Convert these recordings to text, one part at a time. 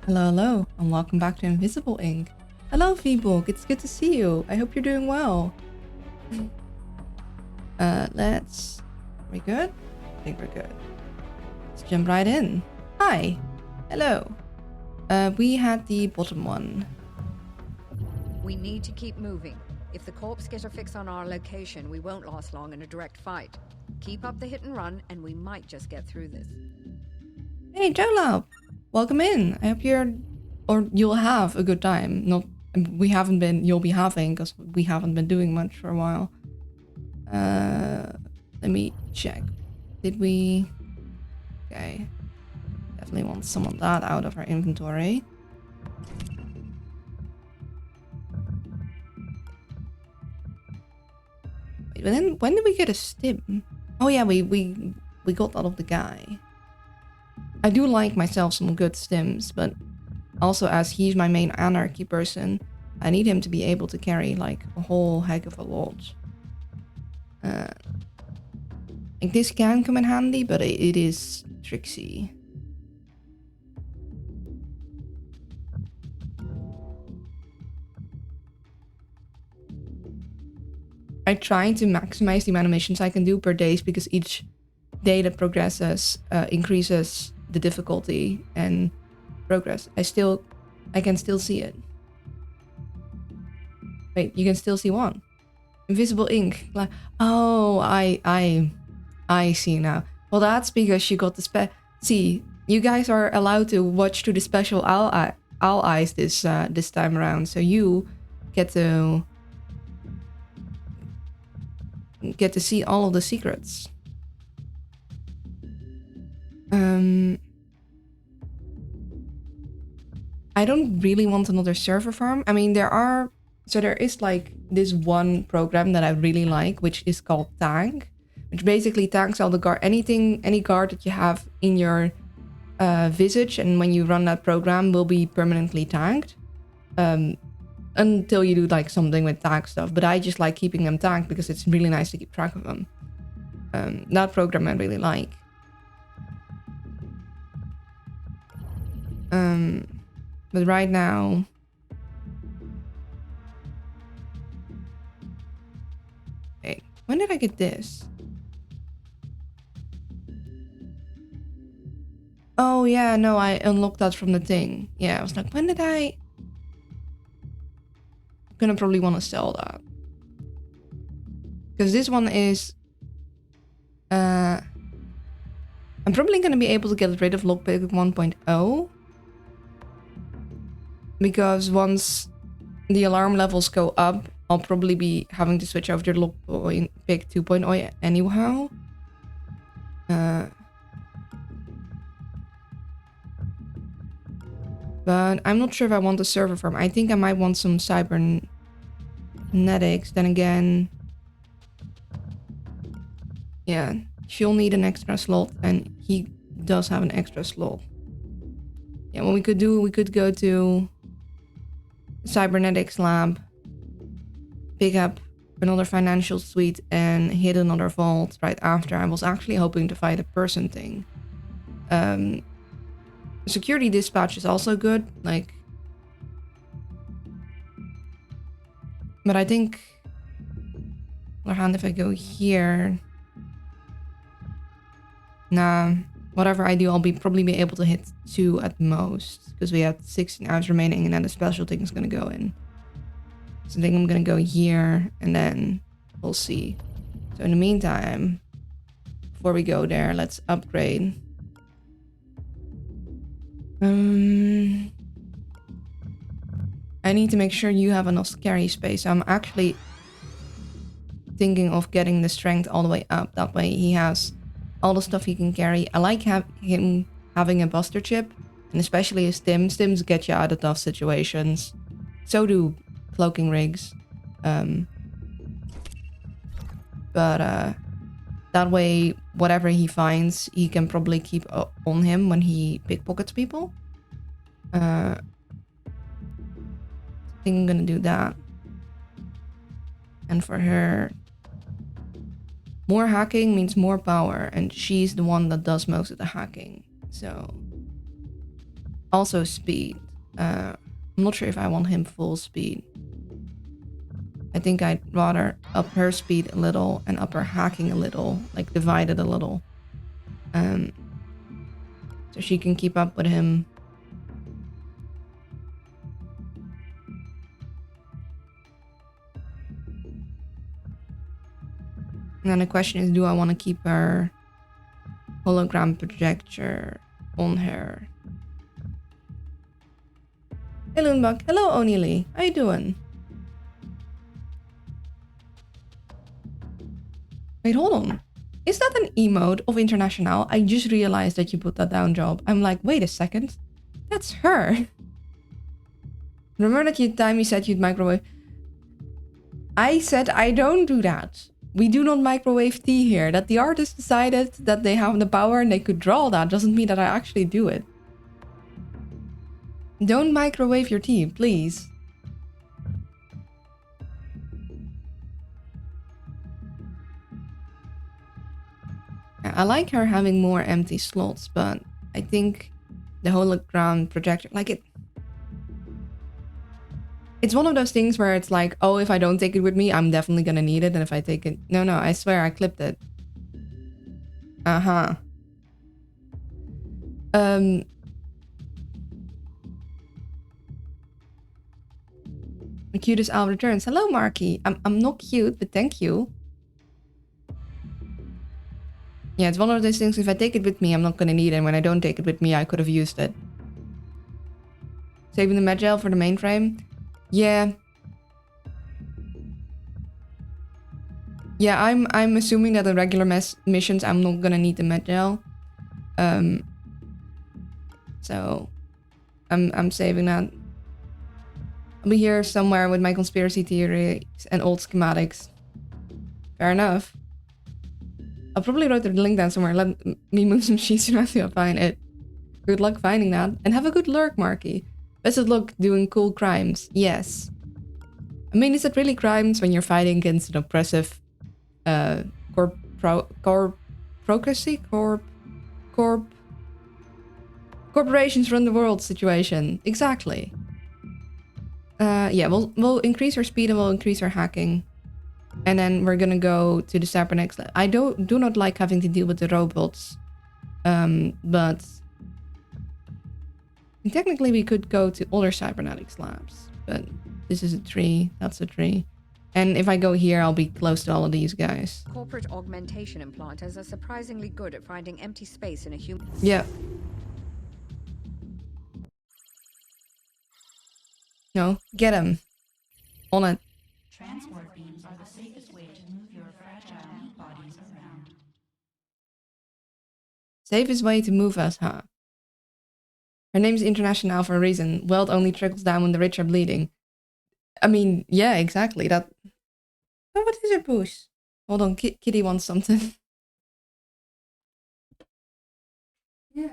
Hello, hello, and welcome back to Invisible Ink. Hello, Feeborg, it's good to see you. I hope you're doing well. We good? I think we're good. Let's jump right in. Hi. Hello. We had the bottom one. We need to keep moving. If the corpse get a fix on our location, we won't last long in a direct fight. Keep up the hit and run, and we might just get through this. Hey, Jolab. Welcome in. I hope you'll have a good time. You'll be having, because we haven't been doing much for a while. Let me check. Did we? Okay. Definitely want some of that out of our inventory. Wait, but then when did we get a stim? Oh yeah, we got that of the guy. I do like myself some good stims, but also as he's my main anarchy person, I need him to be able to carry like a whole heck of a lot. Like this can come in handy, but it is tricksy. I try to maximize the amount of missions I can do per day because each day that progresses increases the difficulty and progress. I can still see it. Wait, you can still see one. Invisible ink. Like, oh, I see now. Well, that's because she got the See, you guys are allowed to watch through the special owl eyes this time around, so you get to see all of the secrets. I don't really want another server farm. I mean, there is like this one program that I really like, which is called Tank, which basically tanks all the guard, any guard that you have in your visage, and when you run that program will be permanently tanked. Until you do like something with tank stuff, but I just like keeping them tanked because it's really nice to keep track of them. That program I really like. But right now, hey, when did I get this? Oh yeah, no, I unlocked that from the thing. Yeah, I was like, when did I? I'm gonna probably want to sell that. Because this one is... I'm probably gonna be able to get rid of lockpick 1.0. Because once the alarm levels go up, I'll probably be having to switch over to lockpick 2.0 anyhow. But I'm not sure if I want a server farm. I think I might want some cybernetics. Then again, yeah, she'll need an extra slot, and he does have an extra slot. Yeah, what we could go to cybernetics lab, pick up another financial suite, and hit another vault right after. I was actually hoping to fight a person thing. Security dispatch is also good, like, but I think, other hand, if I go here, nah, whatever I do, I'll probably be able to hit 2 at most, because we have 16 hours remaining, and then the special thing is gonna go in. So I think I'm gonna go here, and then we'll see. So in the meantime, before we go there, let's upgrade. I need to make sure you have enough carry space. I'm actually thinking of getting the strength all the way up. That way he has all the stuff he can carry. I like him having a buster chip, and especially his stims. Stims get you out of tough situations. So do cloaking rigs. But that way, whatever he finds, he can probably keep on him when he pickpockets people. I think I'm gonna do that. And for her, more hacking means more power, and she's the one that does most of the hacking. So Also speed. I'm not sure if I want him full speed. I think I'd rather up her speed a little and up her hacking a little, like divide it a little. So she can keep up with him. And then the question is, do I want to keep her hologram projector on her? Hey Loonbug. Hello Onili. How you doing? Wait, hold on. Is that an emote of International? I just realized that you put that down, Job. I'm like, wait a second. That's her. Remember that time you said you'd microwave? I said I don't do that. We do not microwave tea here. That the artist decided that they have the power and they could draw that doesn't mean that I actually do it. Don't microwave your tea, please. I like her having more empty slots, but I think the hologram projector, like it's one of those things where it's like, oh, if I don't take it with me, I'm definitely gonna need it. And if I take it, no, I swear I clipped it. Uh-huh. The cutest owl returns. Hello, Marky. I'm not cute, but thank you. Yeah, it's one of those things, if I take it with me, I'm not gonna need it. And when I don't take it with me, I could have used it. Saving the Medgel for the mainframe? Yeah. Yeah, I'm assuming that the regular missions, I'm not gonna need the Medgel. So I'm saving that. I'll be here somewhere with my conspiracy theories and old schematics. Fair enough. I'll probably write the link down somewhere. Let me move some sheets around to find it. Good luck finding that. And have a good lurk, Marky. Best of luck doing cool crimes. Yes. I mean, is it really crimes when you're fighting against an oppressive corporations run the world situation? Exactly. Yeah, we'll increase our speed and we'll increase our hacking. And then we're gonna go to the cybernetics lab. I do not like having to deal with the robots. But technically we could go to other cybernetics labs. But this is a tree, that's a tree. And if I go here, I'll be close to all of these guys. Corporate augmentation implanters are surprisingly good at finding empty space in a human... Yeah. No, get him. On it. Transport beams are the safest way to move your fragile meat bodies around. Safest way to move us, huh? Her name's International for a reason. Wealth only trickles down when the rich are bleeding. I mean, yeah, exactly. That... Oh, what is it, Poos? Hold on, Kitty wants something. Yeah.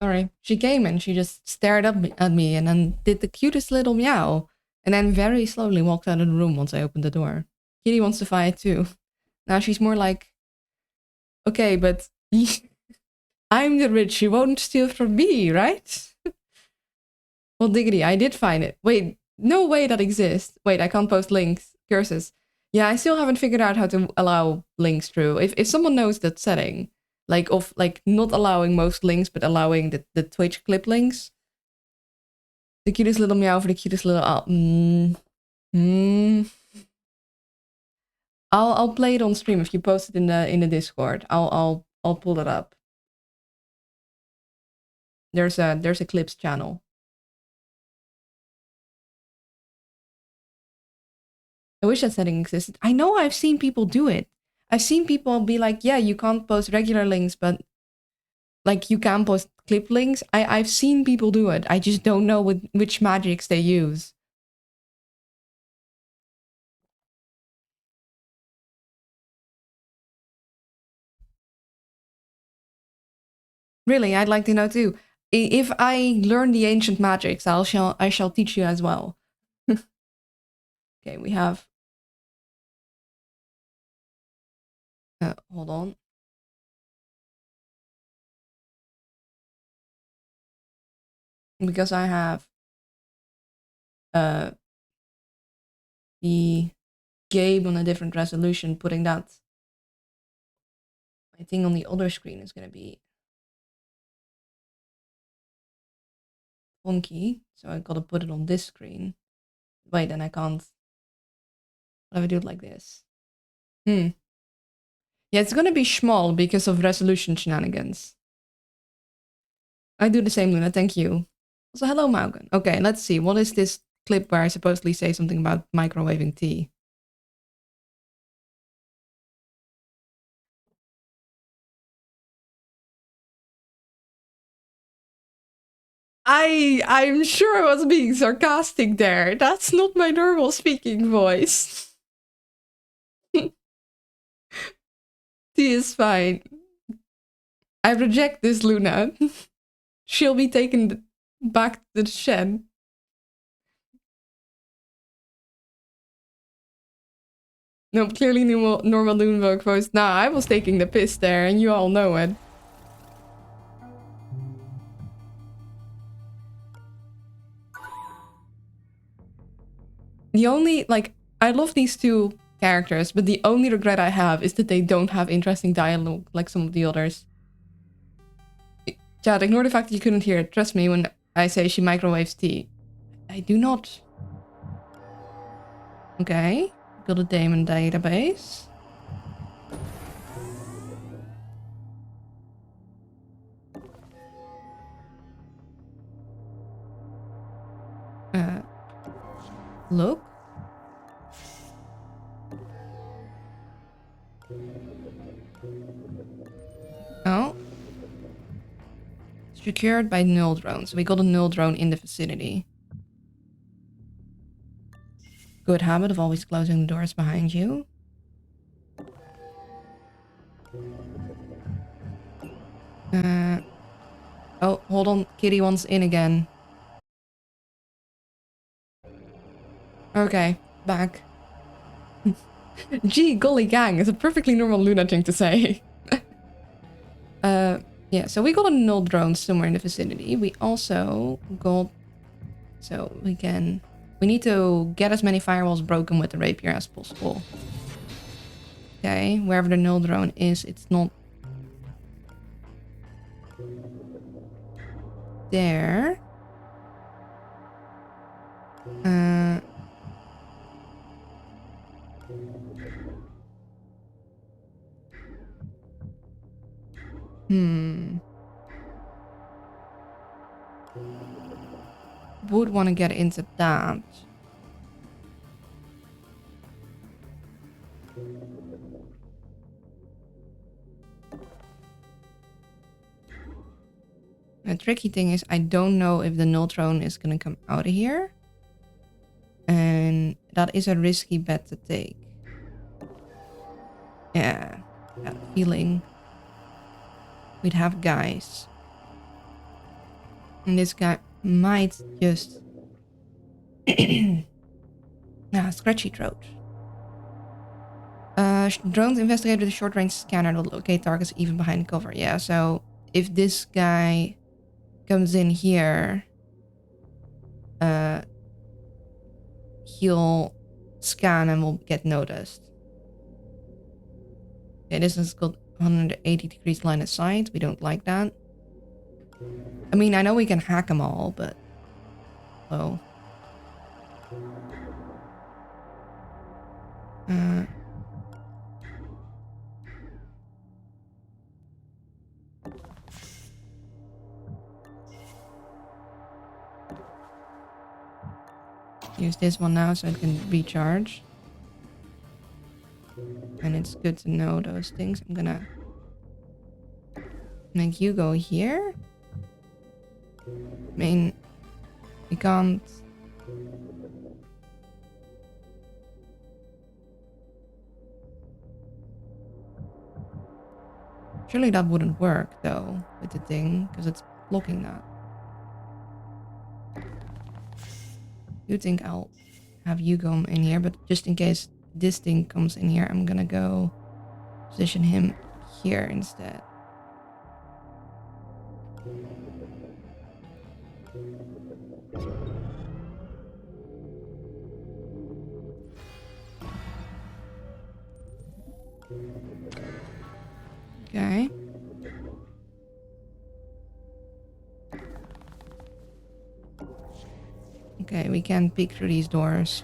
Sorry. She came and she just stared up at me and then did the cutest little meow. And then very slowly walked out of the room once I opened the door. Kitty wants to fight too. Now she's more like, okay, but I'm the rich. You won't steal from me, right? Well, diggity, I did find it. Wait, no way that exists. Wait, I can't post links. Curses. Yeah, I still haven't figured out how to allow links through. If someone knows that setting, like of like not allowing most links, but allowing the Twitch clip links. The cutest little meow for the cutest little I'll play it on stream if you post it in the Discord. I'll pull it up. There's a clips channel. I wish that setting existed. I know I've seen people do it. I've seen people be like, yeah, you can't post regular links, but like you can post clip links. I've seen people do it. I just don't know which magics they use. Really, I'd like to know too. If I learn the ancient magics, I shall teach you as well. Okay, we have. Hold on. Because I have the game on a different resolution, putting that my thing on the other screen is gonna be funky. So I gotta put it on this screen. Wait, then I can't. What if I do it like this? Yeah, it's gonna be small because of resolution shenanigans. I do the same, Luna. Thank you. Also, hello, Maugan. Okay, let's see. What is this clip where I supposedly say something about microwaving tea? I'm sure I was being sarcastic there. That's not my normal speaking voice. Tea is fine. I reject this, Luna. She'll be taken back to the shed. No, clearly normal Loonberg voice. Nah, I was taking the piss there, and you all know it. The only, like, I love these two characters, but the only regret I have is that they don't have interesting dialogue like some of the others. Chad, ignore the fact that you couldn't hear it. Trust me when I say she microwaves tea. I do not. Okay, got a daemon database. Look. Oh. Secured by null drone. So we got a null drone in the vicinity. Good habit of always closing the doors behind you. Oh, hold on. Kitty wants in again. Okay, back. Gee, golly gang is a perfectly normal Luna thing to say. Yeah, so we got a null drone somewhere in the vicinity. We also got... So we need to get as many firewalls broken with the rapier as possible. Okay, wherever the null drone is, it's not... there. Would want to get into that. The tricky thing is I don't know if the null drone is going to come out of here. And that is a risky bet to take. Yeah, that feeling. We'd have guys. And this guy might just... scratchy throat. Drones investigate with a short-range scanner to locate targets even behind cover. Yeah, so if this guy comes in here, he'll scan and will get noticed. Okay, this has got 180 degrees line of sight. We don't like that. I mean, I know we can hack them all, but... Oh. Use this one now so it can recharge. And it's good to know those things. I'm gonna make you go here. I mean, we can't... Surely that wouldn't work, though, with the thing, because it's blocking that. You think I'll have you come in here, but just in case this thing comes in here, I'm gonna go position him here instead. Okay. Okay, we can peek through these doors.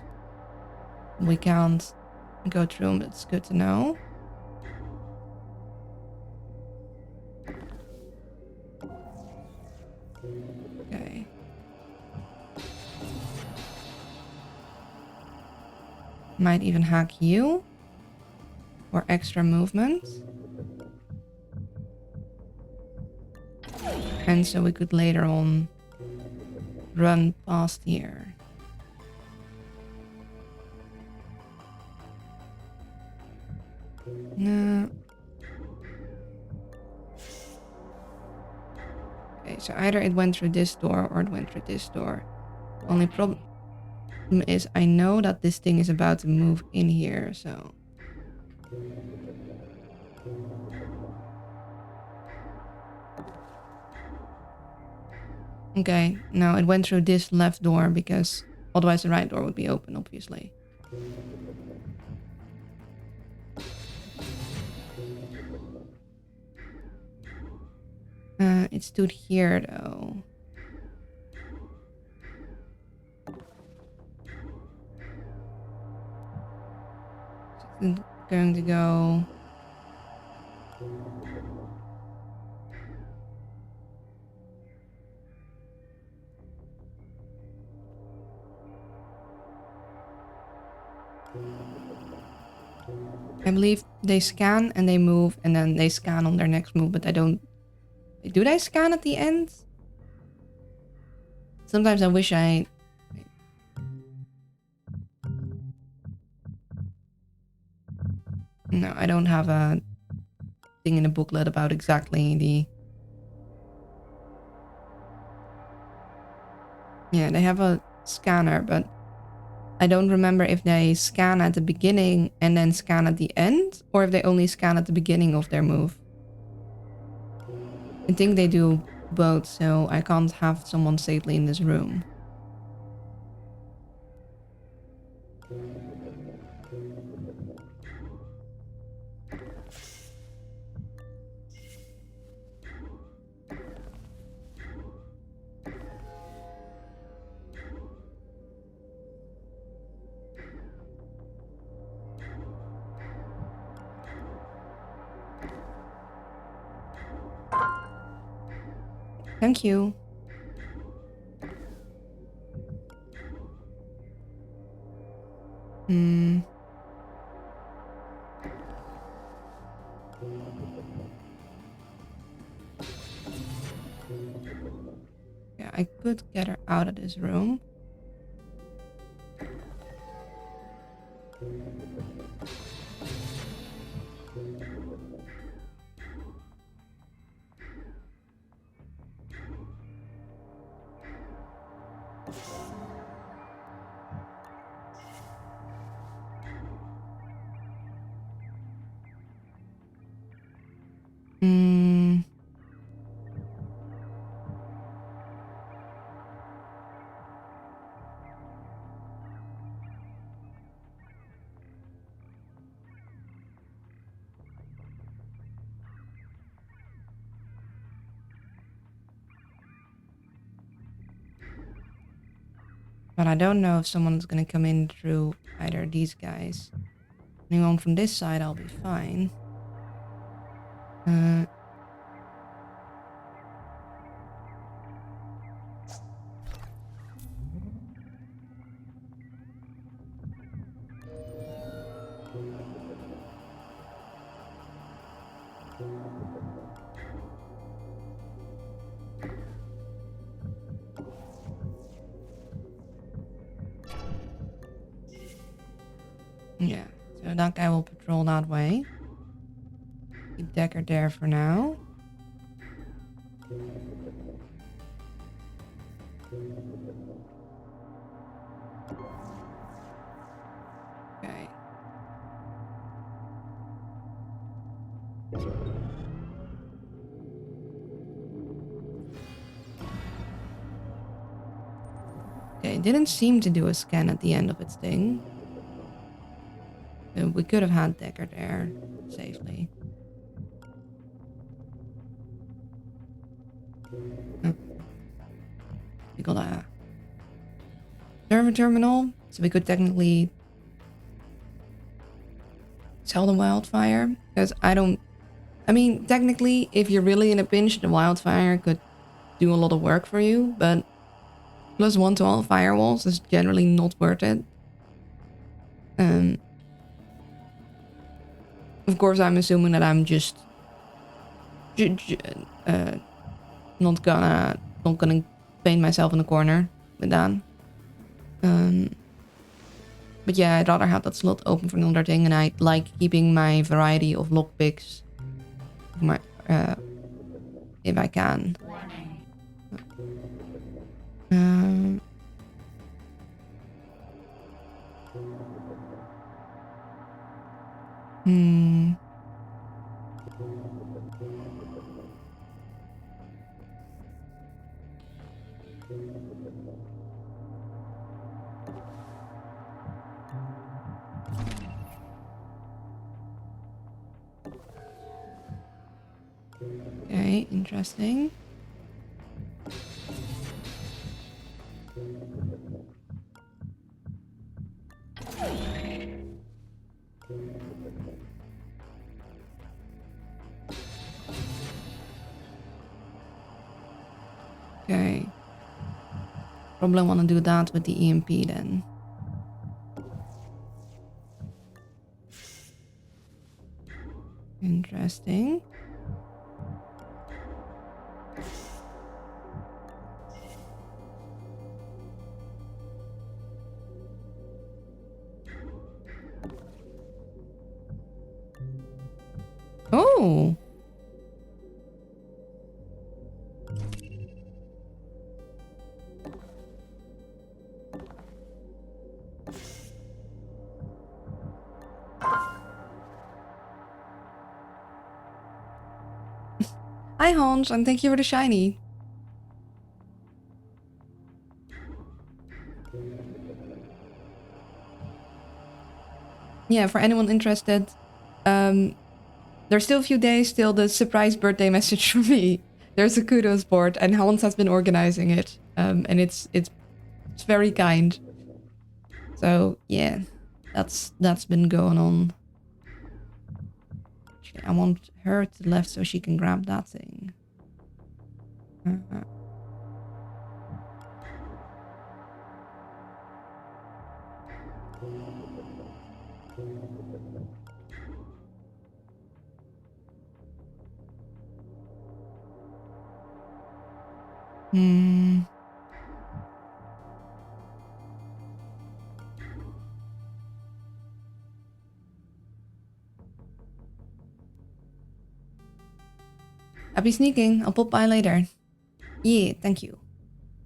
We can't go through them, but it's good to know. Okay. Might even hack you for extra movement. And so we could later on run past here. No. Okay, so either it went through this door or it went through this door. Only problem is I know that this thing is about to move in here, so... Okay, no, it went through this left door because otherwise the right door would be open, obviously. It stood here, though. So it's going to go... I believe they scan and they move and then they scan on their next move, but I don't... Do they scan at the end? Sometimes I wish I... No, I don't have a thing in the booklet about exactly the... Yeah, they have a scanner, but I don't remember if they scan at the beginning and then scan at the end, or if they only scan at the beginning of their move. I think they do both, so I can't have someone safely in this room. Thank you. Yeah, I could get her out of this room. But I don't know if someone's gonna come in through either of these guys. Anyone from this side, I'll be fine. Yeah, so that guy will patrol that way. He Decker there for now. Okay. Okay, it didn't seem to do a scan at the end of its thing. We could have had Decker there safely. We got a server terminal, so we could technically sell the wildfire. Because I mean, technically, if you're really in a pinch, the wildfire could do a lot of work for you, but +1 to all firewalls is generally not worth it. Of course, I'm assuming that I'm just not gonna paint myself in the corner with that. But yeah, I'd rather have that slot open for another thing, and I like keeping my variety of lockpicks. If I can. Okay, interesting. Okay. Probably want to do that with the EMP then. Interesting. Oh! Hi Hans, and thank you for the shiny. Yeah, for anyone interested, there's still a few days till the surprise birthday message from me. There's a kudos board, and Hans has been organizing it, and it's very kind. So yeah, that's been going on. Actually, I want her to the left so she can grab that thing. Happy sneaking. I'll pop by later. Yeah, thank you.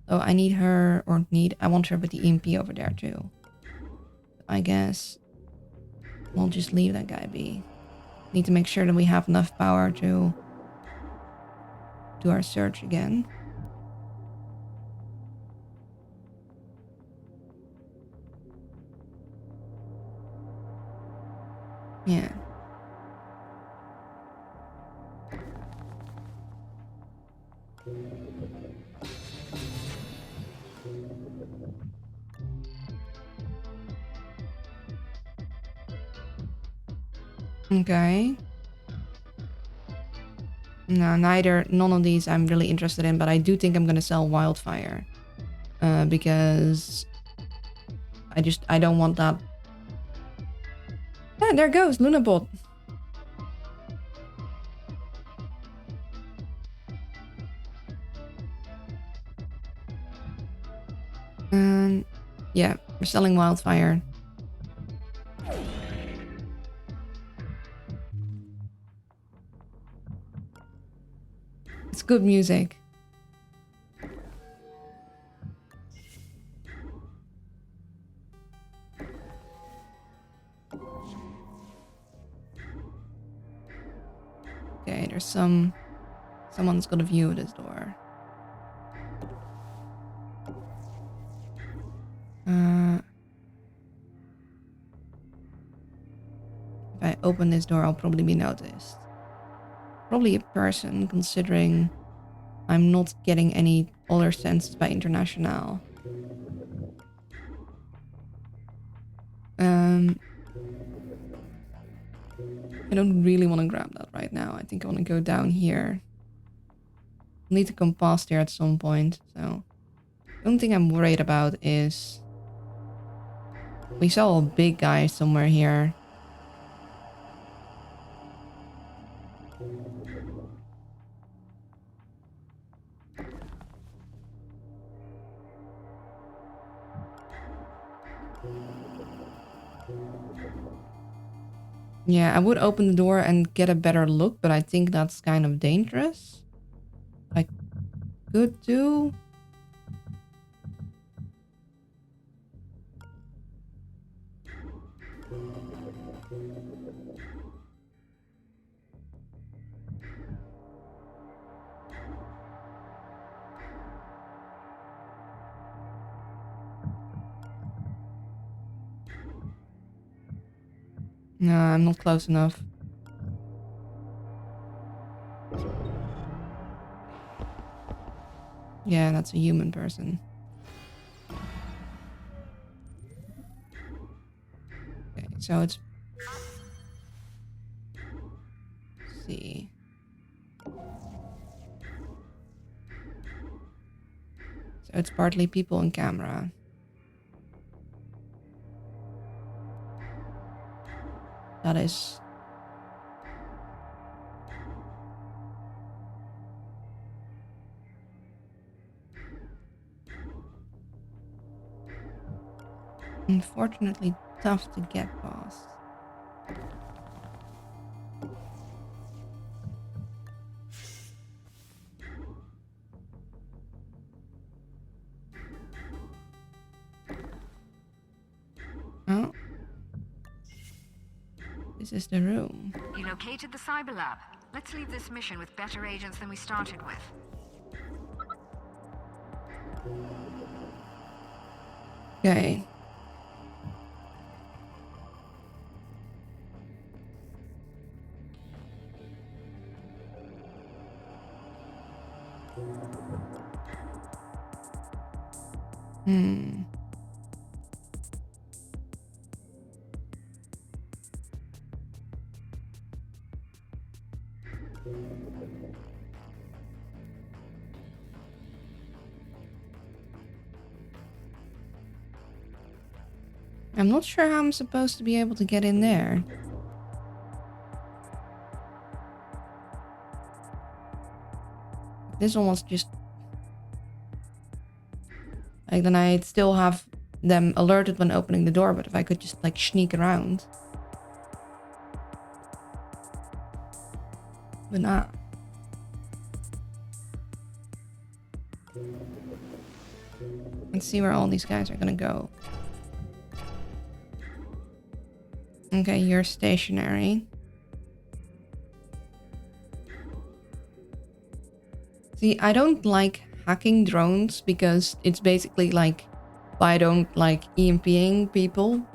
So I need her, I want her with the EMP over there too. I guess we'll just leave that guy be. Need to make sure that we have enough power to do our search again. Yeah. Okay. No, none of these I'm really interested in, but I do think I'm gonna sell Wildfire. Because I don't want that. Yeah, there goes Lunabot. Yeah, we're selling Wildfire. It's good music. Okay, there's someone's got a view of this door. If I open this door, I'll probably be noticed. Probably a person, considering I'm not getting any other senses by international. I don't really want to grab that right now. I think I want to go down here. I'll need to come past here at some point, so... The only thing I'm worried about is... We saw a big guy somewhere here. Yeah, I would open the door and get a better look, but I think that's kind of dangerous. I could do... No, I'm not close enough. Yeah, that's a human person. Okay, so it's... Let's see. So it's partly people and camera. That is... Unfortunately tough to get past. Oh. This is the room. You located the cyber lab. Let's leave this mission with better agents than we started with. Okay. I'm not sure how I'm supposed to be able to get in there. This one was just... Like, then I'd still have them alerted when opening the door, but if I could just, like, sneak around. But not. Let's see where all these guys are gonna go. Okay, you're stationary. See, I don't like hacking drones because it's basically like, if I don't like EMPing people,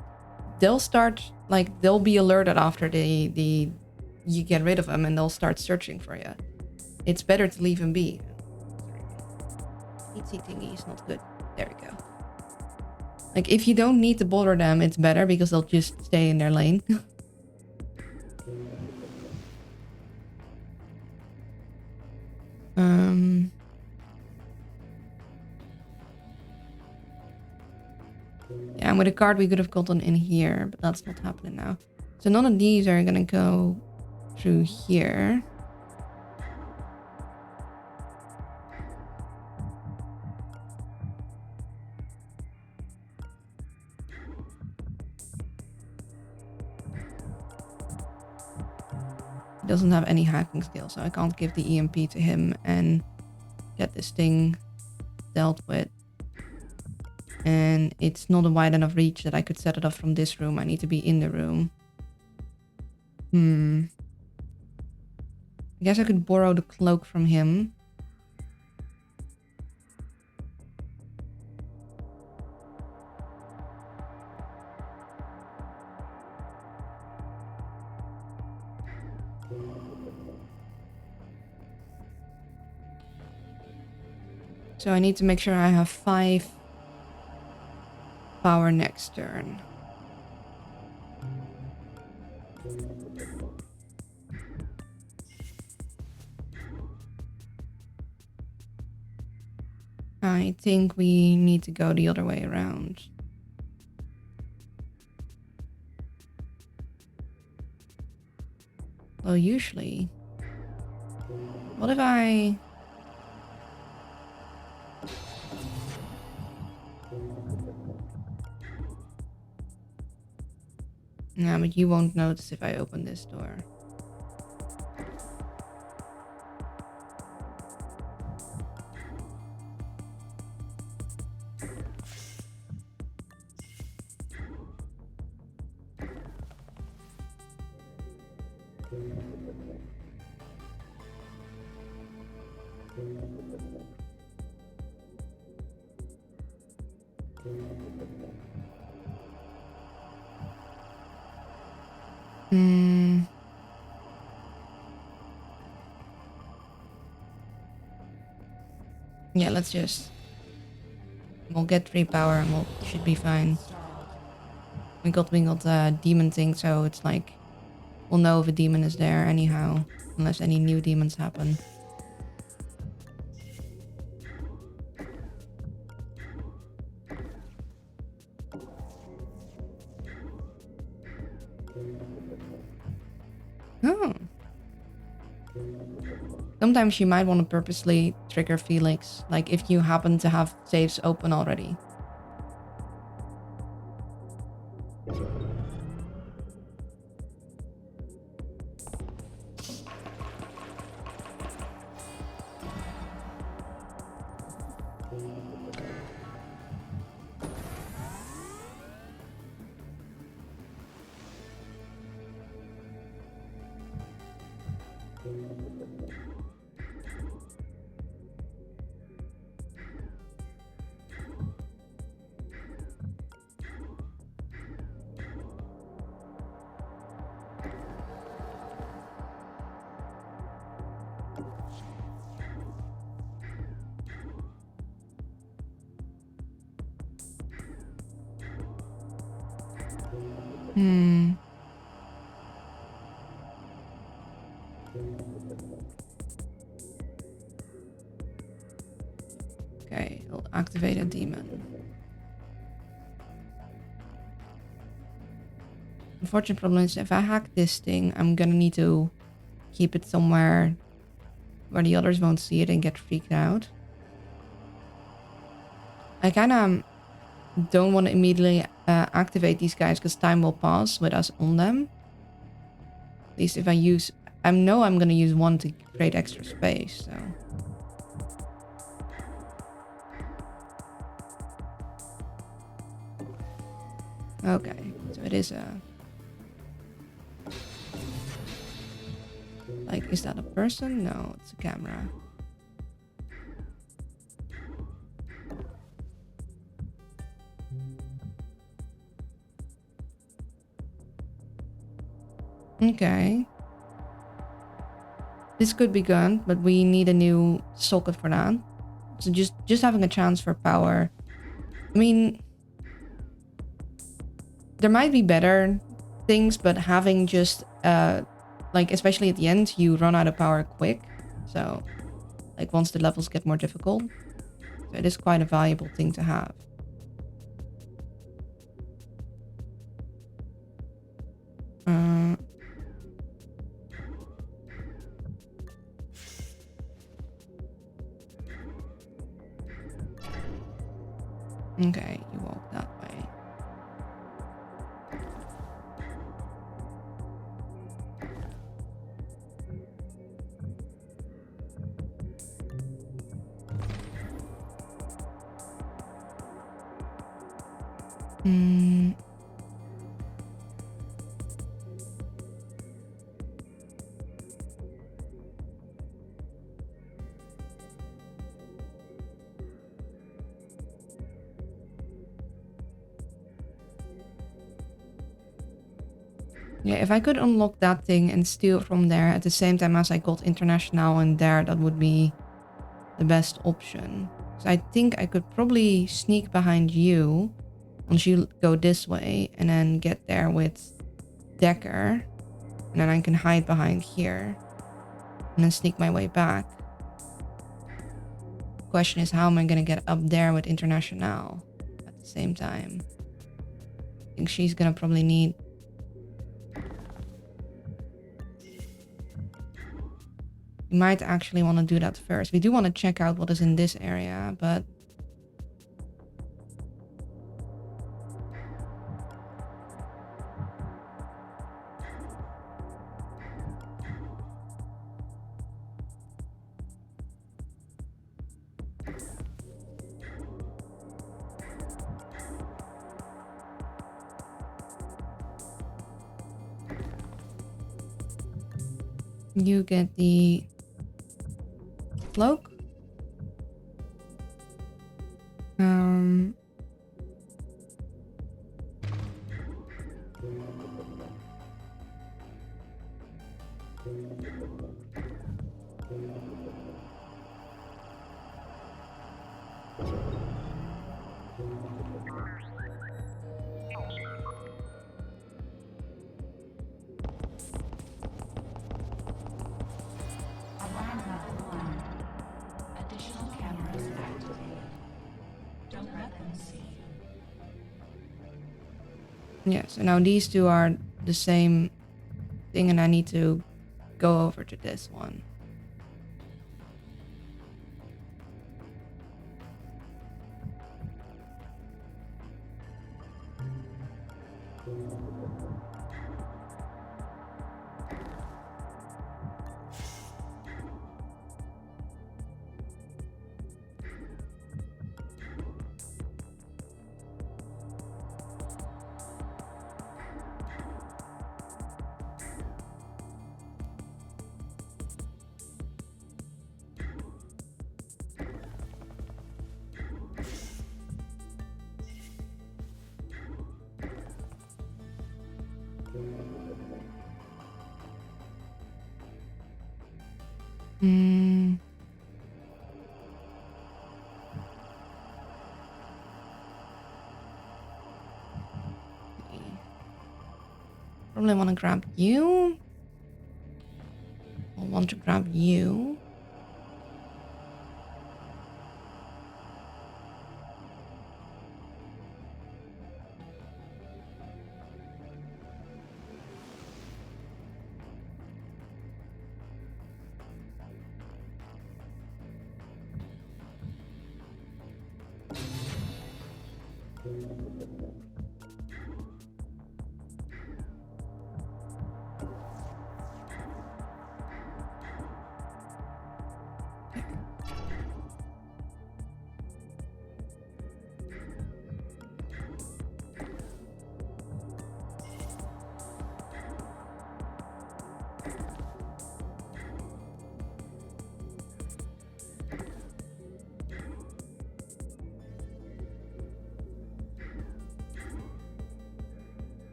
they'll start, like, they'll be alerted after you get rid of them and they'll start searching for you. It's better to leave them be. ET thingy is not good. There we go. Like, if you don't need to bother them, it's better because they'll just stay in their lane. Yeah, and with a card we could have gotten in here, but that's not happening now. So none of these are gonna go through here. doesn't have any hacking skills, so I can't give the EMP to him and get this thing dealt with. And it's not a wide enough reach that I could set it up from this room. I need to be in the room. I guess I could borrow the cloak from him. So I need to make sure I have 5 power next turn. I think we need to go the other way around. Well, usually... What if I... Nah, but you won't notice if I open this door. Yeah, let's just... We'll get 3 power and we'll should be fine. We got demon thing, so it's like... We'll know if a demon is there anyhow. Unless any new demons happen. Oh. Sometimes you might want to purposely trigger Felix, like if you happen to have saves open already. Okay, I'll activate a demon. Unfortunate problem is if I hack this thing, I'm gonna need to keep it somewhere where the others won't see it and get freaked out. I kinda don't want to immediately activate these guys because time will pass with us on them. At least if I use... I know I'm gonna use one to create extra space, so... Okay, so it is a... Like, is that a person? No, it's a camera. Okay. This could be good, but we need a new socket for that. So just having a chance for power. I mean... There might be better things, but having just, like, especially at the end, you run out of power quick. So, like, once the levels get more difficult. So it is quite a valuable thing to have. Okay, you walk that way. Hmm. Yeah, if I could unlock that thing and steal from there at the same time as I got international in there, that would be the best option. So I think I could probably sneak behind you once you go this way and then get there with Decker. And then I can hide behind here and then sneak my way back. Question is, how am I going to get up there with international at the same time? I think she's going to probably need... We might actually want to do that first. We do want to check out what is in this area, but... You get the cloak. Yeah, so now these two are the same thing and I need to go over to this one. Probably want to grab you. I want to grab you.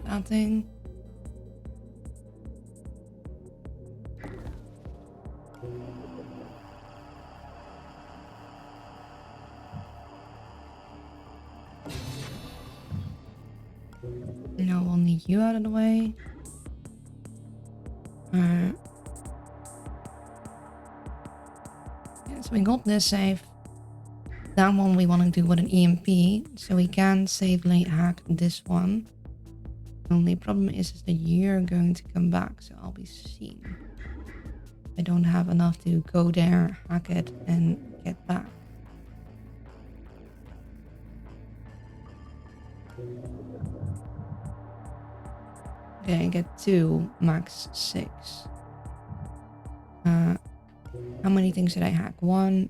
Nothing. No, we'll need you out of the way. Yeah, so we got this save. That one we want to do with an EMP, so we can save late hack this one. Only problem is that you're going to come back, so I'll be seen. I don't have enough to go there, hack it, and get back. Okay, I get 2, max 6. How many things did I hack? 1,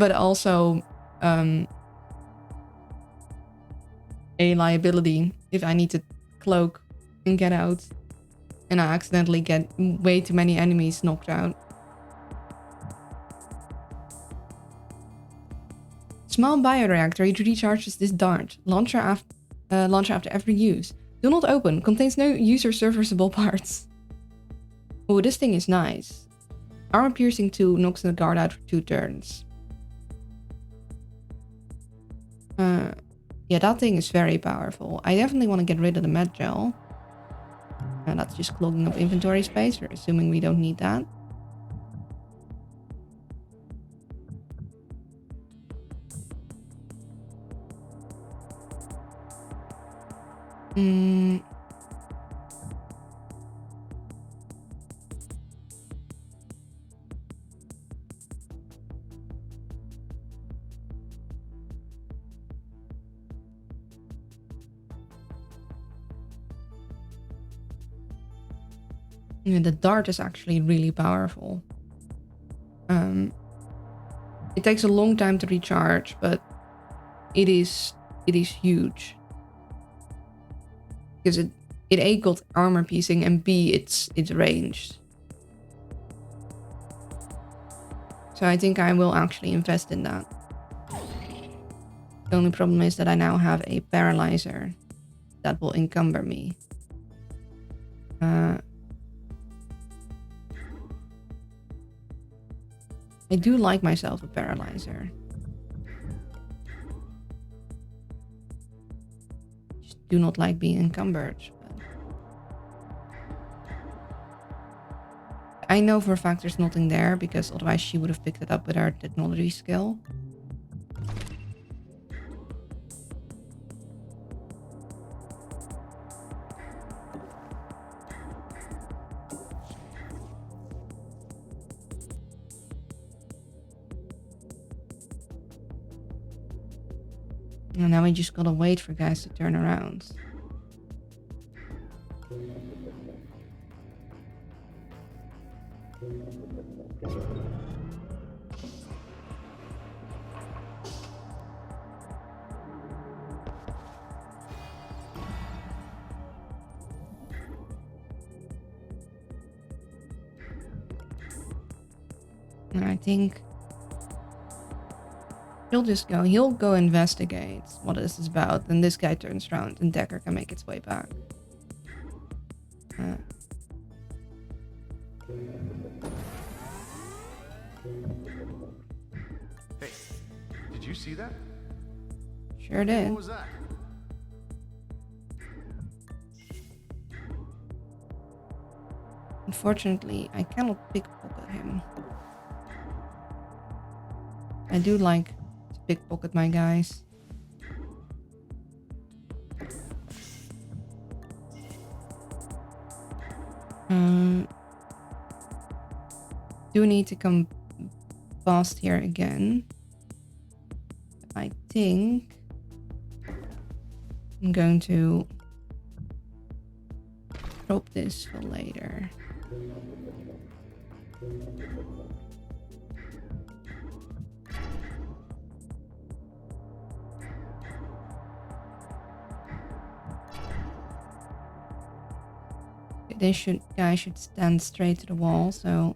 but also a liability if I need to cloak and get out and I accidentally get way too many enemies knocked out. Small bioreactor. It recharges this dart. Launcher after every use. Do not open. Contains no user serviceable parts. Oh, this thing is nice. Armor piercing 2 knocks the guard out for 2 turns. Yeah, that thing is very powerful. I definitely want to get rid of the med gel. And that's just clogging up inventory space. We're assuming we don't need that. Yeah, the dart is actually really powerful. It takes a long time to recharge, but it is huge. Because it A got armor piercing and B it's ranged. So I think I will actually invest in that. The only problem is that I now have a paralyzer that will encumber me. I do like myself a paralyzer. Just do not like being encumbered. But I know for a fact there's nothing there because otherwise she would have picked it up with her technology skill. And now we just gotta wait for guys to turn around. And I think he'll go investigate what this is about. Then this guy turns around and Decker can make its way back. Hey, did you see that? Sure did. What was that? Unfortunately, I cannot pickpocket him. I do like to pickpocket my guys. Do need to come past here again. I think I'm going to drop this for later. Guy should stand straight to the wall, so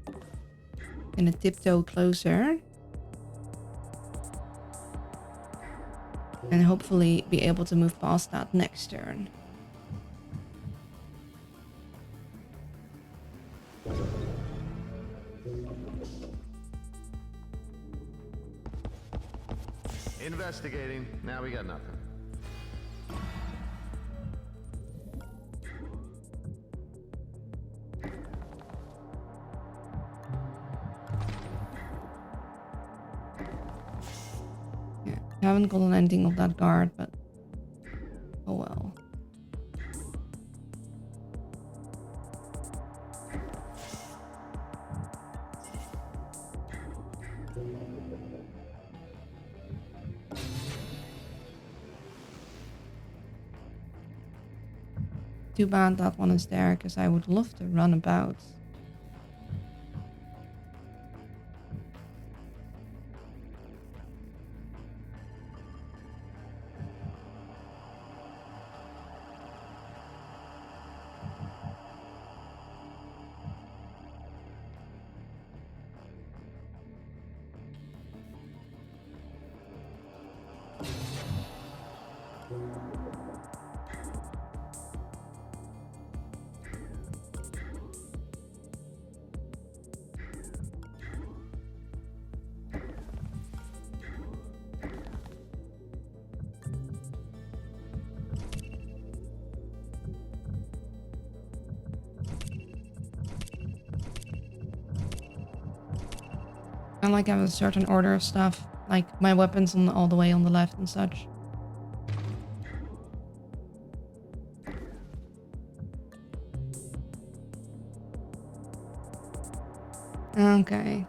I'm gonna tiptoe closer and hopefully be able to move past that next turn. Investigating. Now we got nothing. I haven't gotten anything of that guard, but oh well. Too bad that one is there, because I would love to run about. I like have a certain order of stuff, like my weapons on all the way on the left and such. Okay.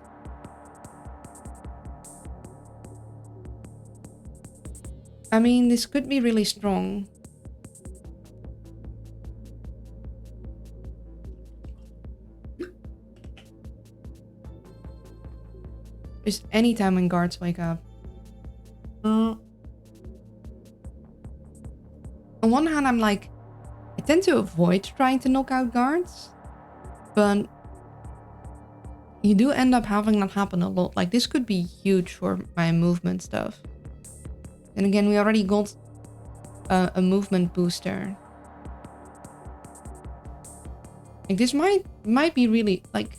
I mean, this could be really strong. Just anytime when guards wake up. On one hand, I'm like, I tend to avoid trying to knock out guards, but you do end up having that happen a lot. Like, this could be huge for my movement stuff. And again, we already got a movement booster. Like, this might be really, like,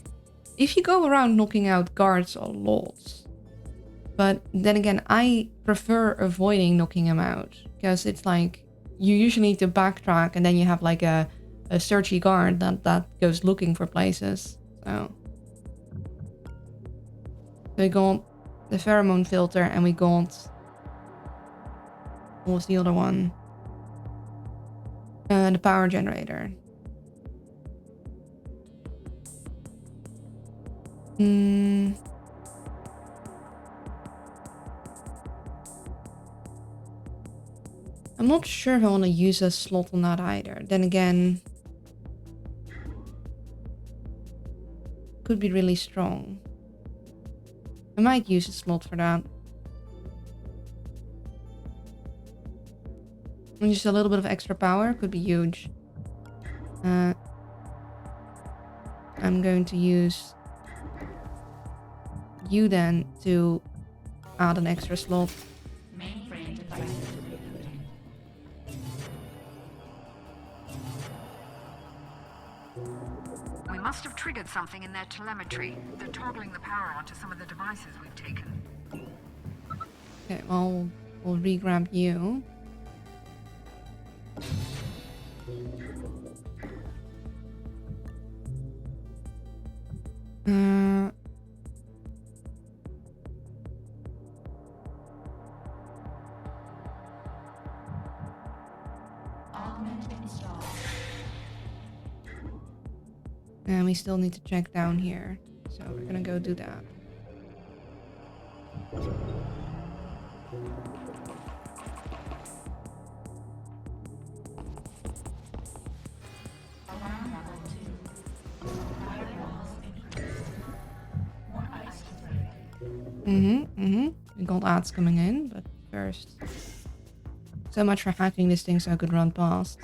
if you go around knocking out guards a lot. But then again, I prefer avoiding knocking them out. Because it's like, you usually need to backtrack and then you have like a searchy guard that goes looking for places. So we got the pheromone filter and we got... What was the other one? The power generator. I'm not sure if I want to use a slot on that either. Then again, could be really strong. I might use a slot for that. And just a little bit of extra power could be huge. I'm going to use you then to add an extra slot. Mainframe devices rebooting. We must have triggered something in their telemetry. They're toggling the power onto some of the devices we've taken. Okay, well, we'll re-grab you. Augment installed. And we still need to check down here. So we're gonna go do that. Alarm level 2. Firewalls increased. More ice to break. We got ads coming in, but first. So much for hacking this thing so I could run past.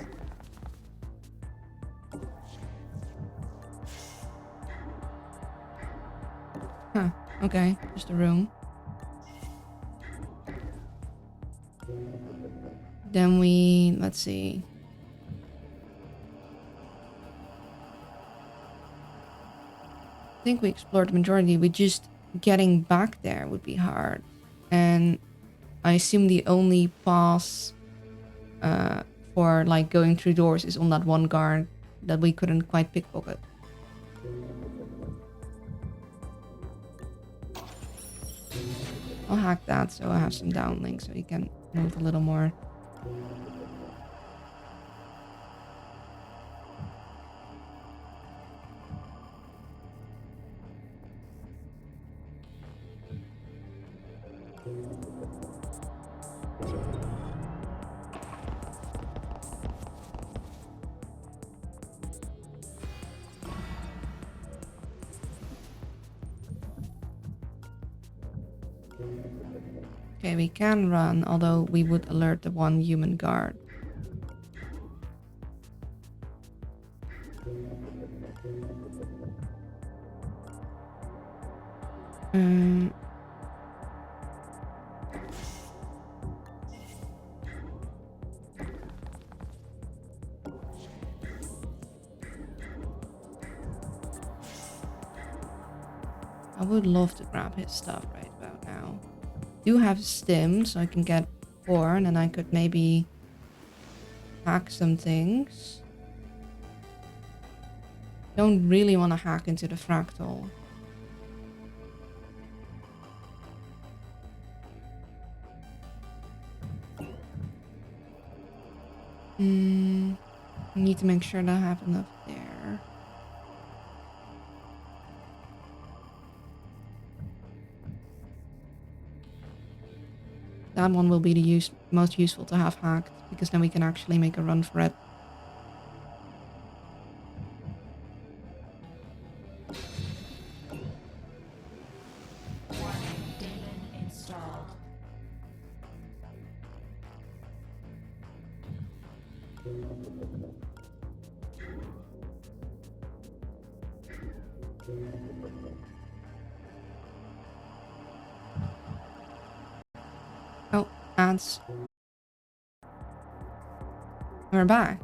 Huh, okay, just a room. Then let's see. I think we explored the majority. We just getting back there would be hard. And I assume the only pass for like going through doors is on that one guard that we couldn't quite pickpocket. I'll hack that so I have some downlink so he can move a little more. Okay, we can run, although we would alert the one human guard. I would love to grab his stuff right about now. Do have stim, so I can get 4, and then I could maybe hack some things. Don't really want to hack into the fractal. Need to make sure that I have enough there. That one will be the most useful to have hacked, because then we can actually make a run for it. Warning, demon installed. Oh, ads. We're back.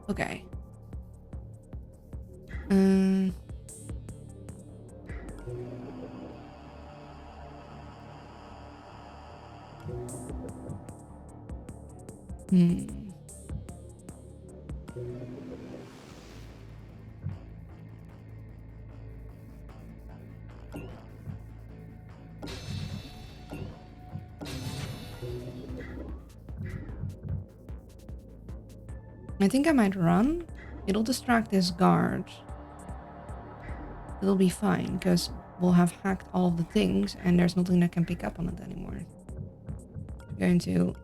Okay. I think I might run. It'll distract this guard. It'll be fine, because we'll have hacked all of the things and there's nothing that can pick up on it anymore. I'm going to...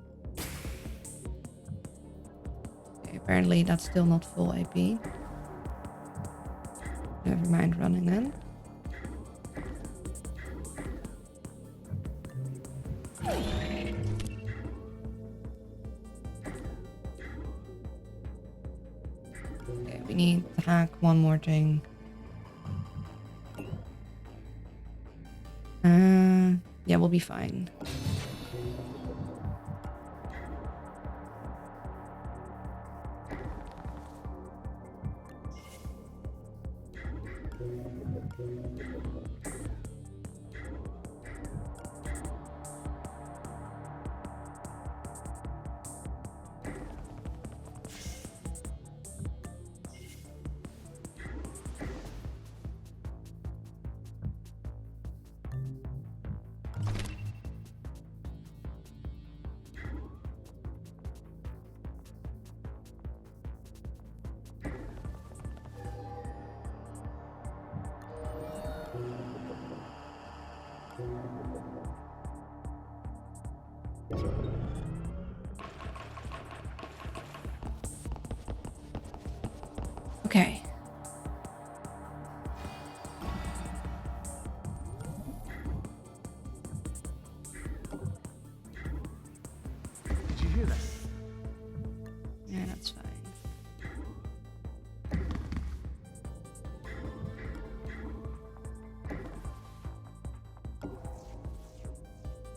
Okay, apparently that's still not full AP. Never mind running then. Okay, we need to hack one more thing. Yeah, we'll be fine. Okay. Did you hear that? Yeah, that's fine.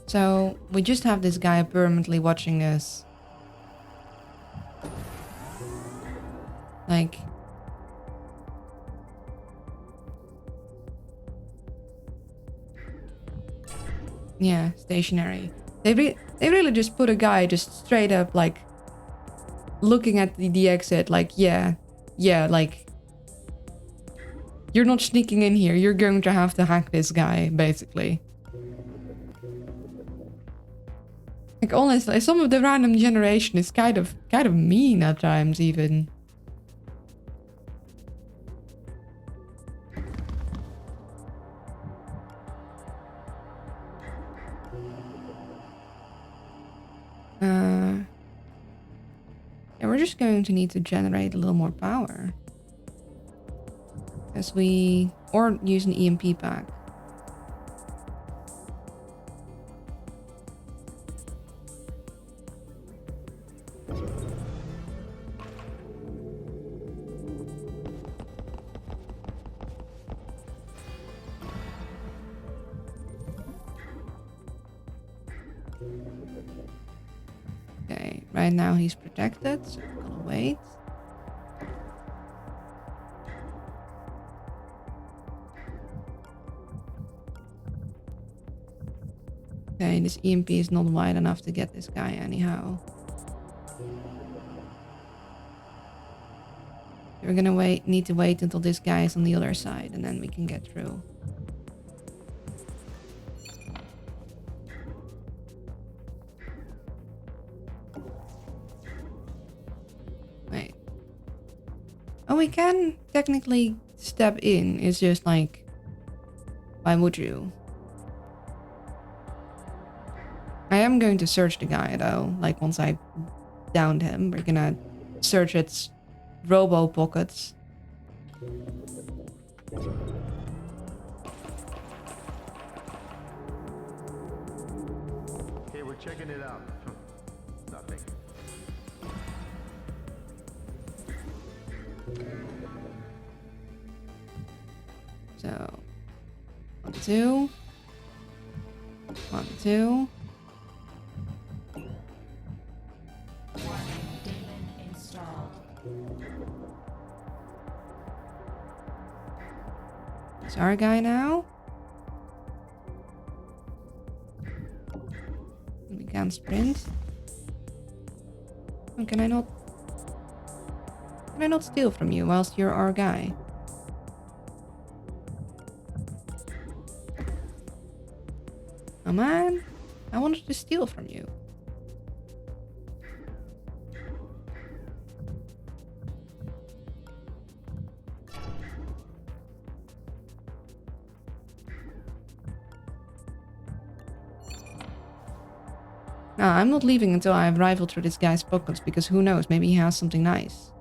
So, we just have this guy permanently watching us. Like... Yeah, stationary. They really just put a guy just straight up, like, looking at the exit, like, yeah, like, you're not sneaking in here, you're going to have to hack this guy, basically. Like, honestly, some of the random generation is kind of mean at times, even. Yeah, we're just going to need to generate a little more power. As we... Or use an EMP pack. Okay, right now he's protected, so I'm gonna wait. Okay, this EMP is not wide enough to get this guy anyhow. We're gonna need to wait until this guy is on the other side, and then we can get through. Oh, we can technically step in. It's just like, why would you? I am going to search the guy though. Like once I downed him, we're gonna search its robo pockets. Okay, we're checking it out. Nothing. So, 1, 2. 1, 2. Demon installed. It's our guy now. We can sprint. Oh, can I not? Can I not steal from you whilst you're our guy? Oh man, I wanted to steal from you. No, I'm not leaving until I have rifled through this guy's pockets, because who knows, maybe he has something nice.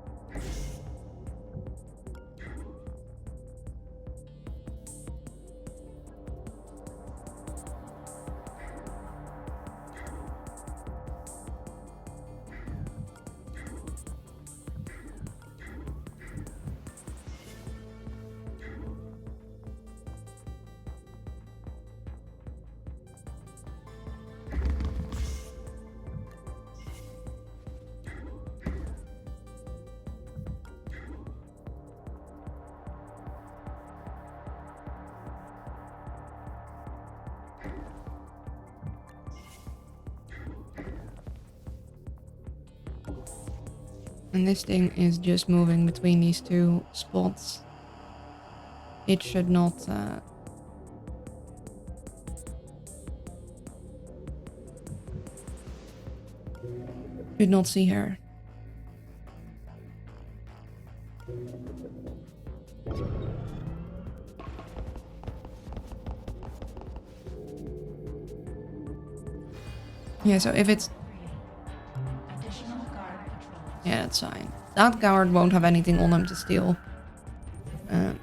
And this thing is just moving between these two spots. It should not... should not see her. Yeah, so if it's... Additional guard patrols. Yeah, that's fine. That guard won't have anything on him to steal.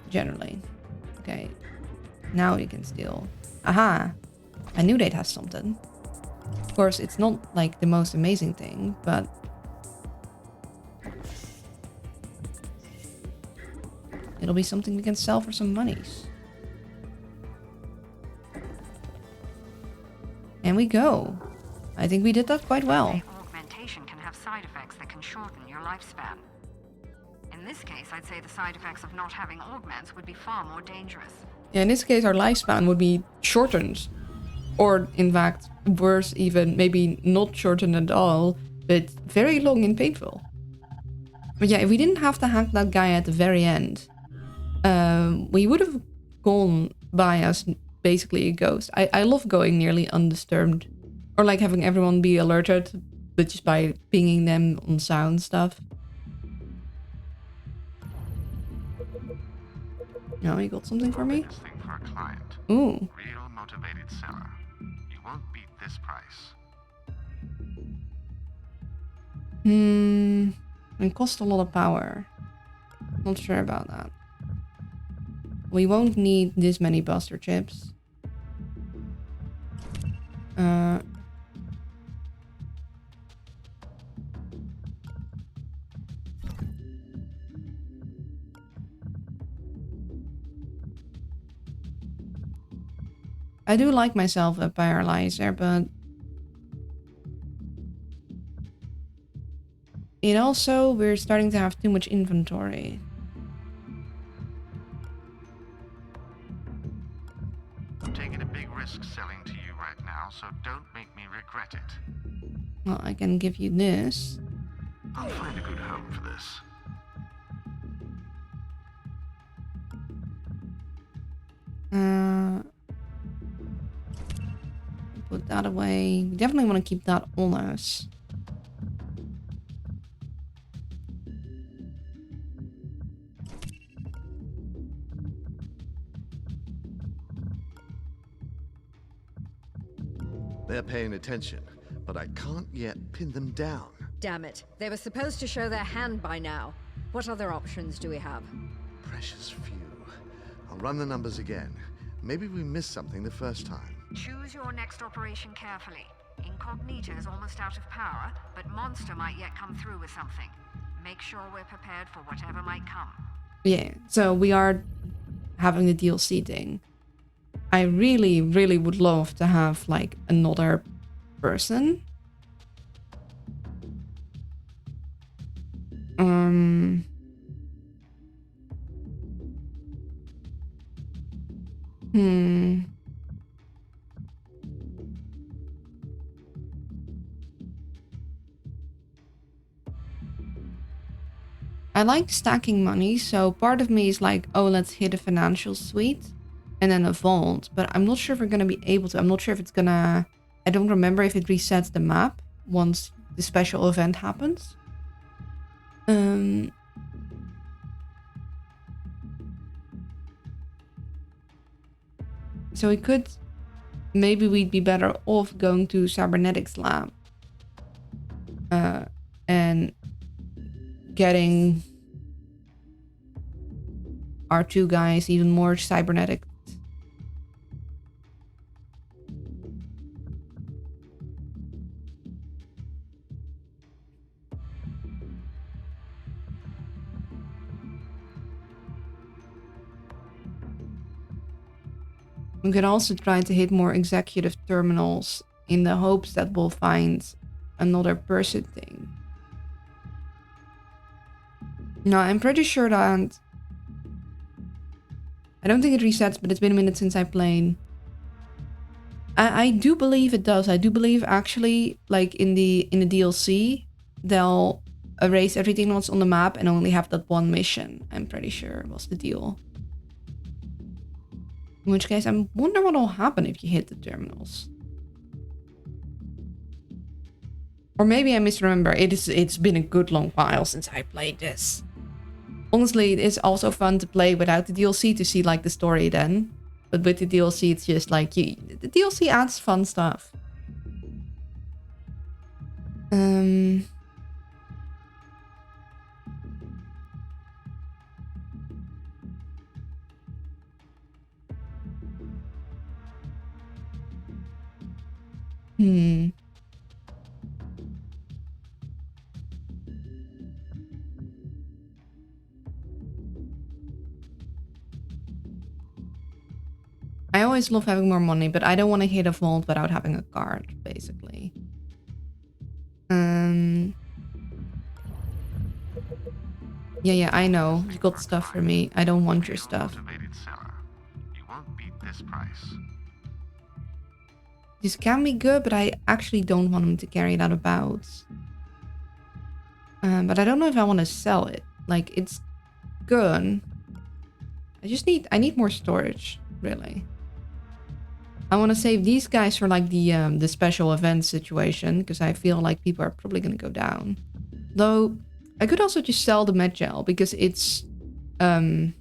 Generally. Okay. Now you can steal. Aha! I knew they'd have something. Of course, it's not like the most amazing thing, but... it'll be something we can sell for some monies. And we go. I think we did that quite well. Augmentation can have side effects that can shorten your lifespan. In this case, I'd say the side effects of not having augments would be far more dangerous. Yeah, in this case, our lifespan would be shortened. Or, in fact, worse even, maybe not shortened at all, but very long and painful. But yeah, if we didn't have to hack that guy at the very end, we would have gone by as basically a ghost. I love going nearly undisturbed. Or like having everyone be alerted, but just by pinging them on sound stuff. No, you got something for me? This thing for a client. Ooh. Real motivated seller. You won't beat this price. It costs a lot of power. Not sure about that. We won't need this many buster chips. I do like myself a paralyzer, but it also, we're starting to have too much inventory. I'm taking a big risk selling to you right now, so don't make me regret it. Well, I can give you this. I'll find a good home for this. Put that away. We definitely want to keep that on us. They're paying attention, but I can't yet pin them down. Damn it. They were supposed to show their hand by now. What other options do we have? Precious few. I'll run the numbers again. Maybe we missed something the first time. Choose your next operation carefully. Incognito is almost out of power, but Monster might yet come through with something. Make sure we're prepared for whatever might come. Yeah, so we are having the DLC thing. I really, really would love to have like another person. I like stacking money, so part of me is like, oh, let's hit a financial suite and then a vault, but I'm not sure if we're gonna be able to. I'm not sure if it's gonna... I don't remember if it resets the map once the special event happens. So we could... Maybe we'd be better off going to Cybernetics Lab. And getting our two guys even more cybernetic. We could also try to hit more executive terminals in the hopes that we'll find another person thing. No, I'm pretty sure that... I don't think it resets, but it's been a minute since I played. I do believe it does. I do believe actually, like in the DLC, they'll erase everything that's on the map and only have that one mission. I'm pretty sure was the deal. In which case, I wonder what will happen if you hit the terminals. Or maybe I misremember. It's been a good long while since I played this. Honestly, it is also fun to play without the DLC to see like the story then. But with the DLC, it's just like the DLC adds fun stuff. I always love having more money, but I don't want to hit a vault without having a card, basically. Yeah, I know. You got stuff for me. I don't want your stuff. Motivated seller. You won't beat this price. This can be good, but I actually don't want him to carry that about. But I don't know if I want to sell it. Like, it's good. I need more storage, really. I want to save these guys for like the special event situation, because I feel like people are probably going to go down. Though, I could also just sell the med gel, because it's very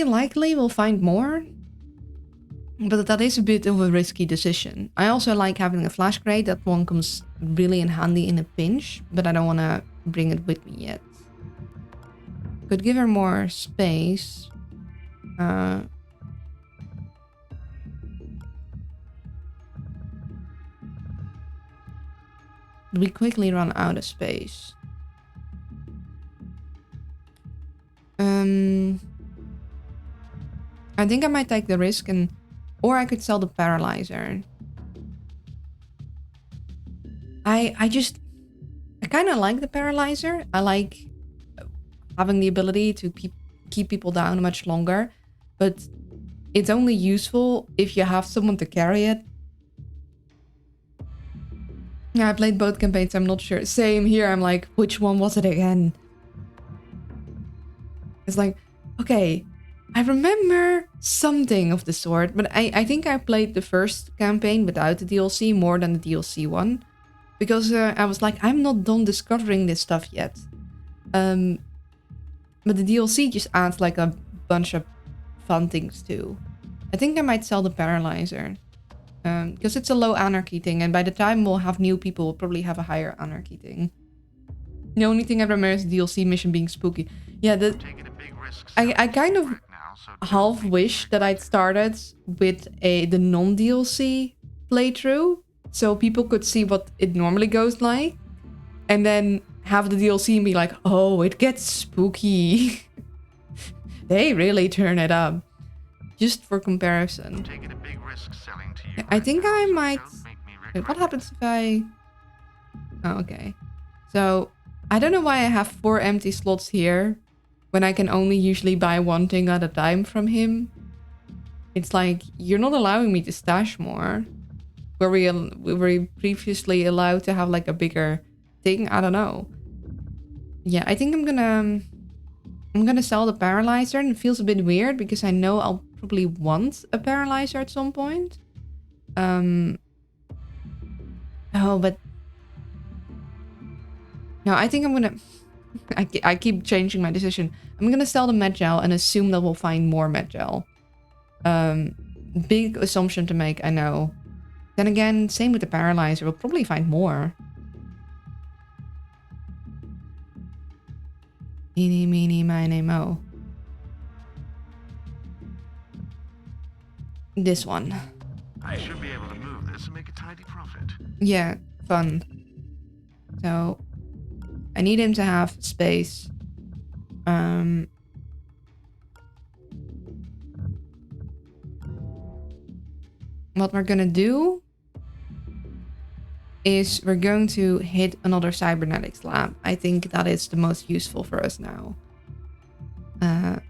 likely we'll find more. But that is a bit of a risky decision. I also like having a flash crate. That one comes really in handy in a pinch, but I don't want to bring it with me yet. Could give her more space. We quickly run out of space. I think I might take the risk or I could sell the paralyzer. I kind of like the paralyzer. I like having the ability to keep people down much longer, but it's only useful if you have someone to carry it. Yeah, I played both campaigns, I'm not sure. Same here, I'm like, which one was it again? It's like, okay, I remember something of the sort, but I think I played the first campaign without the DLC more than the DLC one. Because I was like, I'm not done discovering this stuff yet. But the DLC just adds like a bunch of fun things too. I think I might sell the paralyzer. Because it's a low anarchy thing, and by the time we'll have new people, we'll probably have a higher anarchy thing. The only thing I remember is the DLC mission being spooky. Yeah, Taking a big risk I kind of right now, so half wish that I'd started with the non-DLC playthrough, so people could see what it normally goes like, and then have the DLC and be like, oh, it gets spooky. They really turn it up. Just for comparison. taking a big risk selling to you I right think now, I so might... don't make me Wait, regret what it. happens if I... Oh, okay. So, I don't know why I have 4 empty slots here, when I can only usually buy one thing at a time from him. It's like, you're not allowing me to stash more. We were previously allowed to have like a bigger thing? I don't know. Yeah, I think I'm gonna sell the paralyzer, and it feels a bit weird because I know I'll probably want a paralyzer at some point. Oh, but no, I think I'm gonna... I keep changing my decision. I'm gonna sell the med gel and assume that we'll find more med gel. Big assumption to make, I know. Then again, same with the paralyzer. We'll probably find more. Eeny, meeny, miny, mo. This one. I should be able to move this and make a tidy profit. Yeah, fun. So, I need him to have space. What we're gonna do is we're going to hit another cybernetics lab. I think that is the most useful for us now. And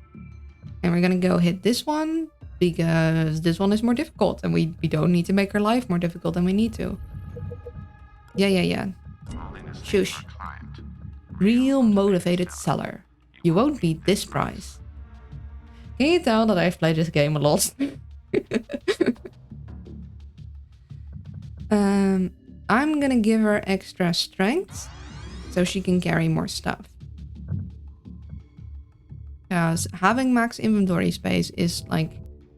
we're gonna go hit this one because this one is more difficult, and we don't need to make our life more difficult than we need to. Yeah. Holiness thing Shush. for a client. Real motivated seller. You won't beat this price. Can you tell that I've played this game a lot? I'm gonna give her extra strength so she can carry more stuff. Because having max inventory space is like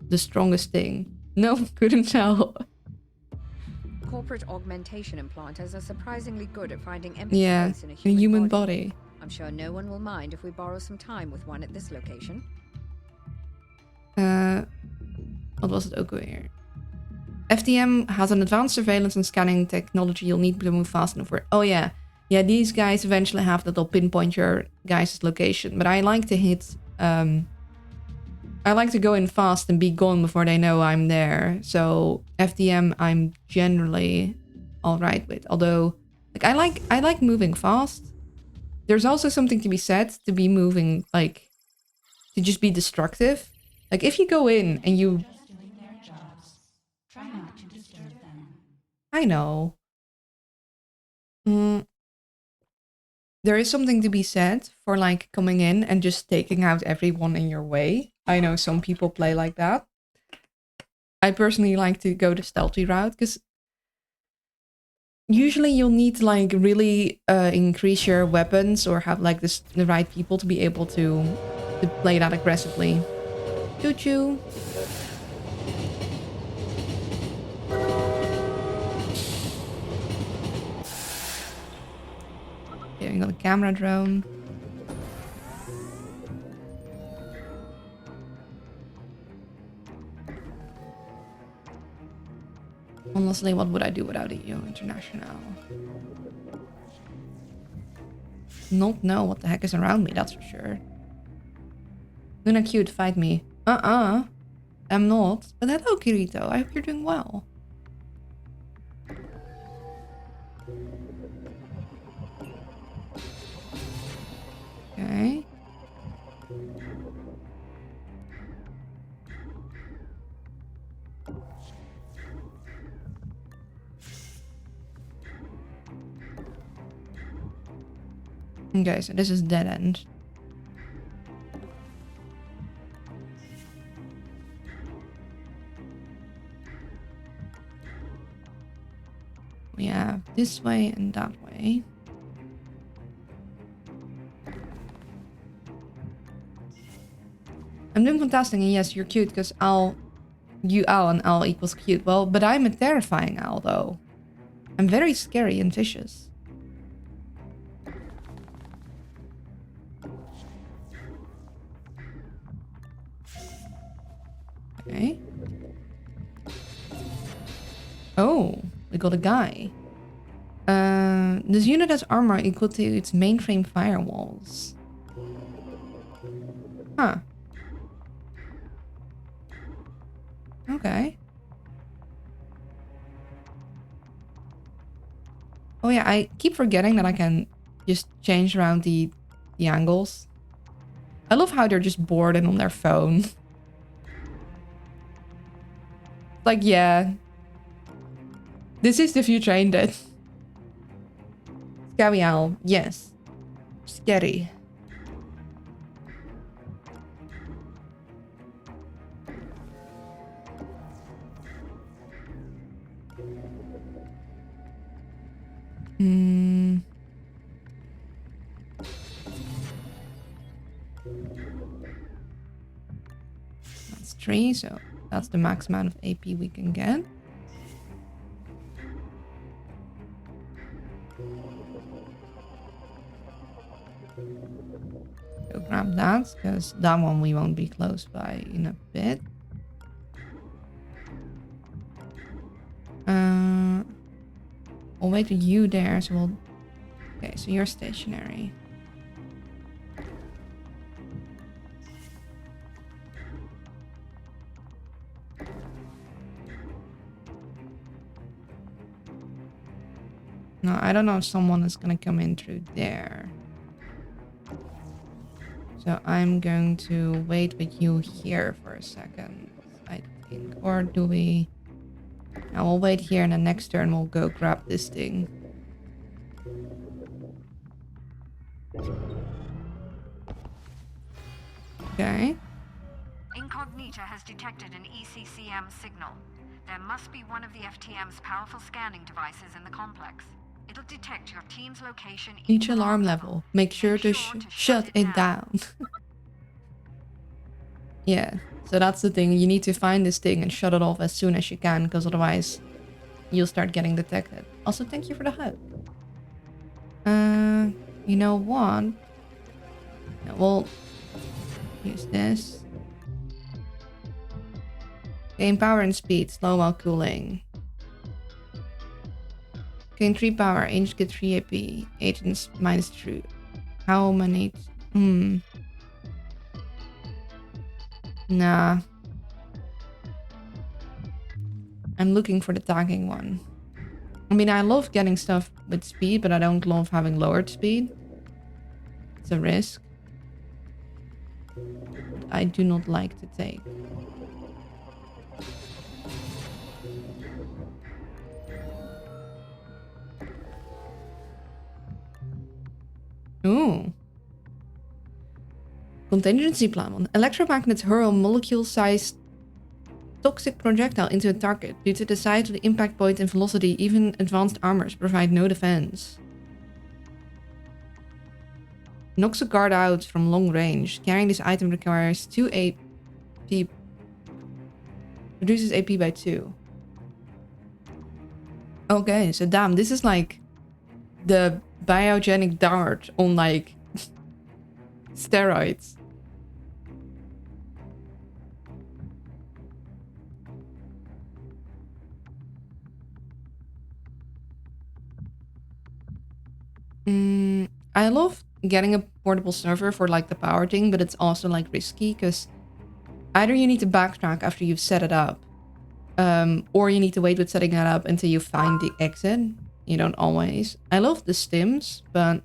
the strongest thing. No, couldn't tell. Corporate augmentation implanters are surprisingly good at finding empty Yeah, space in a human body. I'm sure no one will mind if we borrow some time with one at this location. What was it ook weer? FDM has an advanced surveillance and scanning technology. You'll need to move fast enough for... Oh yeah. Yeah, these guys eventually have that they'll pinpoint your guys' location. But I like to hit... I like to go in fast and be gone before they know I'm there. So FDM I'm generally alright with. Although, like I like moving fast. There's also something to be said to be moving, like, to just be destructive. Like, if you go in and you... Just doing their jobs. Try not to disturb them. I know. There is something to be said for, like, coming in and just taking out everyone in your way. I know some people play like that. I personally like to go the stealthy route, because usually you'll need to, like, really increase your weapons or have, like, the right people to be able to play that aggressively. Choo-choo. Okay, we got a camera drone. Honestly, what would I do without EU International? Not know what the heck is around me, that's for sure. Luna cute, fight me. I'm not. But hello, Kirito. I hope you're doing well. Okay. Okay, so this is dead end. We have this way and that way. I'm doing fantastic, and yes, you're cute, because I'll You owl and owl equals cute. Well, but I'm a terrifying owl, though. I'm very scary and vicious. Okay. Oh, we got a guy. This unit has armor equal to its mainframe firewalls. Huh. Okay. Oh yeah, I keep forgetting that I can just change around the angles. I love how they're just bored and on their phone. Like, yeah. This is the future, ain't it? Scary owl, yes. Scary. That's 3, so that's the max amount of AP we can get. Go grab that, because that one we won't be close by in a bit. I'll wait for you there, so we'll... Okay, so you're stationary. No, I don't know if someone is gonna come in through there. So I'm going to wait with you here for a second, I think. Or do we... Now we'll wait here and the next turn we'll go grab this thing. Okay. Incognita has detected an ECCM signal. There must be one of the FTM's powerful scanning devices in the complex. It'll detect your team's location Each alarm level. Make sure to shut it down. Yeah, so that's the thing. You need to find this thing and shut it off as soon as you can, because otherwise you'll start getting detected. Also, thank you for the hug. You know what? Yeah, we'll use this. Gain power and speed, slow while cooling. Gain 3 power, agents get 3 AP, agents minus 3. How many? Nah. I'm looking for the tagging one. I mean, I love getting stuff with speed, but I don't love having lowered speed. It's a risk I do not like to take. Ooh. Contingency plan. When electromagnets hurl molecule-sized toxic projectile into a target. Due to the size of the impact point and velocity, even advanced armors provide no defense. Knocks a guard out from long range. Carrying this item requires 2 AP. Reduces AP by 2. Okay, so damn, this is like the biogenic dart on like steroids. I love getting a portable server for like the power thing, but it's also like risky because either you need to backtrack after you've set it up, or you need to wait with setting it up until you find the exit. You don't always. I love the stims, but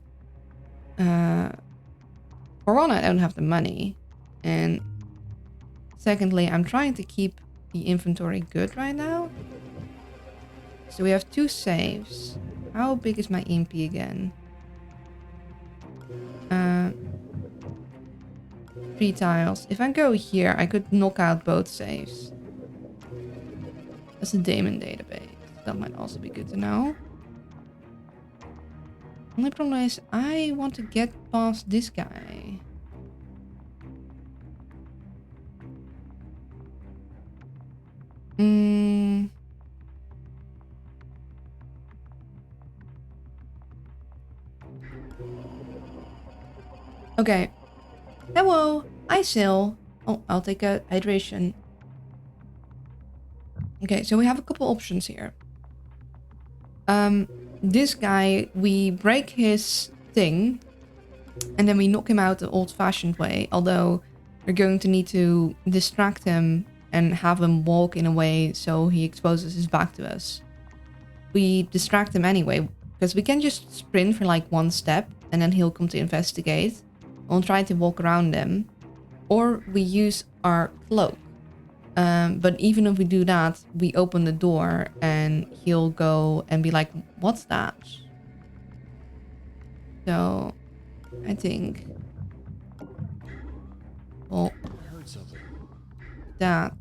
for one, I don't have the money, and secondly, I'm trying to keep the inventory good right now. So we have 2 saves. How big is my MP again? 3 tiles. If I go here, I could knock out both saves. That's a daemon database. That might also be good to know. Only problem is I want to get past this guy. Mm. Okay. Hello. Hi, Sil. Oh, I'll take a hydration. Okay, so we have a couple options here. This guy, we break his thing, and then we knock him out the old-fashioned way, although we're going to need to distract him and have him walk in a way so he exposes his back to us. We distract him anyway, because we can just sprint for like one step, and then he'll come to investigate. We'll try to walk around him, or we use our cloak. But even if we do that, we open the door and he'll go and be like, what's that? So I think, well, I heard something. that.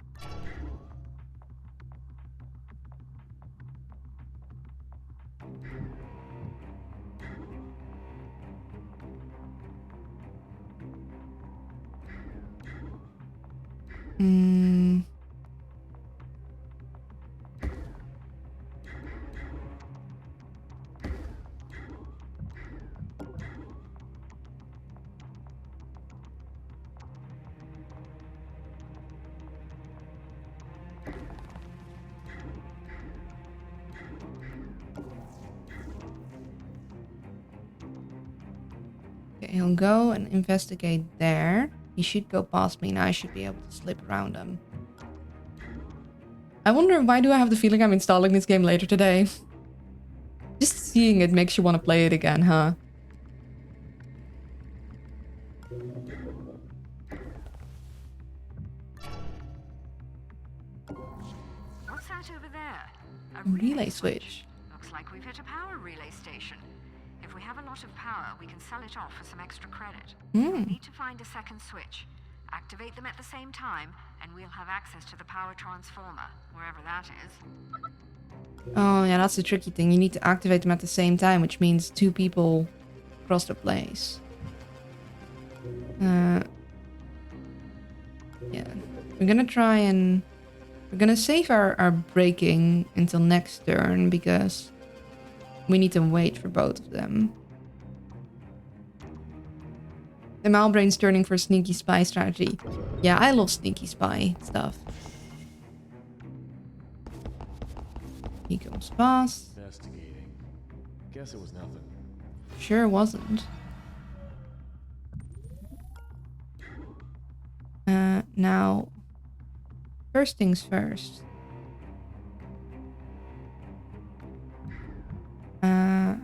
Hmm. Okay, he'll go and investigate there. He should go past me and I should be able to slip around him. I wonder, why do I have the feeling I'm installing this game later today? Just seeing it makes you want to play it again, huh? What's that over there? A Relay switch. Looks like we've hit a power relay station. If we have a lot of power, we can sell it off for some extra credit. We need to find a second switch, activate them at the same time, and we'll have access to the power transformer, wherever that is. Oh, yeah, that's the tricky thing. You need to activate them at the same time, which means two people across the place. Yeah. We're gonna try and... We're gonna save our breaking until next turn, because we need to wait for both of them. The Malbrain's turning for sneaky spy strategy. Yeah, I love sneaky spy stuff. He comes past. Investigating. Guess it was nothing. Sure wasn't. Now, first things first. I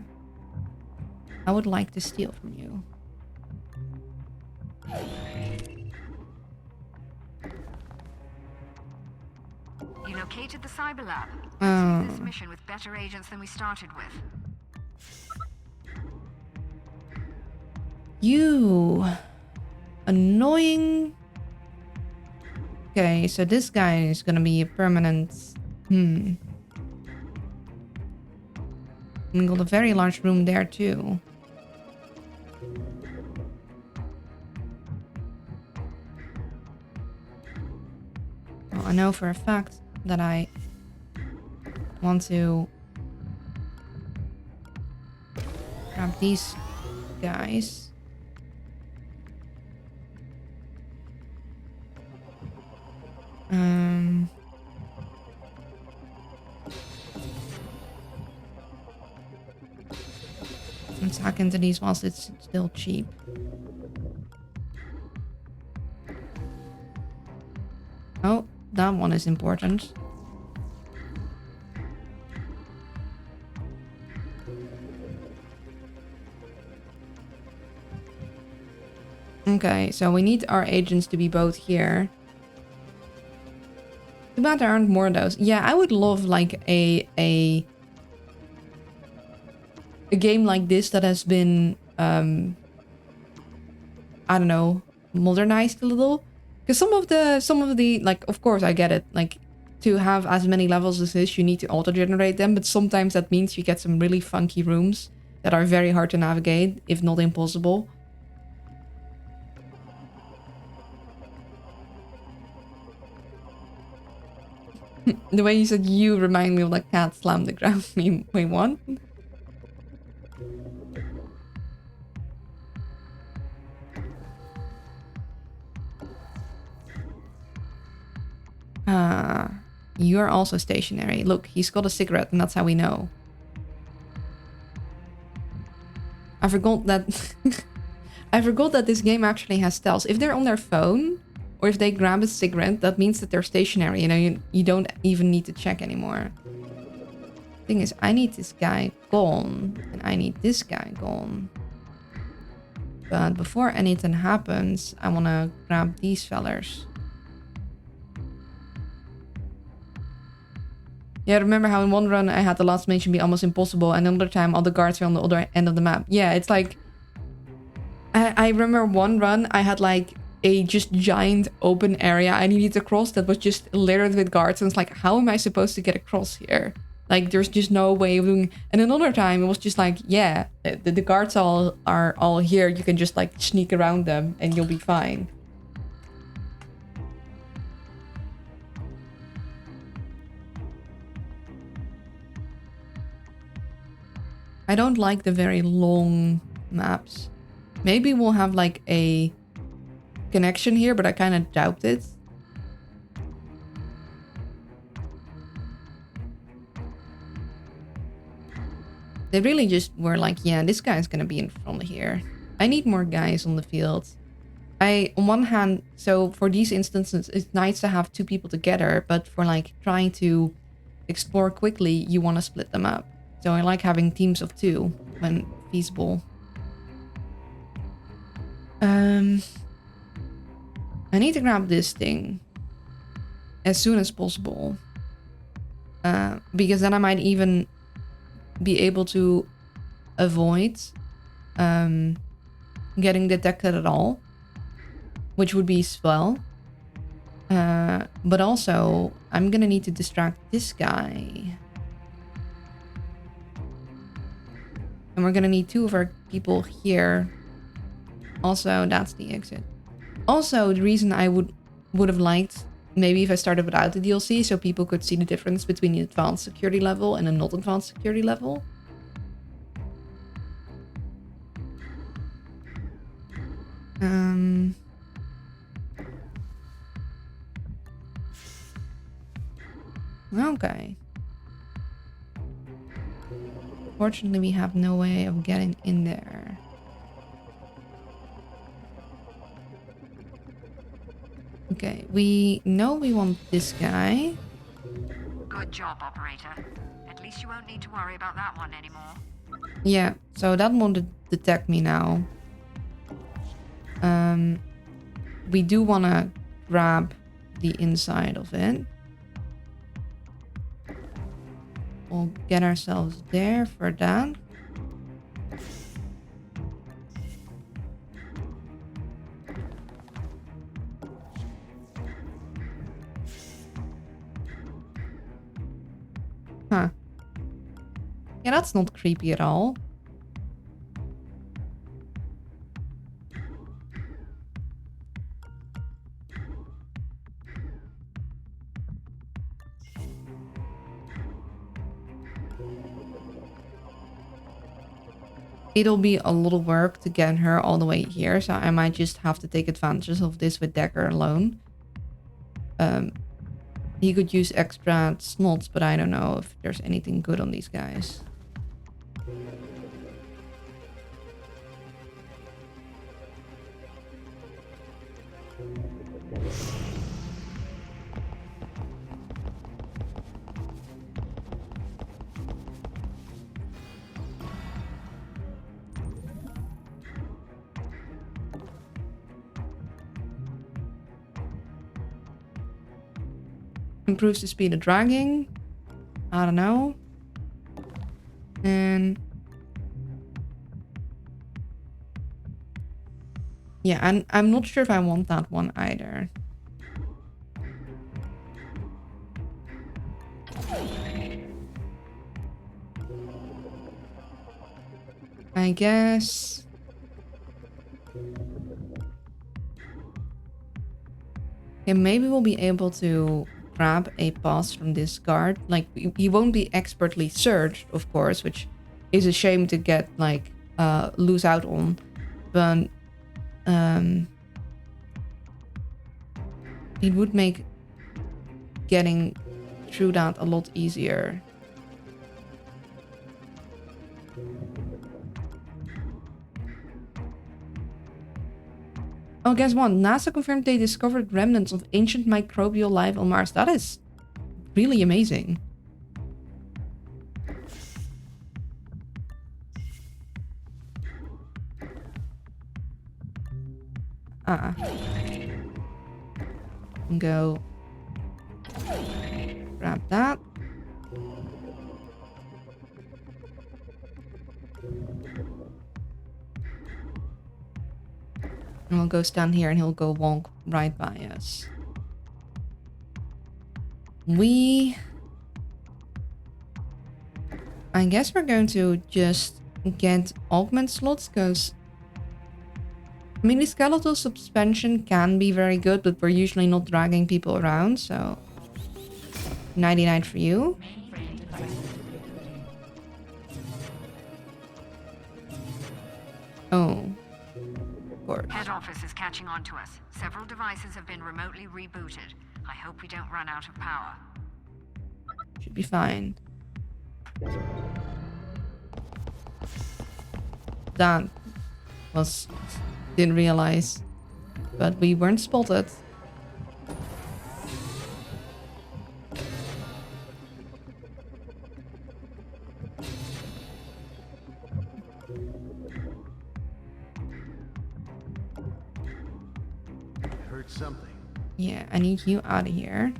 would like to steal from you. You located the cyber lab. Let's do this mission with better agents than we started with. You annoying. Okay, so this guy is gonna be a permanent. We got a very large room there too. Well, I know for a fact that I want to grab these guys. Let's hack into these whilst it's still cheap. Oh, that one is important. Okay, so we need our agents to be both here. Too bad there aren't more of those. Yeah, I would love like a game like this that has been I don't know, modernized a little. Because some of the like, of course I get it, like to have as many levels as this you need to auto-generate them, but sometimes that means you get some really funky rooms that are very hard to navigate, if not impossible. The way you said you remind me of like cat slam the ground meme. Wait, what? You're also stationary. Look, he's got a cigarette and that's how we know. I forgot that I forgot that this game actually has stealth. If they're on their phone or if they grab a cigarette, that means that they're stationary. You know, you don't even need to check anymore. Thing is, I need this guy gone and I need this guy gone. But before anything happens, I want to grab these fellers. Yeah, remember how in one run I had the last mission be almost impossible and another time all the guards were on the other end of the map. Yeah, it's like... I remember one run I had like a just giant open area I needed to cross that was just littered with guards. And it's like, how am I supposed to get across here? Like, there's just no way of doing... And another time it was just like, yeah, the guards are all here. You can just like sneak around them and you'll be fine. I don't like the very long maps. Maybe we'll have like a connection here, but I kind of doubt it. They really just were like, yeah, this guy's gonna be in front of here. I need more guys on the field. On one hand, so for these instances, it's nice to have two people together, but for like trying to explore quickly, you want to split them up. So I like having teams of two when feasible. I need to grab this thing as soon as possible. Because then I might even be able to avoid getting detected at all. Which would be swell. But also, I'm gonna need to distract this guy. And we're gonna need two of our people here. Also, that's the exit. Also, the reason I would have liked maybe if I started without the DLC so people could see the difference between the advanced security level and a not advanced security level. Okay. Fortunately, we have no way of getting in there. Okay, we know we want this guy. Good job, operator. At least you won't need to worry about that one anymore. Yeah, so that won't detect me now. We do want to grab the inside of it. We'll get ourselves there for that. Huh. Yeah, that's not creepy at all. It'll be a little work to get her all the way here, so I might just have to take advantage of this with Decker alone. He could use extra slots, but I don't know if there's anything good on these guys. Improves the speed of dragging. I don't know. And yeah, and I'm not sure if I want that one either. I guess. Yeah, maybe we'll be able to grab a pass from this guard. Like, he won't be expertly searched, of course, which is a shame to get, like, lose out on. But, it would make getting through that a lot easier. Oh, guess what? NASA confirmed they discovered remnants of ancient microbial life on Mars. That is really amazing. Go grab that. And we'll go stand here and he'll go walk right by us. I guess we're going to just get augment slots, because I mean, the skeletal suspension can be very good, but we're usually not dragging people around, so 99 for you. Oh, of course. Head office is catching on to us. Several devices have been remotely rebooted. I hope we don't run out of power. Should be fine. That was... didn't realize. But we weren't spotted. I heard something. Yeah, I need you out of here.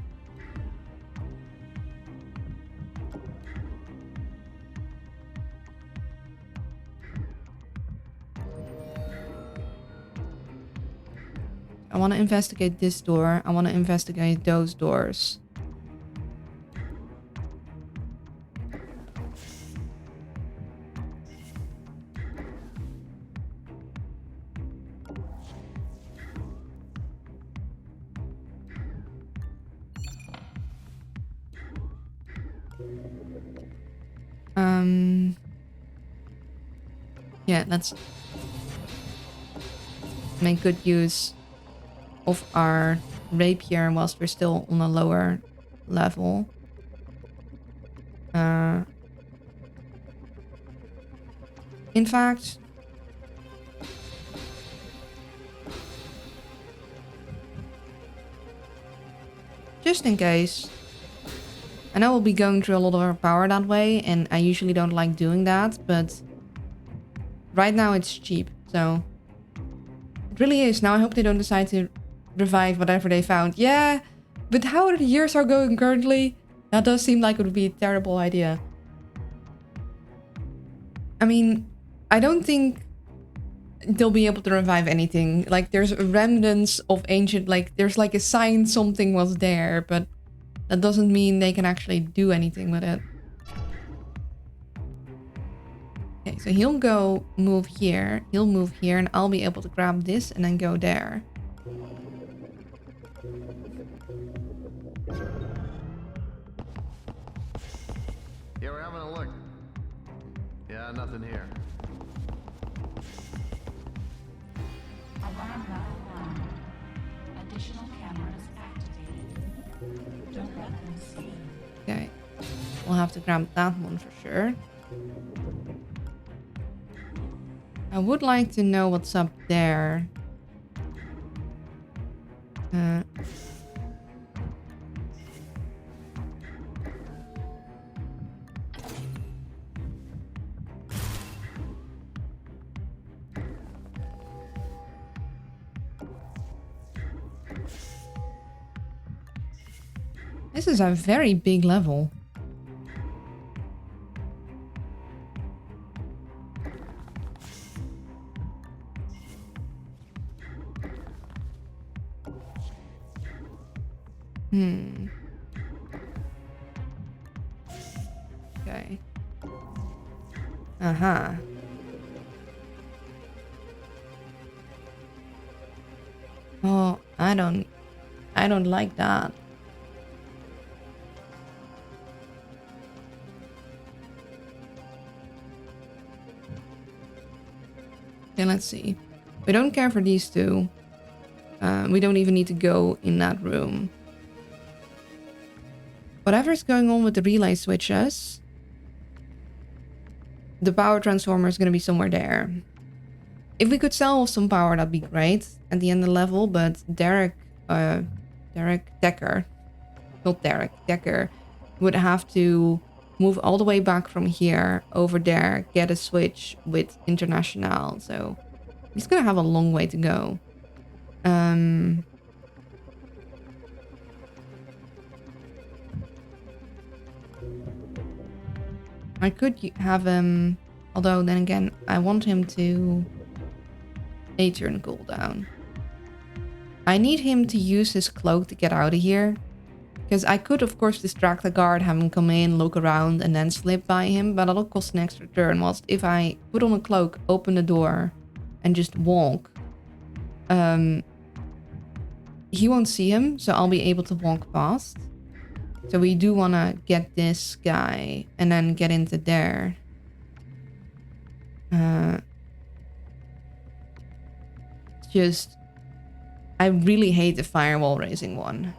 I want to investigate this door. I want to investigate those doors. Yeah, let's make good use of our rapier whilst we're still on a lower level. In fact, just in case, I know we'll be going through a lot of our power that way, and I usually don't like doing that, but right now it's cheap, so it really is. Now I hope they don't decide to revive whatever they found. Yeah, but how the years are going currently, that does seem like it would be a terrible idea. I mean, I don't think they'll be able to revive anything. Like, there's remnants of ancient, like, there's like a sign something was there, but that doesn't mean they can actually do anything with it. Okay, so he'll go move here, he'll move here, and I'll be able to grab this and then go there. Yeah, we're having a look. Yeah, nothing here. Alarm level 1. Additional cameras activated. Don't let them see. Okay, we'll have to grab that one for sure. I would like to know what's up there. This is a very big level. Okay. Uh-huh. Oh, I don't like that. Okay, let's see. We don't care for these two. We don't even need to go in that room. Whatever's going on with the relay switches, the power transformer is going to be somewhere there. If we could sell off some power, that'd be great at the end of the level, but Decker, Decker would have to move all the way back from here over there, get a switch with International, so he's gonna have a long way to go. I could have him, although then again, I want him to a turn cooldown. I need him to use his cloak to get out of here. Because I could, of course, distract the guard, have him come in, look around, and then slip by him. But that'll cost an extra turn. Whilst if I put on a cloak, open the door, and just walk, he won't see him. So I'll be able to walk past. So we do want to get this guy and then get into there. Just, I really hate the firewall raising one.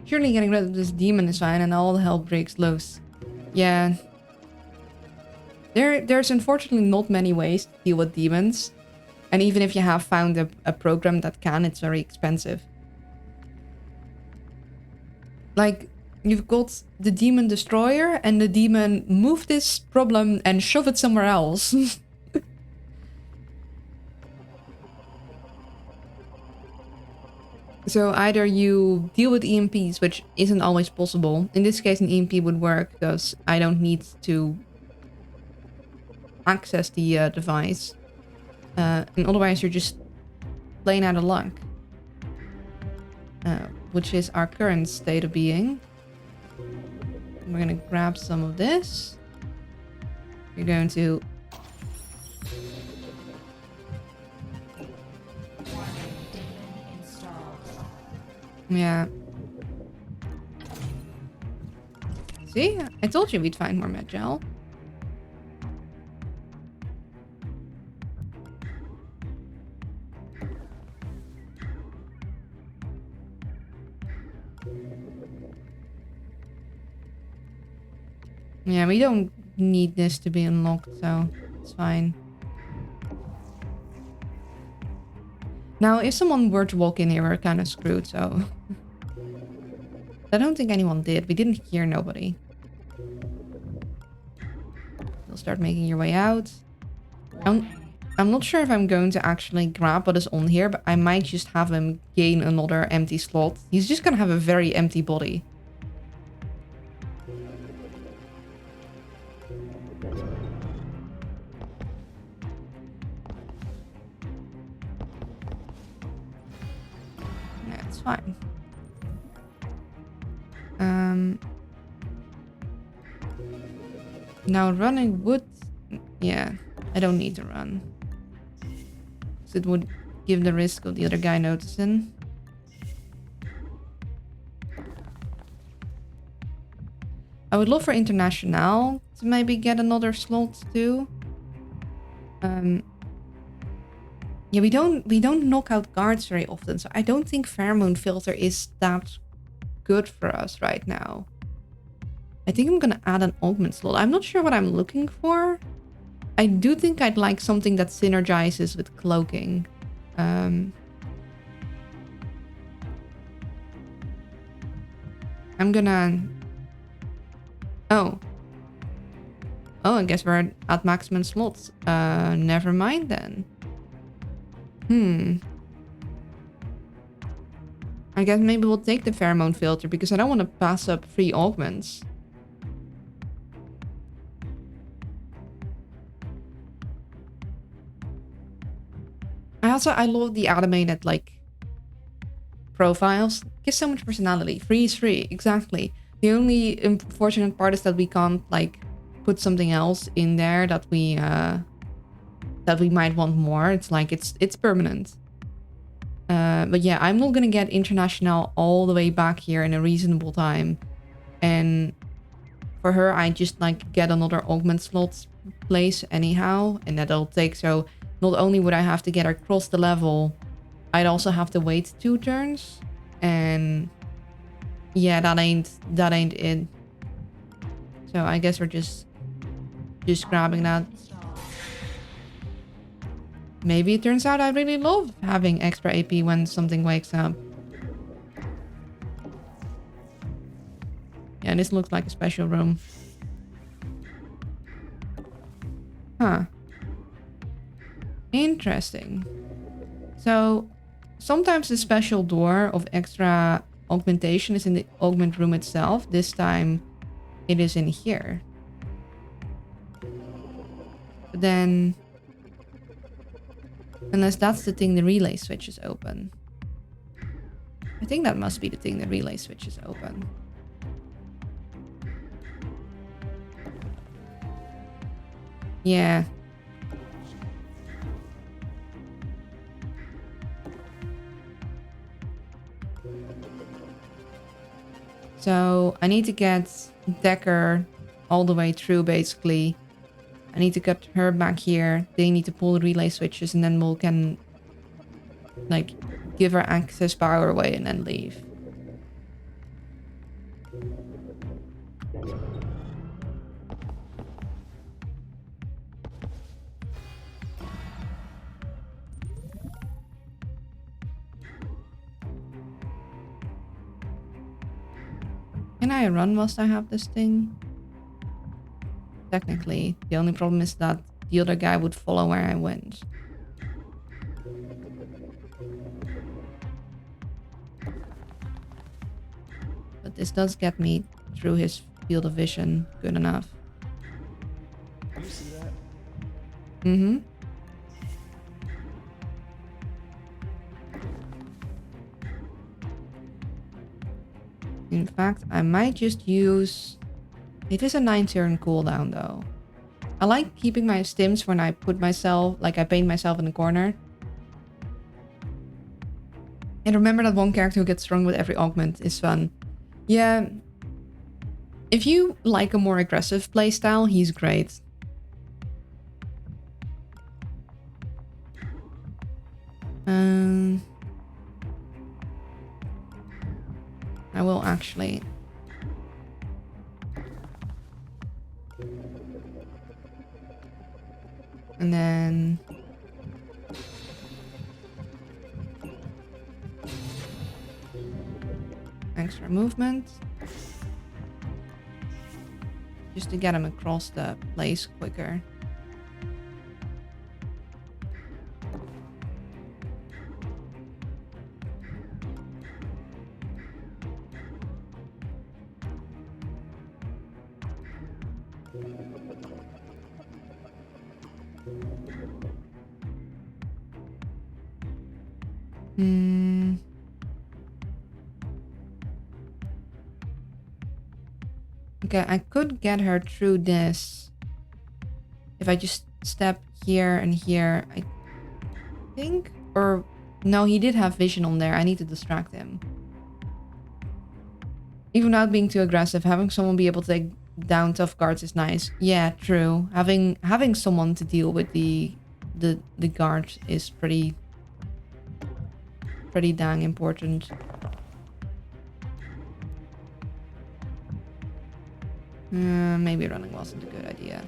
Surely getting rid of this demon is fine and all hell breaks loose. Yeah. There's unfortunately not many ways to deal with demons. And even if you have found a program that can, it's very expensive. Like, you've got the demon destroyer and the demon move this problem and shove it somewhere else. So either you deal with EMPs, which isn't always possible. In this case, an EMP would work because I don't need to access the device. And otherwise, you're just plain out of luck. Which is our current state of being. We're going to grab some of this. You're going to... Yeah. See? I told you we'd find more med gel. Yeah, we don't need this to be unlocked, so it's fine. Now, if someone were to walk in here, we're kind of screwed, so... I don't think anyone did. We didn't hear nobody. You'll start making your way out. I'm not sure if I'm going to actually grab what is on here, but I might just have him gain another empty slot. He's just gonna have a very empty body. Yeah, it's fine. Now running would... Yeah, I don't need to run. So it would give the risk of the other guy noticing. I would love for International to maybe get another slot too. Yeah, we don't knock out guards very often, so I don't think pheromone filter is that good for us right now. I think I'm gonna add an augment slot. I'm not sure what I'm looking for. I do think I'd like something that synergizes with cloaking. I'm gonna... Oh, I guess we're at maximum slots. Never mind then. I guess maybe we'll take the pheromone filter because I don't want to pass up free augments. I love the animated like profiles. Gives so much personality. Free is free, exactly. The only unfortunate part is that we can't like put something else in there that we might want more. It's like it's permanent. But yeah, I'm not gonna get international all the way back here in a reasonable time. And for her, I just like get another augment slot place anyhow, and that'll take. So not only would I have to get her across the level, I'd also have to wait 2 turns, and yeah, that ain't it. So I guess we're just grabbing that. Maybe it turns out I really love having extra AP when something wakes up. Yeah, this looks like a special room. Huh. Interesting. So sometimes the special door of extra augmentation is in the augment room itself. This time it is in here. But then, unless that's the thing the relay switch is open. I think that must be the thing the relay switch is open. Yeah. So I need to get Decker all the way through, basically. I need to get her back here. They need to pull the relay switches, and then we can like give her access power away and then leave. Can I run whilst I have this thing? Technically, the only problem is that the other guy would follow where I went. But this does get me through his field of vision good enough. You see that? Mm-hmm. In fact, I might just use... It is a 9-turn cooldown though. I like keeping my stims when I put myself, like I paint myself in the corner. And remember that one character who gets strong with every augment is fun. Yeah. If you like a more aggressive playstyle, he's great. I will actually... And then... Extra movement. Just to get him across the place quicker. Okay, I could get her through this if I just step here and here, I think. Or no, he did have vision on there. I need to distract him. Even without being too aggressive, having someone be able to take down tough guards is nice. Yeah, true. Having someone to deal with the guards is pretty dang important. Maybe running wasn't a good idea.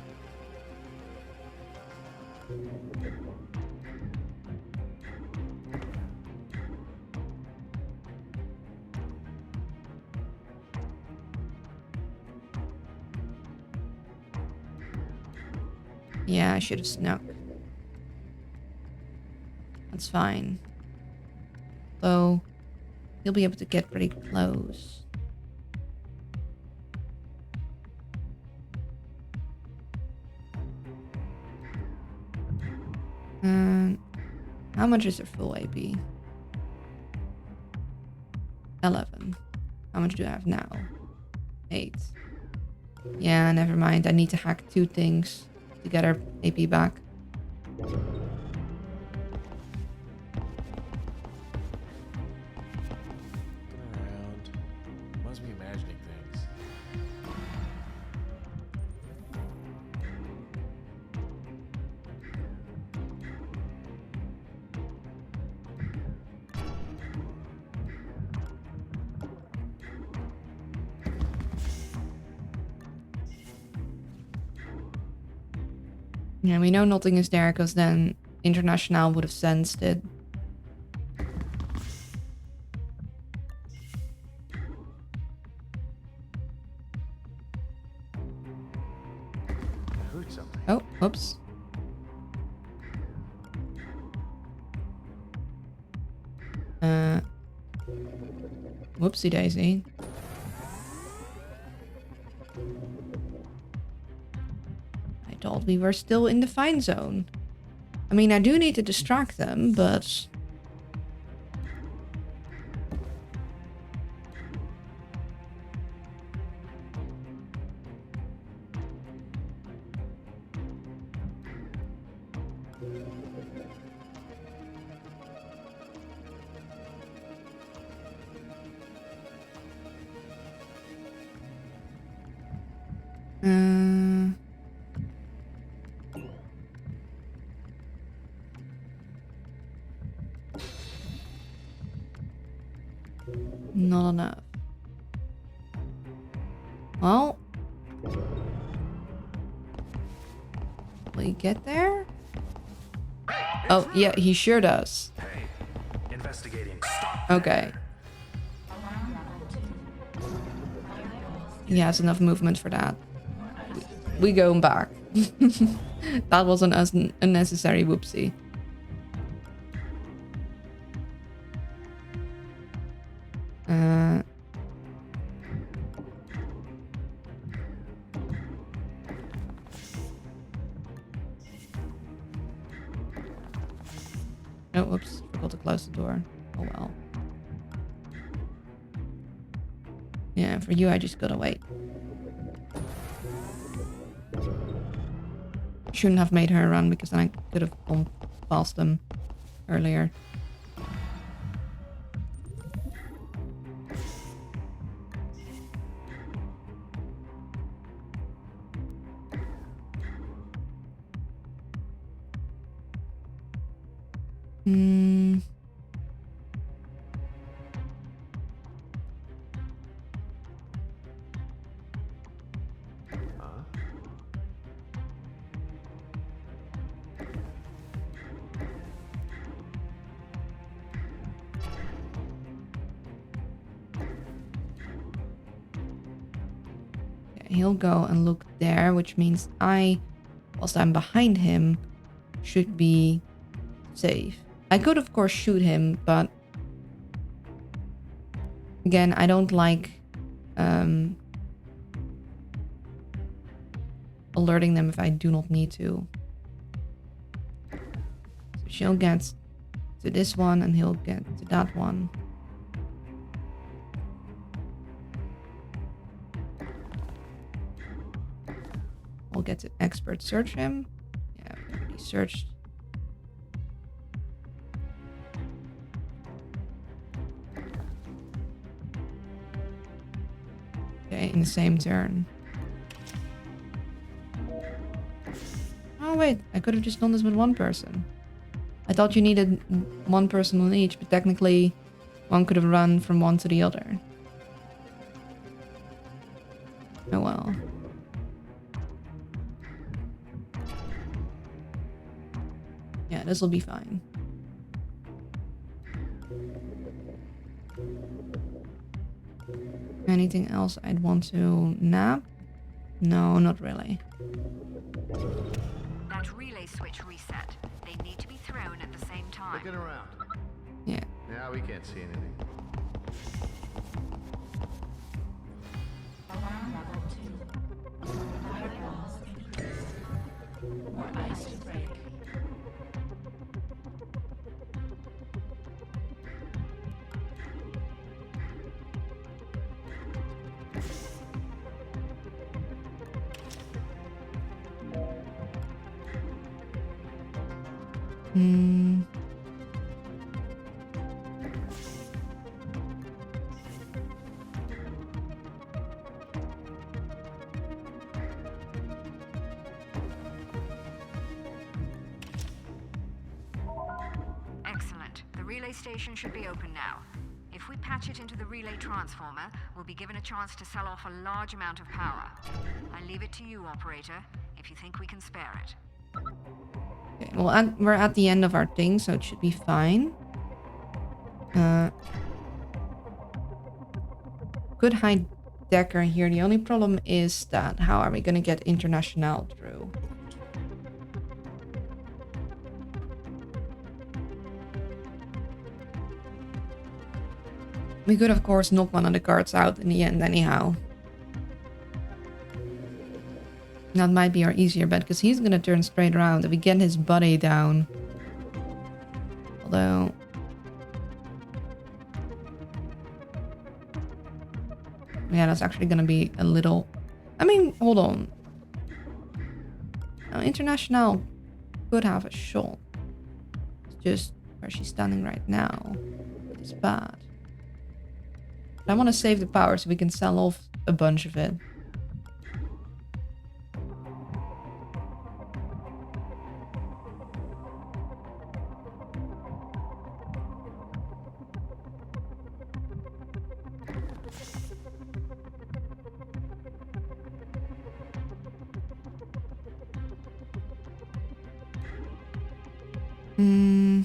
Yeah, I should have snuck. That's fine. Though, he'll be able to get pretty close. How much is their full AP? 11. How much do I have now? 8. Yeah, never mind. I need to hack 2 things to get our AP back. Around. Must be imagining things. Yeah, we know nothing is there because then International would have sensed it. I heard something. Oh, oops. Whoopsie daisy. I thought we were still in the fine zone. I mean, I do need to distract them, but... Not enough. Well... Will he get there? Oh, yeah, he sure does. Hey, investigating. Stop. Okay. He has enough movement for that. We go back. That was an unnecessary whoopsie. Oh, whoops. Forgot to close the door. Oh well. Yeah, for you I just gotta wait. Shouldn't have made her run because then I could have gone past them earlier. He'll go and look there, which means I, whilst I'm behind him, should be safe. I could, of course, shoot him, but again, I don't like alerting them if I do not need to. So she'll get to this one and he'll get to that one. I'll get to expert search him. Yeah, we already searched. Okay, in the same turn. Oh wait, I could have just done this with one person. I thought you needed one person on each, but technically one could have run from one to the other. Oh well. Yeah, this will be fine. Anything else I'd want to nab? No, not really. That relay switch reset. They need to be thrown at the same time. Looking around. Yeah. Yeah, we can't see anything. Alarm level 2. Firewalls increased. More ice to break. Hmm. Excellent. The relay station should be open now. If we patch it into the relay transformer, we'll be given a chance to sell off a large amount of power. I leave it to you, operator, if you think we can spare it. Okay, well, we're at the end of our thing, so it should be fine. Could hide Decker here. The only problem is that how are we gonna get International through? We could, of course, knock one of the guards out in the end anyhow. That might be our easier bet, because he's gonna turn straight around if we get his body down. Although... yeah, that's actually gonna be a little... I mean, hold on. Now, International could have a shot. It's just where she's standing right now. It's bad. But I want to save the power so we can sell off a bunch of it. Hmm.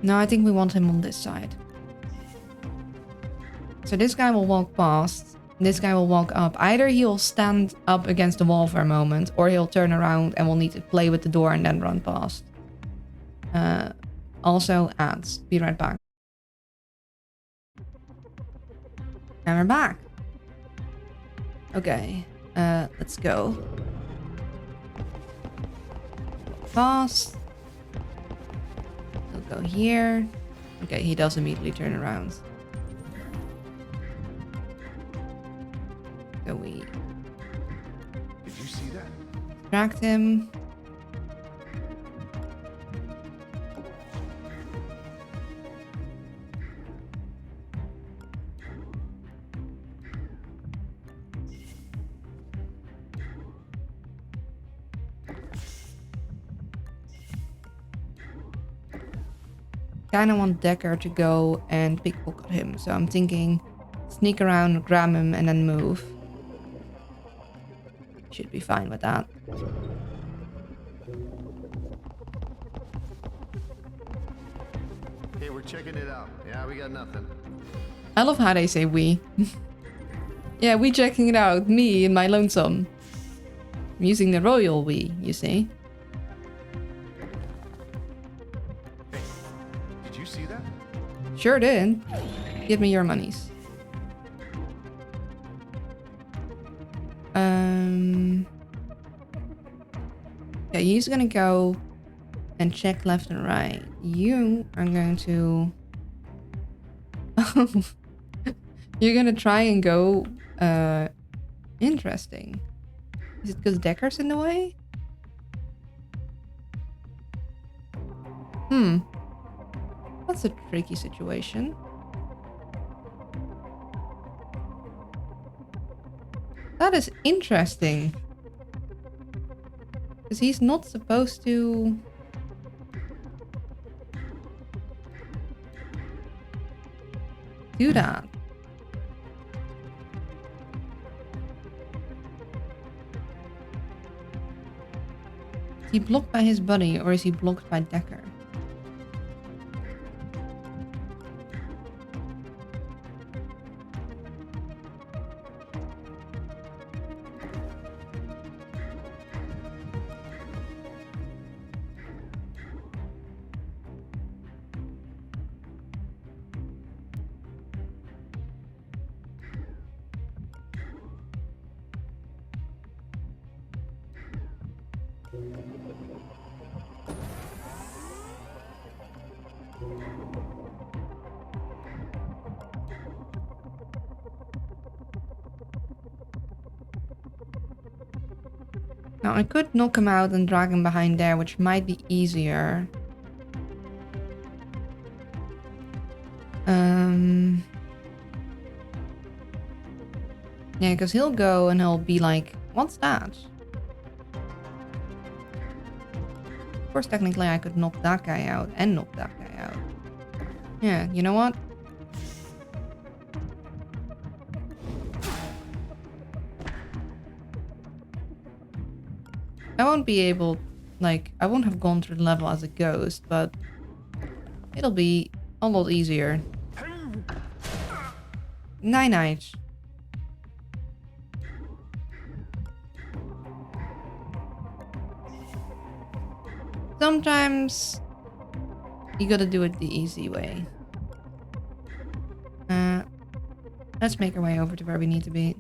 No, I think we want him on this side. So this guy will walk past. This guy will walk up. Either he'll stand up against the wall for a moment, or he'll turn around and we'll need to play with the door and then run past. Also ads. Be right back. And we're back. Okay. Let's go. Fast. We'll go here. Okay, he does immediately turn around. So we Did you see that? distract him. Kind of want Decker to go and pickpocket him, so I'm thinking sneak around, grab him, and then move. Should be fine with that. Hey, we're checking it out. Yeah, we got nothing. I love how they say we. Yeah, we checking it out. Me and my lonesome. I'm using the royal we, you see. Hey, did you see that? Sure did. Give me your monies. Yeah, he's gonna go and check left and right. You are going to... You're gonna try and go... Interesting. Is it because Decker's in the way? That's a tricky situation. That is interesting. Because he's not supposed to... do that. Is he blocked by his buddy or is he blocked by Decker? Now I could knock him out and drag him behind there, which might be easier. Yeah, because he'll go and he'll be like, what's that? Of course, technically I could knock that guy out and knock that guy out. Yeah, you know what? I won't be able, like, I won't have gone through the level as a ghost, but it'll be a lot easier. Night. Sometimes you gotta do it the easy way. Let's make our way over to where we need to be.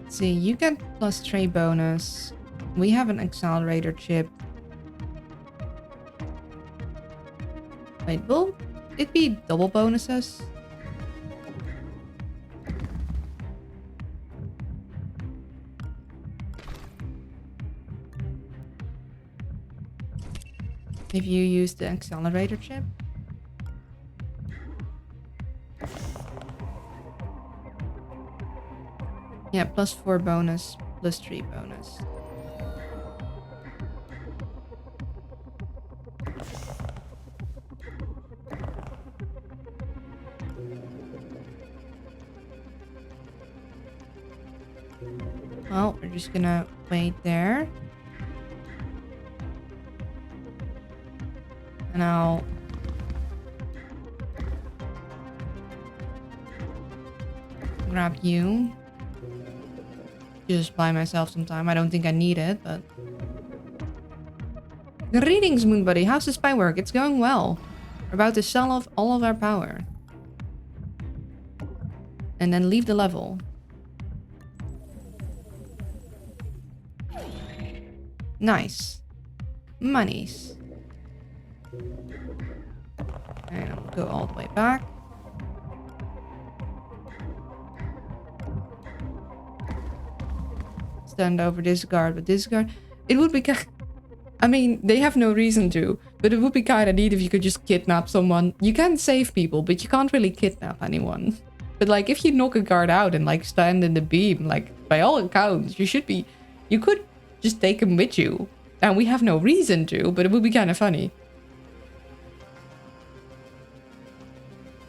See, you get +3 bonus. We have an accelerator chip. Wait, will it be double bonuses? If you use the accelerator chip? Yeah, +4 bonus, +3 bonus. Well, we're just gonna wait there. And I'll grab you. Just buy myself some time. I don't think I need it, but... Greetings, Moon Buddy. How's the spy work? It's going well. We're about to sell off all of our power. And then leave the level. Nice. Monies. And I'll go all the way back. Stand over this guard, but this guard... It would be kind... I mean, they have no reason to, but it would be kind of neat if you could just kidnap someone. You can save people, but you can't really kidnap anyone. But like, if you knock a guard out and like stand in the beam, like, by all accounts, you should be... You could just take him with you. And we have no reason to, but it would be kind of funny.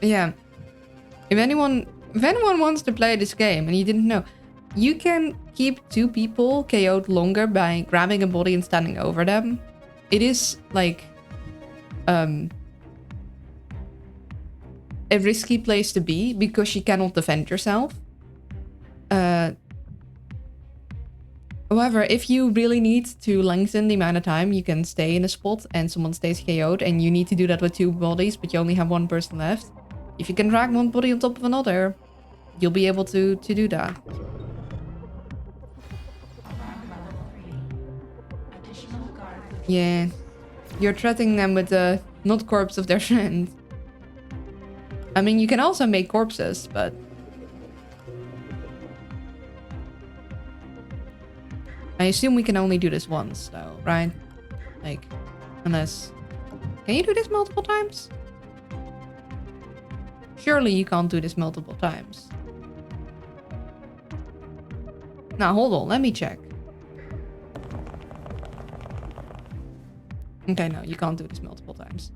Yeah. If anyone wants to play this game and you didn't know, you can keep 2 people KO'd longer by grabbing a body and standing over them. It is like a risky place to be because you cannot defend yourself. However, if you really need to lengthen the amount of time you can stay in a spot and someone stays KO'd and you need to do that with 2 bodies but you only have 1 person left, if you can drag one body on top of another, you'll be able to do that. Yeah, you're threatening them with the not corpse of their friend. I mean, you can also make corpses, but... I assume we can only do this once, though, right? Like, unless... Can you do this multiple times? Surely you can't do this multiple times. Now, hold on, let me check. Okay, no, you can't do this multiple times.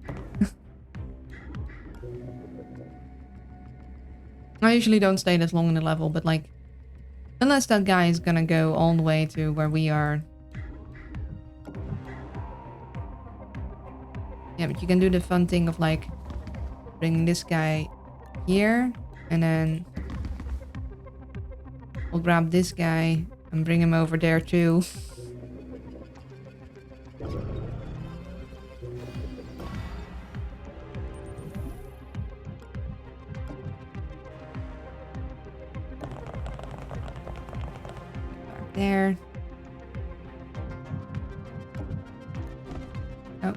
I usually don't stay this long in the level, but like... Unless that guy is gonna go all the way to where we are. Yeah, but you can do the fun thing of like... Bringing this guy here. And then... We'll grab this guy and bring him over there too. there. Oh,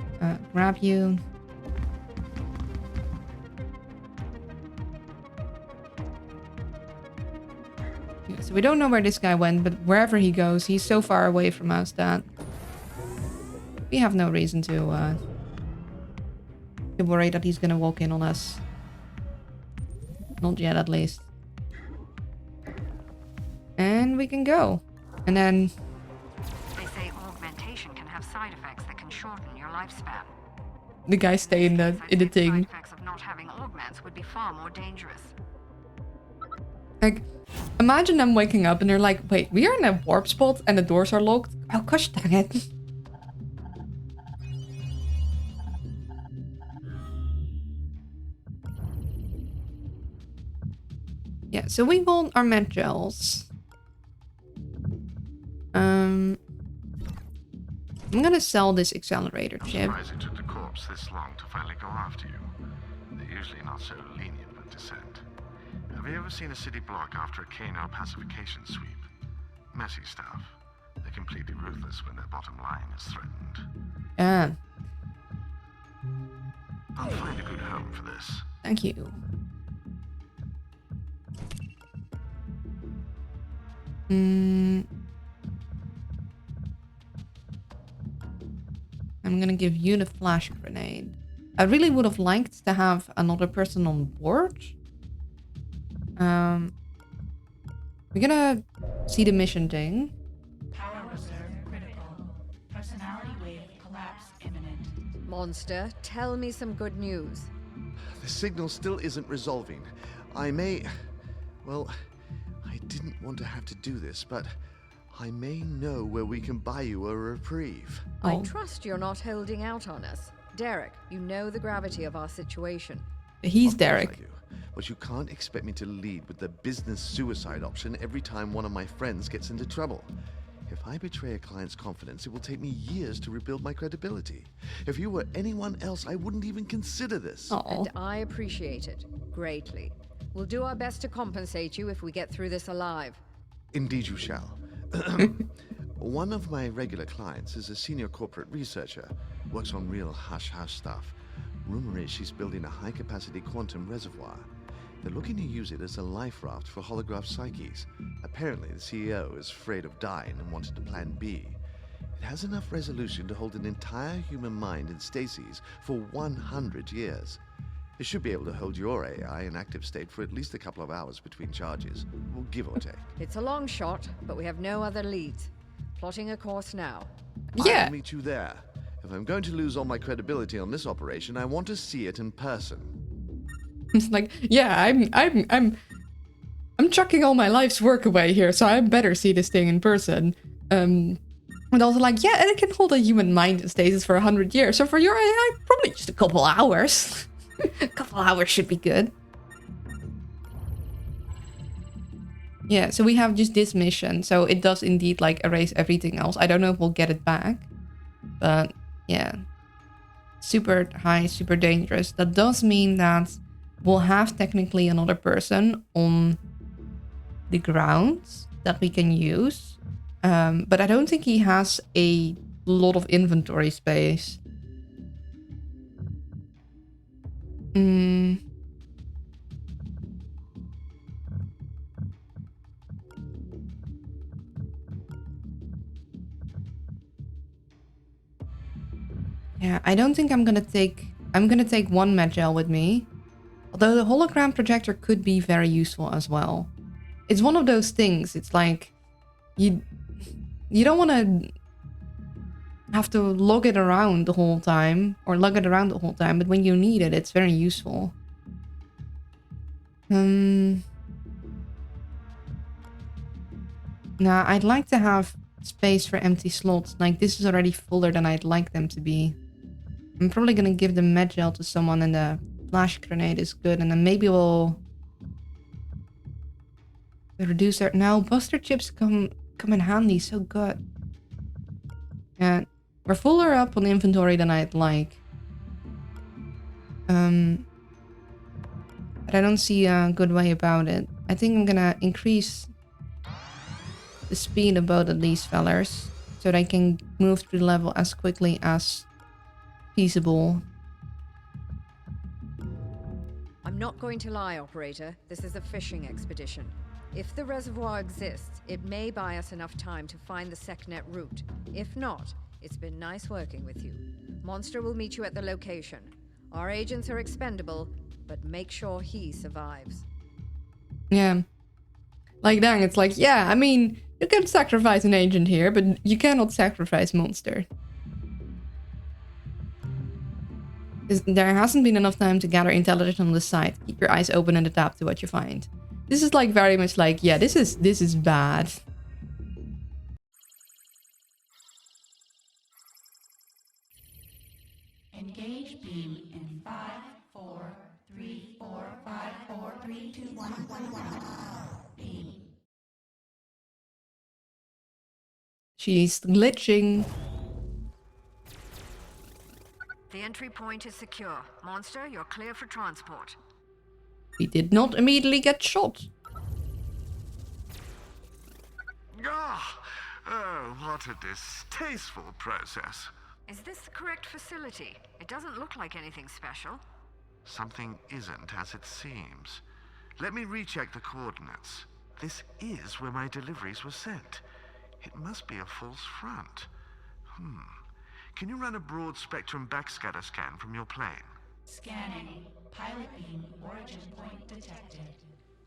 grab you. Yeah, so we don't know where this guy went, but wherever he goes, he's so far away from us that we have no reason to worry that he's gonna walk in on us. Not yet, at least. And we can go. And then... They say augmentation can have side effects that can shorten your lifespan. the guy stay in the I think thing. side effects of not having augments would be far more dangerous. Like, imagine them waking up and they're like, wait, we are in a warp spot and the doors are locked? Oh, gosh dang it. Yeah, so we want our med gels. I'm gonna sell this accelerator I'm chip. surprised it took the corpse this long to finally go after you. They're usually not so lenient with dissent. Have you ever seen a city block after a Kano pacification sweep? Messy stuff. They're completely ruthless when their bottom line is threatened. I'll find a good home for this. Thank you. I'm gonna give you the flash grenade. I really would have liked to have another person on board. We're gonna see the mission thing. Power reserve critical. Personality wave collapse imminent. Monster, tell me some good news. The signal still isn't resolving. Well, I didn't want to have to do this, but I may know where we can buy you a reprieve. I Oh, trust you're not holding out on us. Derek, you know the gravity of our situation. he's Of course I Derek. do, but you can't expect me to lead with the business suicide option every time one of my friends gets into trouble. If I betray a client's confidence, it will take me years to rebuild my credibility. If you were anyone else, I wouldn't even consider this. Oh, And I appreciate it greatly. We'll do our best to compensate you if we get through this alive. Indeed you shall. One of my regular clients is a senior corporate researcher, works on real hush-hush stuff. Rumor is she's building a high-capacity quantum reservoir. They're looking to use it as a life raft for holograph psyches. Apparently, the CEO is afraid of dying and wanted to plan B. It has enough resolution to hold an entire human mind in stasis for 100 years. It should be able to hold your AI in active state for at least a couple of hours between charges, or give or take. It's a long shot, but we have no other leads. Plotting a course now. yeah. I'll meet you there. If I'm going to lose all my credibility on this operation, I want to see it in person. It's like, yeah, I'm chucking all my life's work away here, so I better see this thing in person. And also like, yeah, and it can hold a human mind in stasis for 100 years. So for your AI, probably just a couple hours. A couple hours should be good. Yeah, so we have just this mission. So it does indeed like erase everything else. I don't know if we'll get it back. But yeah. Super high, super dangerous. That does mean that we'll have technically another person on the grounds that we can use. But I don't think he has a lot of inventory space. Yeah, I don't think I'm gonna take one med gel with me. Although the hologram projector could be very useful as well. It's one of those things, it's like you don't wanna have to lug it around the whole time, but when you need it, it's very useful. Nah, I'd like to have space for empty slots. Like, this is already fuller than I'd like them to be. I'm probably gonna give the med gel to someone and the flash grenade is good, and then maybe we'll reduce our... No, buster chips come in handy, so good. Yeah, we're fuller up on inventory than I'd like. But I don't see a good way about it. I think I'm gonna increase the speed of both of these fellers so they can move through the level as quickly as feasible. I'm not going to lie, operator. This is a fishing expedition. If the reservoir exists, it may buy us enough time to find the SecNet route. If not, it's been nice working with you. Monster will meet you at the location. Our agents are expendable, but make sure he survives. Yeah. Like, dang, it's like, yeah, I mean, you can sacrifice an agent here, but you cannot sacrifice Monster. There hasn't been enough time to gather intelligence on the site. Keep your eyes open and adapt to what you find. This is like very much like, yeah, this is bad. Engage beam in 5, 4, 3, 4, 5, 4, 3, 2, 1, 1, 1. Beam. She's glitching. The entry point is secure. Monster, you're clear for transport. We did not immediately get shot. Ah! Oh, what a distasteful process. Is this the correct facility? It doesn't look like anything special. Something isn't as it seems. Let me recheck the coordinates. This is where my deliveries were sent. It must be a false front. Can you run a broad spectrum backscatter scan from your plane? Scanning. Pilot beam origin point detected.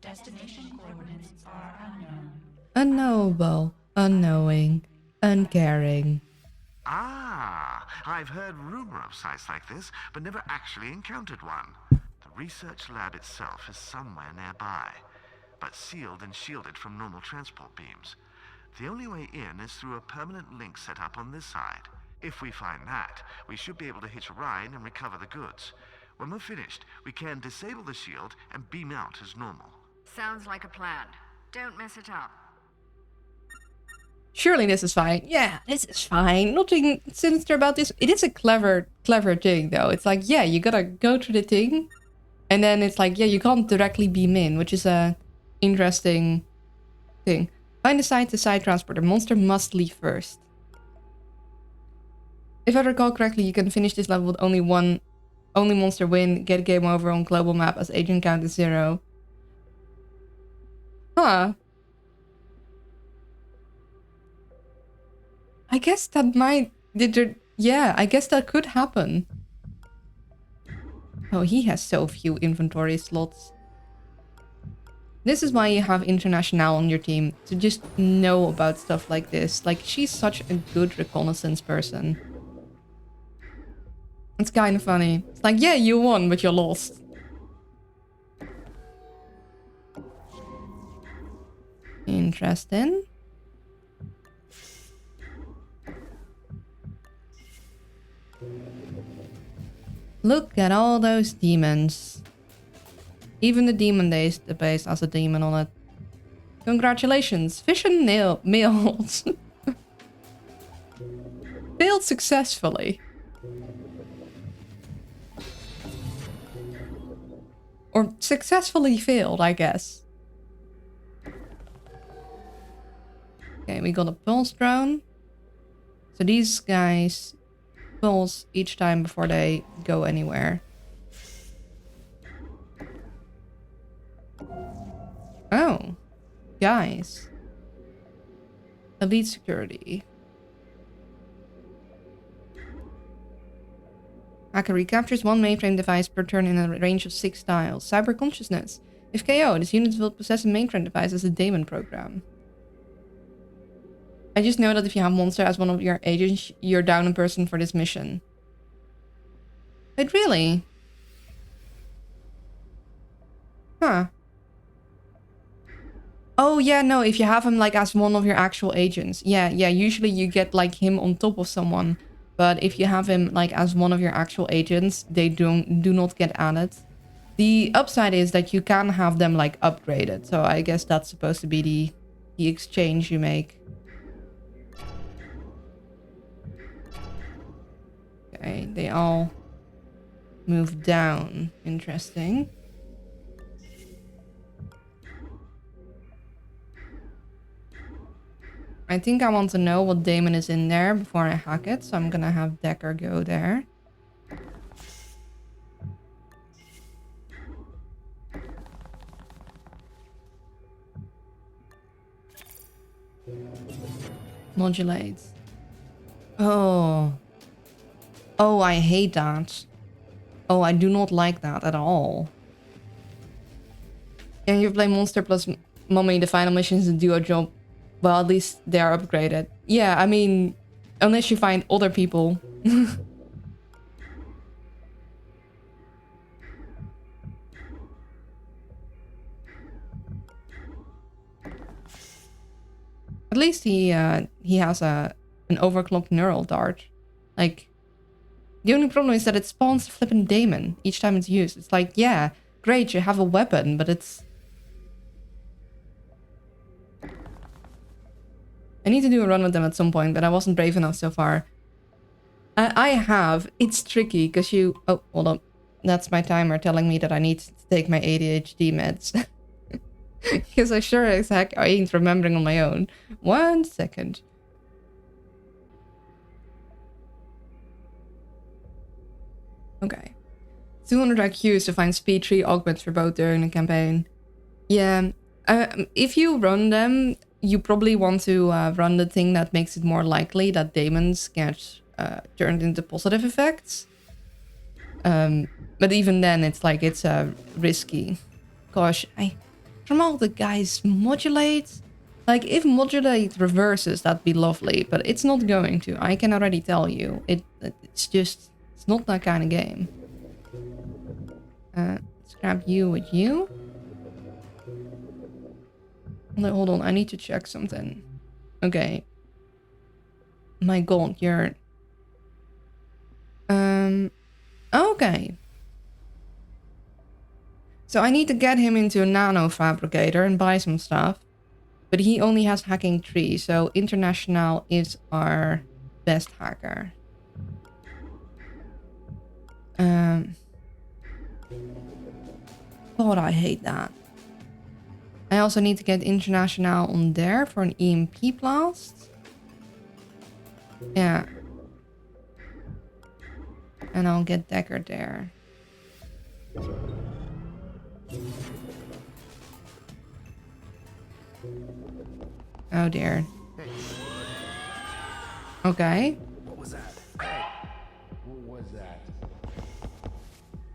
Destination coordinates are unknown. Unknowable, unknowing, uncaring. Ah, I've heard rumor of sites like this, but never actually encountered one. The research lab itself is somewhere nearby, but sealed and shielded from normal transport beams. The only way in is through a permanent link set up on this side. If we find that, we should be able to hitch a ride and recover the goods. When we're finished, we can disable the shield and beam out as normal. Sounds like a plan. Don't mess it up. Surely this is fine. Yeah, this is fine. Nothing sinister about this. It is a clever thing, though. It's like, yeah, you gotta go through the thing. And then it's like, yeah, you can't directly beam in, which is a interesting thing. Find the side-to-side transporter. Monster must leave first. If I recall correctly, you can finish this level with only monster win, get game over on global map as agent count is 0. Huh. I guess that might... Yeah, I guess that could happen. Oh, he has so few inventory slots. This is why you have International on your team, to just know about stuff like this. Like, she's such a good reconnaissance person. It's kind of funny. It's like, yeah, you won, but you're lost. Interesting. Look at all those demons. Even the demon base has a demon on it. Congratulations, fish and meals. Failed successfully. Or successfully failed, I guess. Okay, we got a pulse drone. So these guys pulse each time before they go anywhere. Oh, guys. Elite security. Hacker recaptures one mainframe device per turn in a range of 6 tiles. Cyber consciousness. If KO, this unit will possess a mainframe device as a daemon program. I just know that if you have Monster as one of your agents, you're down a person for this mission. Wait, really? Huh. Oh, yeah, no, if you have him, like, as one of your actual agents. Yeah, usually you get, like, him on top of someone. But if you have him, like, as one of your actual agents, they do not get added. The upside is that you can have them, like, upgraded. So I guess that's supposed to be the exchange you make. Okay, they all move down. Interesting. I think I want to know what daemon is in there before I hack it, so I'm gonna have Decker go there. Modulate. Oh. Oh, I hate that. Oh, I do not like that at all. And you play Monster plus Mummy, the final missions and do a job. Well, at least they are upgraded. Yeah, I mean, unless you find other people. At least he has an overclocked neural dart. Like, the only problem is that it spawns a flippin' daemon each time it's used. It's like, yeah, great, you have a weapon, but it's... I need to do a run with them at some point, but I wasn't brave enough so far. I have. It's tricky, because you... Oh, hold on. That's my timer telling me that I need to take my ADHD meds. Because I sure as heck I ain't remembering on my own. 1 second. Okay. 200 IQs to find speed 3 augments for both during the campaign. Yeah. If you run them, you probably want to run the thing that makes it more likely that daemons get turned into positive effects. But even then, it's like, it's risky. Gosh, from all the guys, modulate? Like, if modulate reverses, that'd be lovely, but it's not going to. I can already tell you. It's just, it's not that kind of game. Let's grab you with you. Hold on, I need to check something. Okay. My god, you're... Okay. So I need to get him into a nano fabricator and buy some stuff. But he only has hacking 3, so International is our best hacker. God, I hate that. I also need to get International on there for an EMP blast. Yeah. And I'll get Decker there. Oh dear. Okay. What was that? What was that?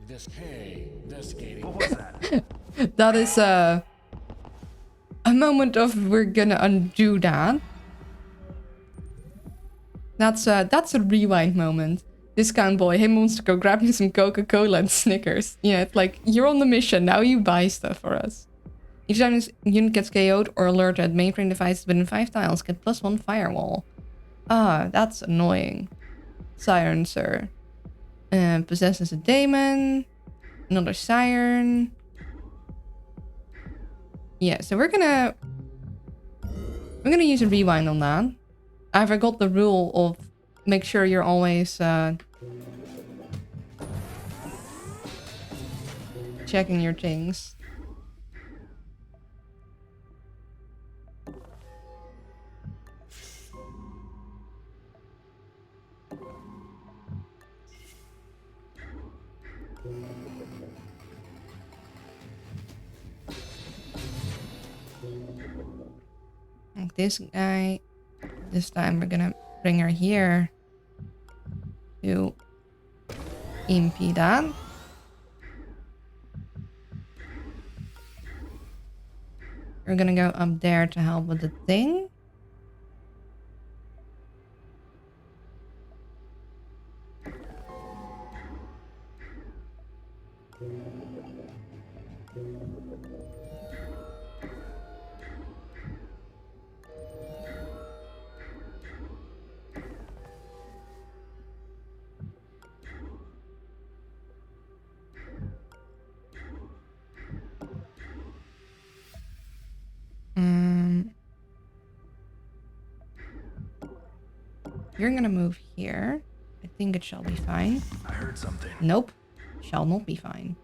Investigating. What was that? That is a moment of we're gonna undo that. That's a rewind moment. Discount boy, him wants to go grab you some Coca-Cola and Snickers. Yeah, it's like, you're on the mission, now you buy stuff for us. Each time this unit gets KO'd or alerted, mainframe devices within 5 tiles get +1 firewall. Ah, that's annoying. Silencer. Possesses a daemon. Another siren. Yeah, so we're gonna use a rewind on that. I forgot the rule of make sure you're always checking your things. Like this guy. This time we're gonna bring her here to impede that. We're gonna go up there to help with the thing. You're gonna move here. I think it shall be fine. I heard something. Nope. Shall not be fine.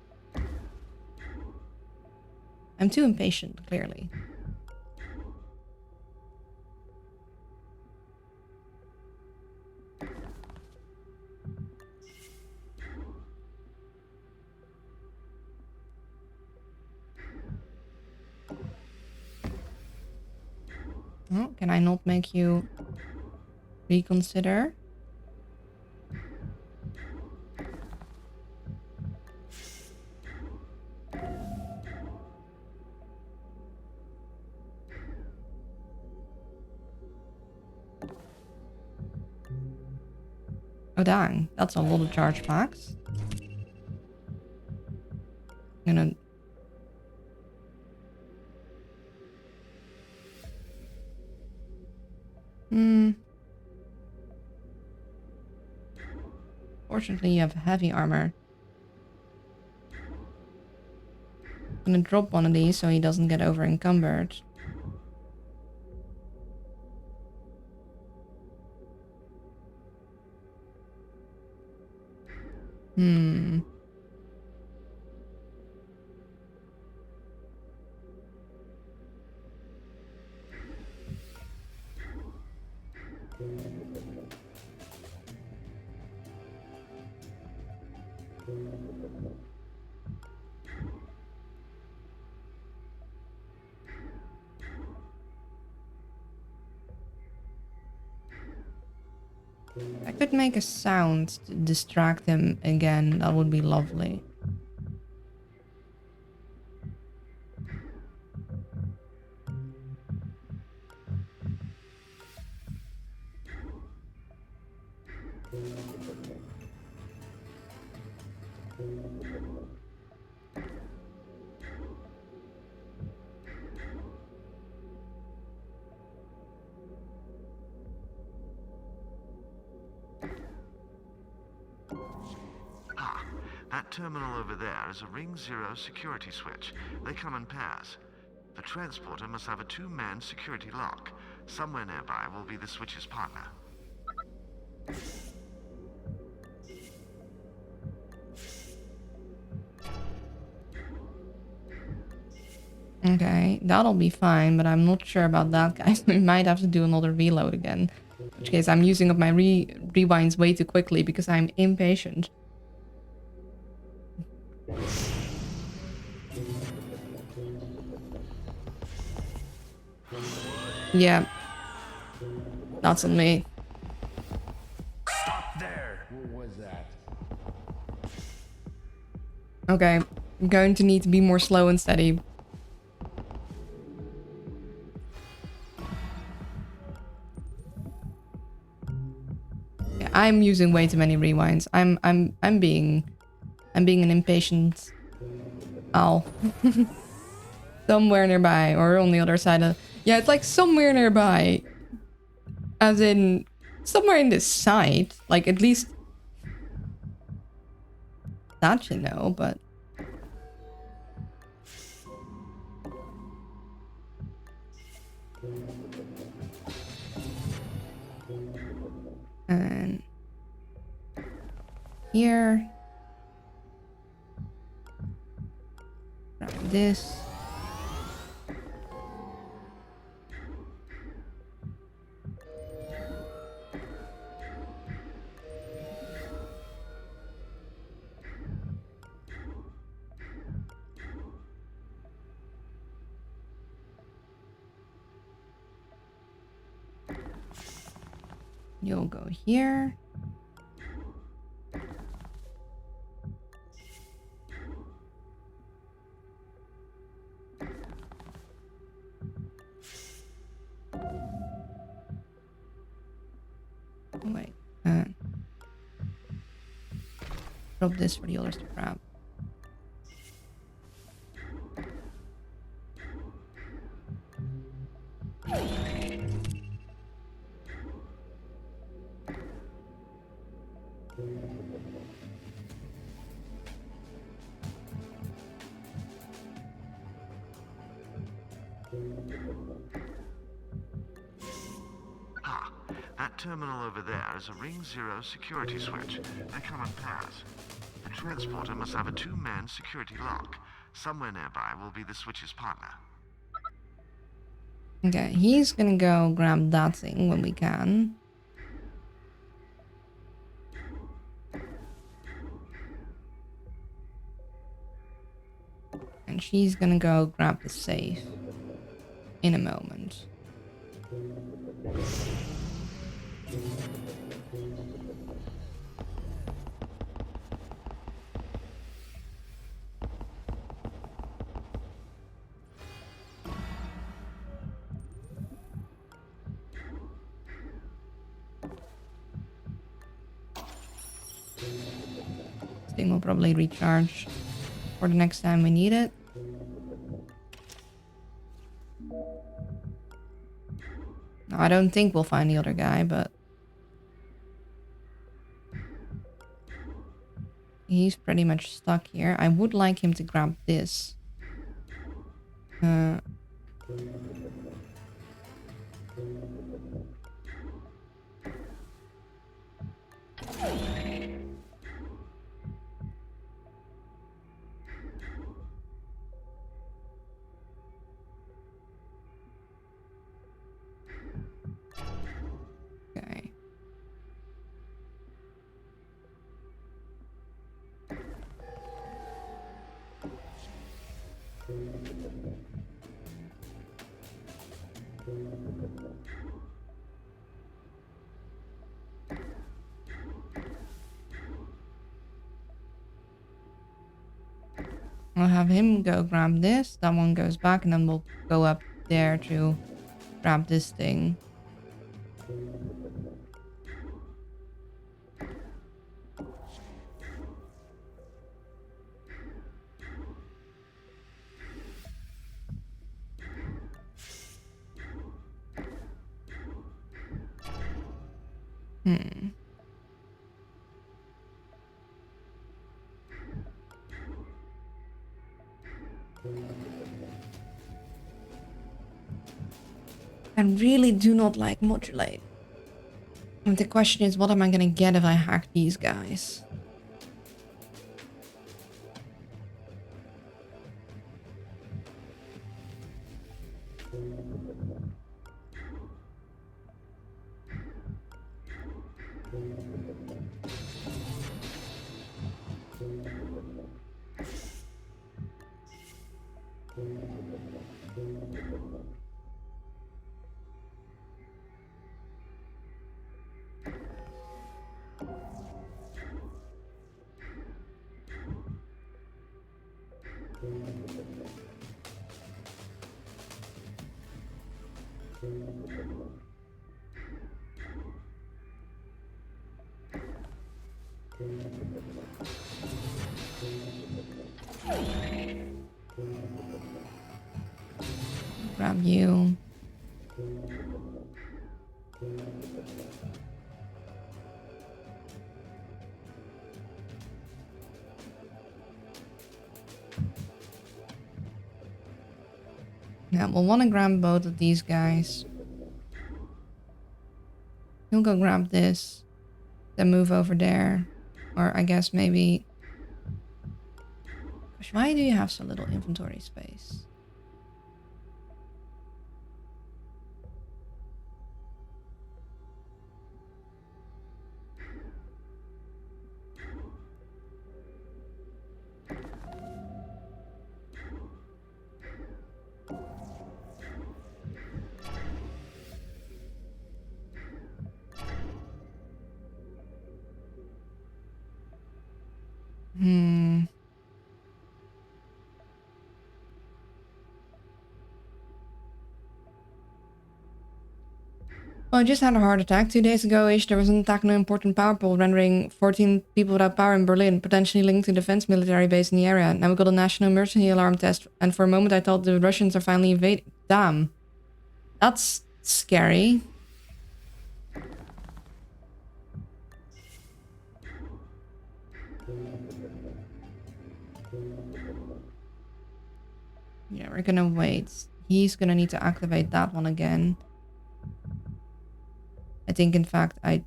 I'm too impatient, clearly. Oh, can I not make you reconsider? Oh dang, that's a lot of charge packs. I'm gonna... Fortunately, you have heavy armor. I'm gonna drop one of these so he doesn't get over encumbered. I could make a sound to distract him again. That would be lovely. Ah, that terminal over there is a Ring 0 security switch. They come in pairs. The transporter must have a two-man security lock. Somewhere nearby will be the switch's partner. Okay, that'll be fine, but I'm not sure about that, guys. We might have to do another reload again. In which case, I'm using up my rewinds way too quickly because I'm impatient. Yeah. That's on me. Stop there! What was that? Okay, I'm going to need to be more slow and steady. Yeah, I'm using way too many rewinds. I'm being an impatient owl. Somewhere nearby or on the other side of... Yeah, it's like somewhere nearby. As in somewhere in this side. Like at least that you know, but and here. Grab this. You'll go here. Wait. Drop this for the others to grab. Ah, that terminal over there is a Ring 0 security switch. They come in pairs. The transporter must have a two-man security lock. Somewhere nearby will be the switch's partner. Okay, he's gonna go grab that thing when we can. And she's gonna go grab the safe in a moment. This thing will probably recharge for the next time we need it. No, I don't think we'll find the other guy, but he's pretty much stuck here. I would like him to grab this. Okay. I'll have him go grab this. That one goes back, and then we'll go up there to grab this thing. I really do not like modulate. And the question is, what am I gonna get if I hack these guys? Grab you. Yeah, we'll want to grab both of these guys. He'll go grab this, then move over there. Or I guess maybe... Gosh, why do you have so little inventory space? Well, I just had a heart attack 2 days ago-ish. There was an attack on an important power pole, rendering 14 people without power in Berlin, potentially linked to the defense military base in the area. Now we got a national emergency alarm test, and for a moment I thought the Russians are finally invading. Damn. That's scary. Yeah, we're gonna wait. He's gonna need to activate that one again. I think, in fact, I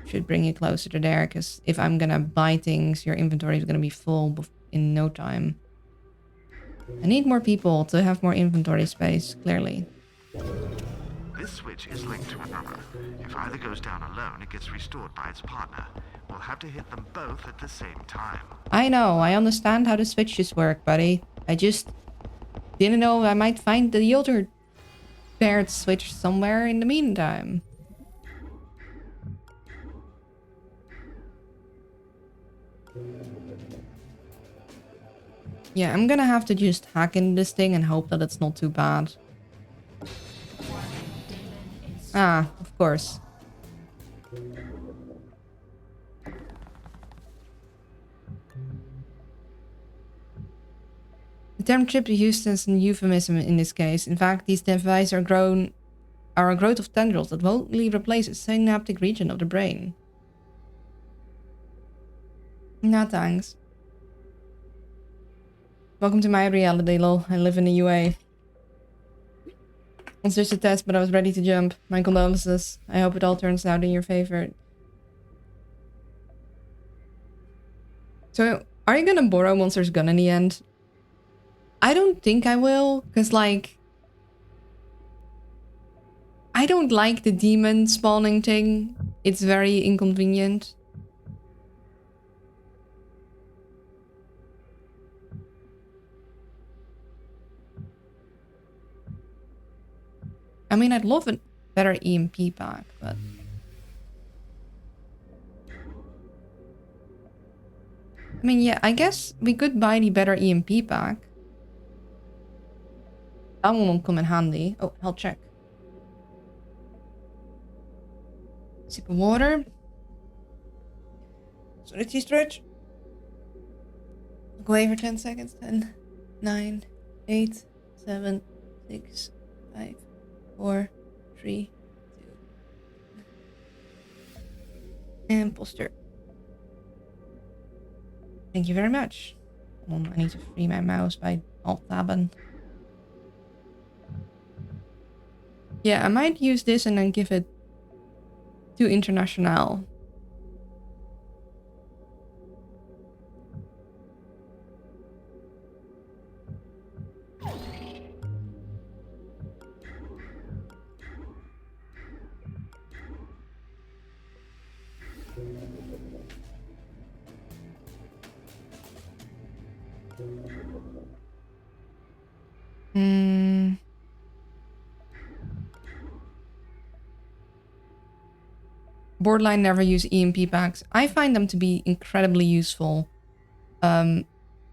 should bring you closer to there, because if I'm gonna buy things, your inventory is gonna be full in no time. I need more people to have more inventory space, clearly. This switch is linked to another. If either goes down alone, it gets restored by its partner. We'll have to hit them both at the same time. I know, I understand how the switches work, buddy. I just didn't know I might find the other paired switch somewhere in the meantime. Yeah, I'm gonna have to just hack in this thing and hope that it's not too bad. Ah, of course. The term chip is used as an euphemism in this case. In fact, these devices are a growth of tendrils that wholly replace a synaptic region of the brain. No thanks. Welcome to my reality, lol. I live in the UA. It's just a test, but I was ready to jump. My condolences. I hope it all turns out in your favor. So, are you gonna borrow Monster's gun in the end? I don't think I will, because, like... I don't like the demon spawning thing. It's very inconvenient. I mean, I'd love a better EMP pack, but... I mean, yeah, I guess we could buy the better EMP pack. That one won't come in handy. Oh, health check. Sip of water. Stretchy stretch. Look away for 10 seconds. 10, 9, 8, 7, 6, 5, 4, 3, 2. And poster. Thank you very much. I need to free my mouse by alt-tabbing. Yeah, I might use this and then give it to International. Borderline never use EMP packs. I find them to be incredibly useful. But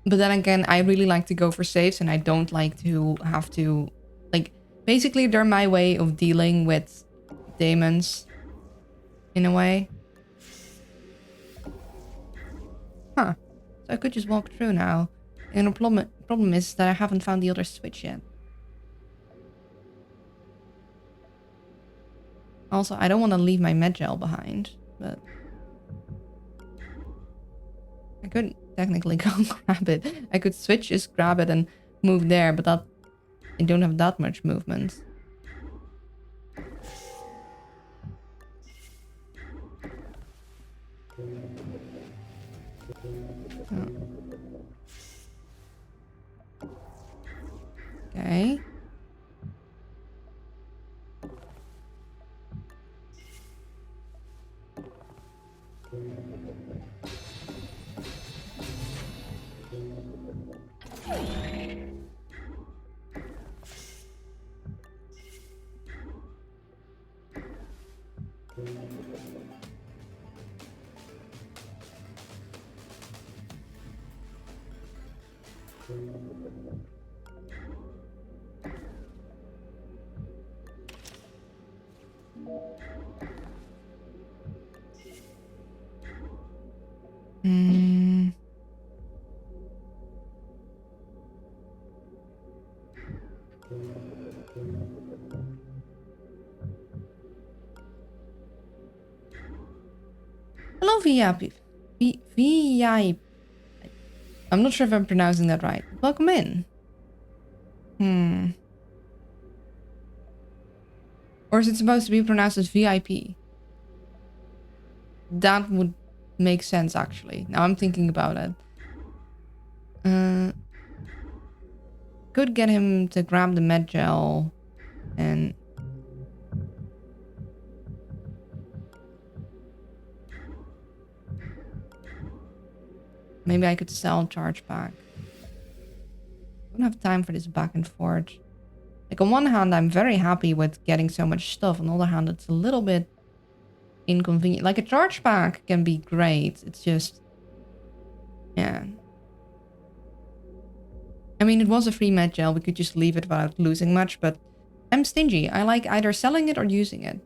then again, I really like to go for saves and I don't like to have to... Like, basically they're my way of dealing with daemons. In a way. Huh. So I could just walk through now. And the problem is that I haven't found the other switch yet. Also, I don't want to leave my med gel behind, but... I could technically go grab it. I could switch, just grab it and move there, but that... I don't have that much movement. Oh. Okay. Hello, VIP. VIP. I'm not sure if I'm pronouncing that right. Welcome in. Or is it supposed to be pronounced as VIP? That would make sense, actually. Now I'm thinking about it. Could get him to grab the med gel and... Maybe I could sell charge back. don't have time for this back and forth. Like, on one hand, I'm very happy with getting so much stuff. On the other hand, it's a little bit inconvenient. Like, a charge pack can be great. It's just... yeah. I mean, it was a free med gel. We could just leave it without losing much, but I'm stingy. I like either selling it or using it.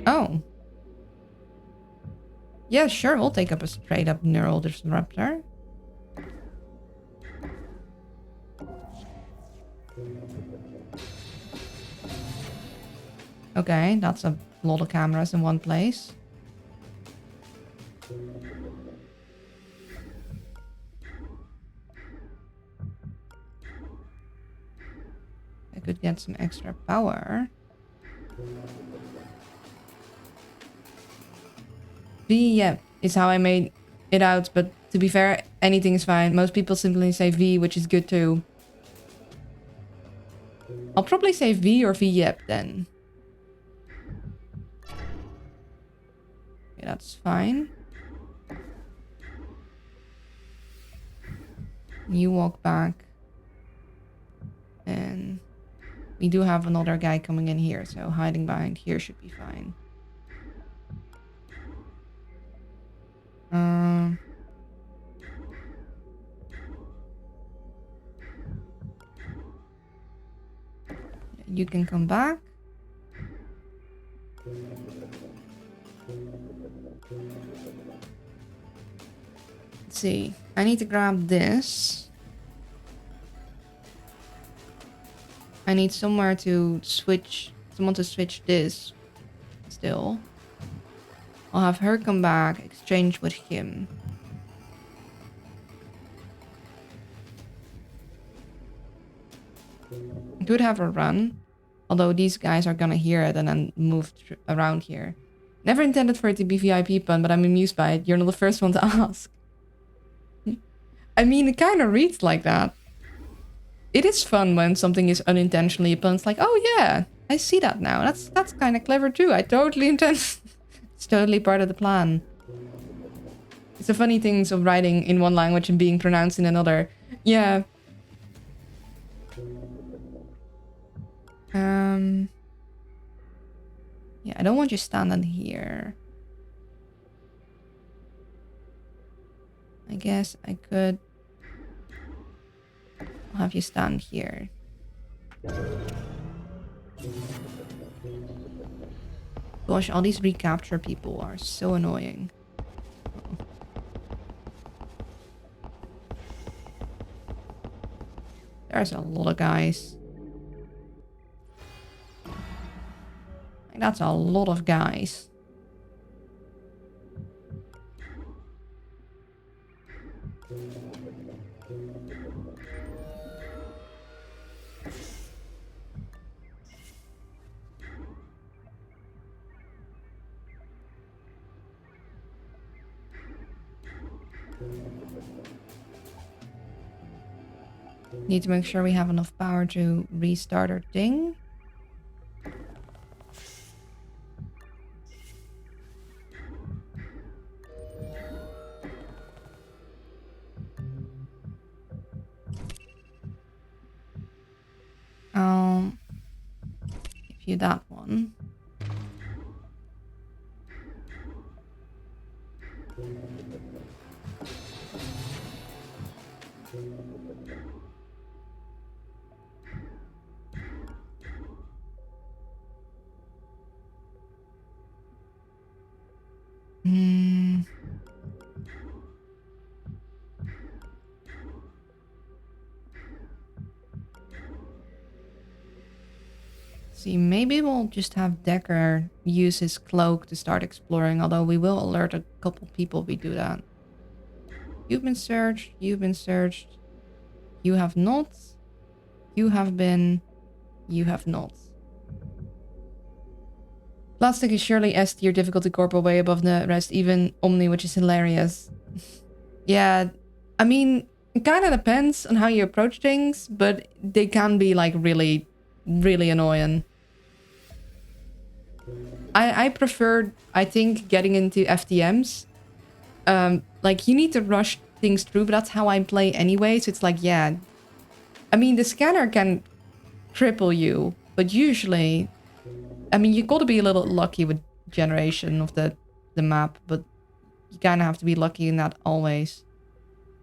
Oh. Yeah, sure, we'll take up a straight up neural disruptor. Okay, that's a lot of cameras in one place. I could get some extra power. V, yeah, is how I made it out, but to be fair, anything is fine. Most people simply say V, which is good too. I'll probably say V or V, yep, then. Okay, that's fine. You walk back. And we do have another guy coming in here, so hiding behind here should be fine. You can come back. Let's see. I need to grab this. I need somewhere to switch. Someone to switch this. Still. I'll have her come back, exchange with him. I could have her run. Although these guys are gonna hear it and then move around here. Never intended for it to be VIP pun, but I'm amused by it. You're not the first one to ask. I mean, it kind of reads like that. It is fun when something is unintentionally a pun. It's like, oh yeah, I see that now. That's kind of clever too. I totally intend. It's totally part of the plan. It's the funny things of writing in one language and being pronounced in another. Yeah. Yeah, I don't want you standing here. I guess I could... I'll have you stand here. Gosh, all these recapture people are so annoying. There's a lot of guys. That's a lot of guys. Need to make sure we have enough power to restart our thing. Give you that one. See, maybe we'll just have Decker use his cloak to start exploring, although we will alert a couple people if we do that. You've been searched, you've been searched. You have not. You have been. You have not. Plastic is surely S tier difficulty corporal way above the rest, even Omni, which is hilarious. Yeah, I mean, it kind of depends on how you approach things, but they can be like really, really annoying. I prefer, I think, getting into FTMs. Like, you need to rush things through, but that's how I play anyway. So it's like, yeah. I mean, the scanner can cripple you, but usually, I mean, you gotta be a little lucky with generation of the map, but you kind of have to be lucky in that always.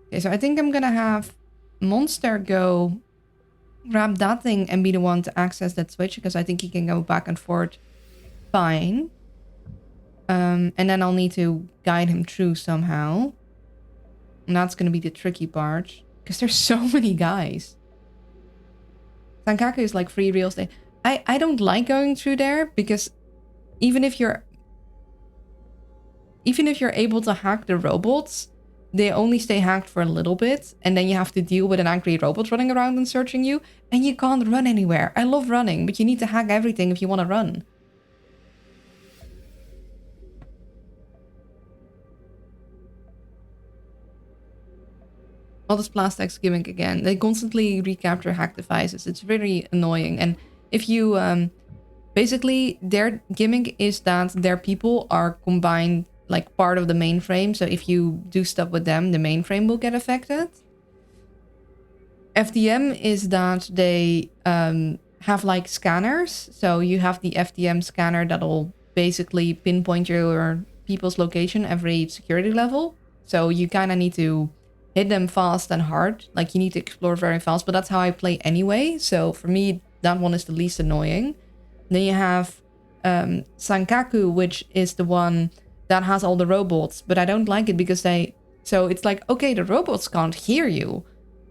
Okay, so I think I'm gonna have Monster go grab that thing and be the one to access that switch, because I think he can go back and forth fine. And then I'll need to guide him through somehow. And that's gonna be the tricky part, because there's so many guys. Sankaku is like free real estate. I don't like going through there, because even if you're able to hack the robots, they only stay hacked for a little bit, and then you have to deal with an angry robot running around and searching you, and you can't run anywhere. I love running, but you need to hack everything if you want to run. All this Plastics gimmick again. They constantly recapture hack devices. It's very annoying. And if you basically, their gimmick is that their people are combined, like part of the mainframe. So if you do stuff with them, the mainframe will get affected. FDM is that they have like scanners. So you have the FDM scanner that'll basically pinpoint your people's location every security level. So you kind of need to hit them fast and hard. Like, you need to explore very fast, but that's how I play anyway. So for me, that one is the least annoying. Then you have Sankaku, which is the one that has all the robots, but I don't like it because so it's like, okay, the robots can't hear you,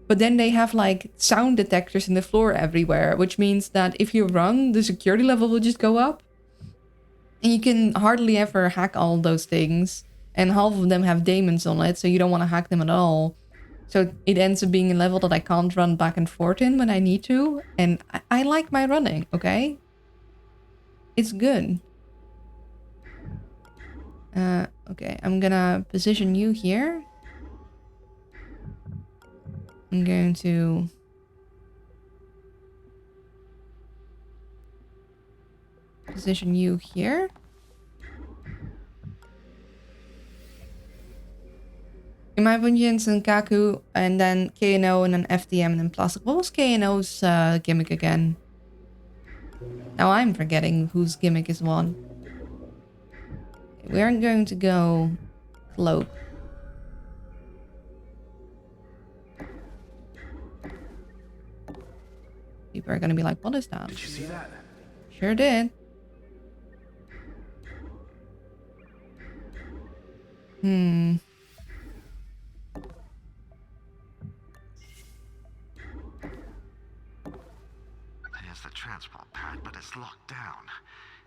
but then they have like sound detectors in the floor everywhere, which means that if you run, the security level will just go up. And you can hardly ever hack all those things. And half of them have daemons on it, so you don't want to hack them at all. So it ends up being a level that I can't run back and forth in when I need to. And I like my running, okay? It's good. Okay, I'm gonna position you here. I'm going to... position you here. In my opinion, Sankaku, and then KNO, and then FDM, and then Plastic. What was KNO's gimmick again? Now I'm forgetting whose gimmick is what. We're going to go Cloak. People are going to be like, what is that? Did you see that? Sure did. There's the transport pad, but it's locked down.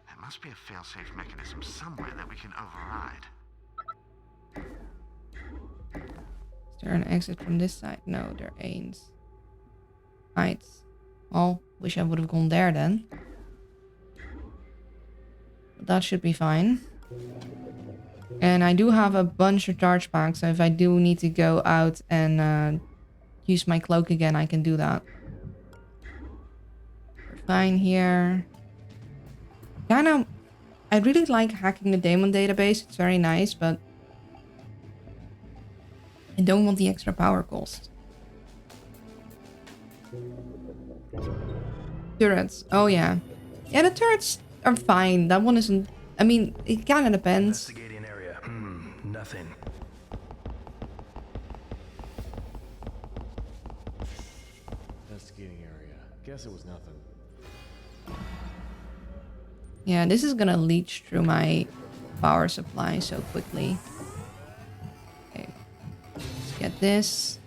There must be a fail-safe mechanism somewhere that we can override. Is there an exit from this side? No, there ain't. Right. Well, wish I would have gone there then. But that should be fine. And I do have a bunch of charge packs, so if I do need to go out and use my cloak again, I can do that. We're fine here. I really like hacking the daemon database. It's very nice, but I don't want the extra power cost. Turrets. Oh, yeah. Yeah, the turrets are fine. That one isn't... I mean, it kind of depends. Investigating area. Nothing. Investigating area. Guess it was nothing. Yeah, this is gonna leach through my power supply so quickly. Okay. Let's get this.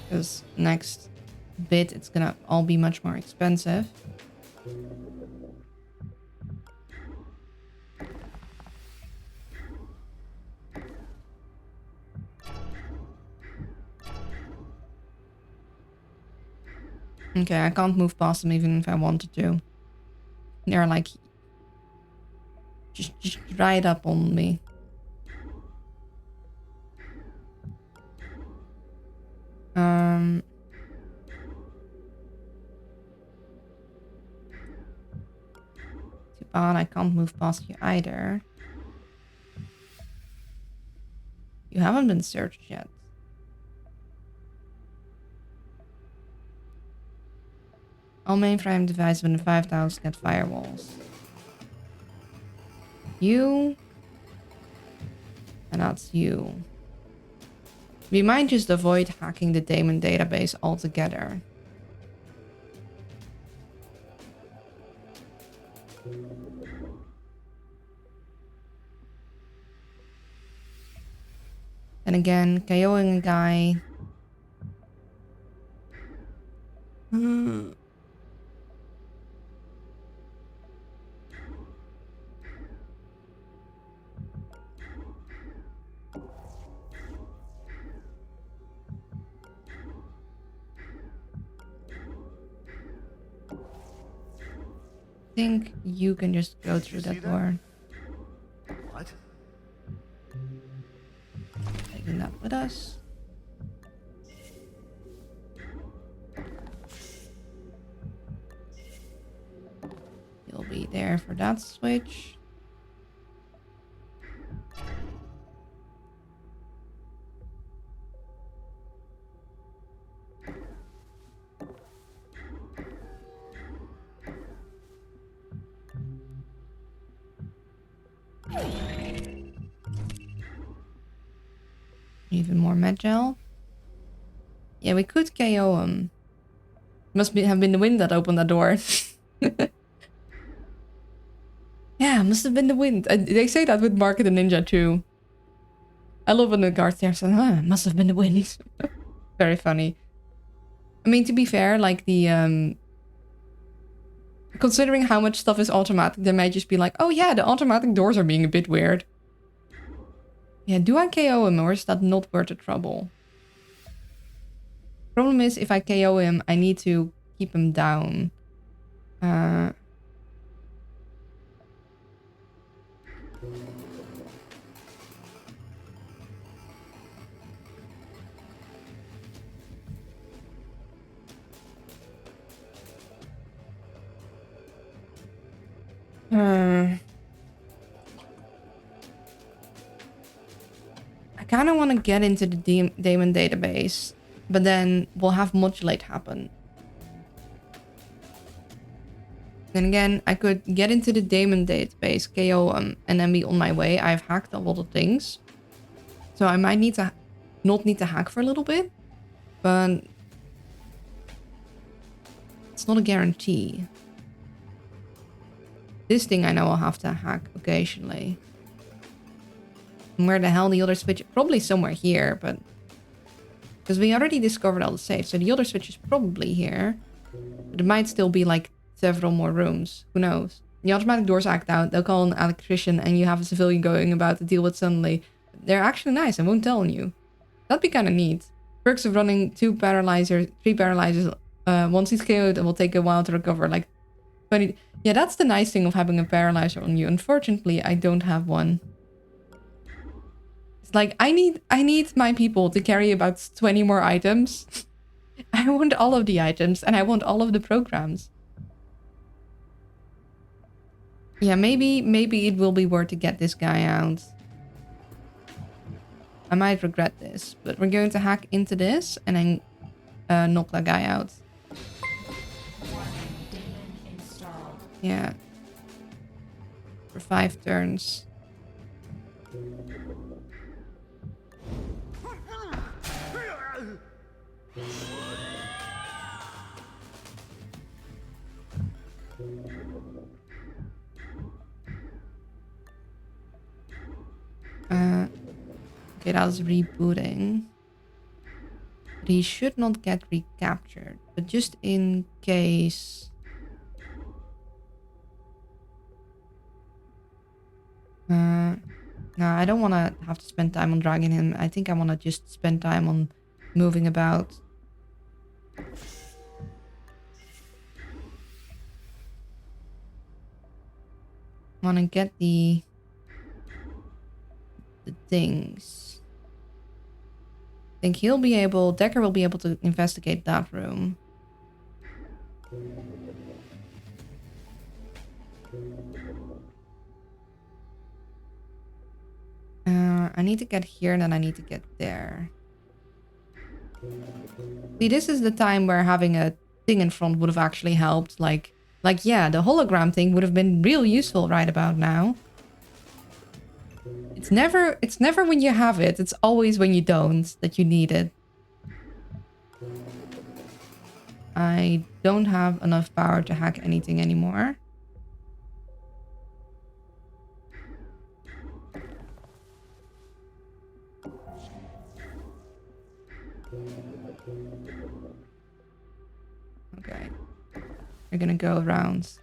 Because next bit, it's gonna all be much more expensive. Okay, I can't move past them even if I wanted to. They're like Just right up on me. Too bad I can't move past you either. You haven't been searched yet. All mainframe devices within 5,000 get firewalls. You. And that's you. We might just avoid hacking the daemon database altogether. And again, KOing a guy. I think you can just go through that door. What? Taking that with us. You'll be there for that switch. Even more med gel. Yeah, we could KO him. Have been the wind that opened that door. Yeah, must have been the wind. They say that with Market and Ninja too. I love when the guards there say, must have been the wind. Very funny. I mean, to be fair, like the considering how much stuff is automatic, they might just be like, oh yeah, the automatic doors are being a bit weird. Yeah, do I KO him or is that not worth the trouble? Problem is, if I KO him, I need to keep him down. I kind of want to get into the daemon database, but then we'll have modulate happen. Then again, I could get into the daemon database, KO and then be on my way. I've hacked a lot of things, so I might need to not need to hack for a little bit, but it's not a guarantee. This thing I know I'll have to hack occasionally. And where the hell the other switch? Probably somewhere here, but... Because we already discovered all the safes, so the other switch is probably here. But it might still be like several more rooms. Who knows? The automatic doors act out. They'll call an electrician and you have a civilian going about to deal with suddenly. They're actually nice, I won't tell you. That'd be kind of neat. Perks of running 3 paralyzers. Once he's KO'd, it will take a while to recover. Like 20... Yeah, that's the nice thing of having a paralyzer on you. Unfortunately, I don't have one. It's like, I need my people to carry about 20 more items. I want all of the items and I want all of the programs. Yeah, maybe it will be worth to get this guy out. I might regret this, but we're going to hack into this and then knock that guy out. Yeah. For 5 turns. Okay, that was rebooting. But he should not get recaptured. But just in case... No, I don't want to have to spend time on dragging him. I think I want to just spend time on moving about. want to get the things. I think Decker will be able to investigate that room. I need to get here and then I need to get there. See, this is the time where having a thing in front would have actually helped. Like yeah, the hologram thing would have been real useful right about now. It's never when you have it, it's always when you don't that you need it. I don't have enough power to hack anything anymore. Okay. We're gonna go around.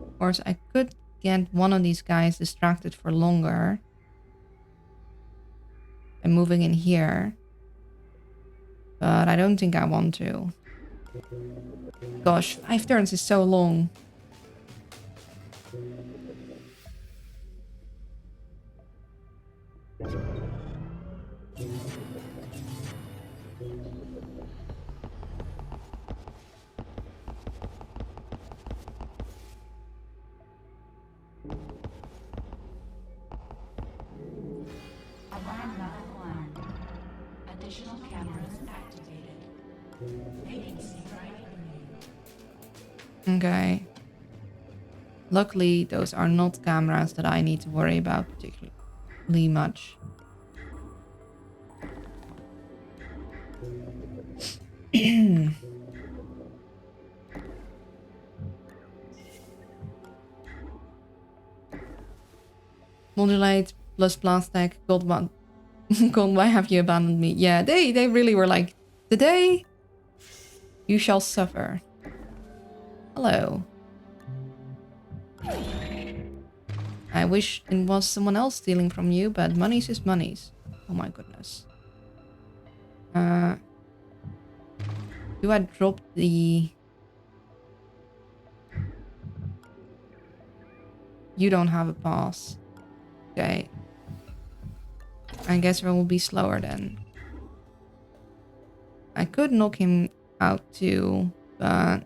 Of course, I could get one of these guys distracted for longer. And moving in here. But I don't think I want to. Gosh, 5 turns is so long. Alarm level 1. Additional cameras activated. Vacancy drive removed. Okay. Luckily, those are not cameras that I need to worry about particularly much. Modulate plus plastic. God, what? God, why have you abandoned me? Yeah, they really were like, today you shall suffer. Hello. I wish it was someone else stealing from you, but money's is money's. Oh my goodness. Do I drop the... You don't have a pass. Okay. I guess I will be slower then. I could knock him out too, but...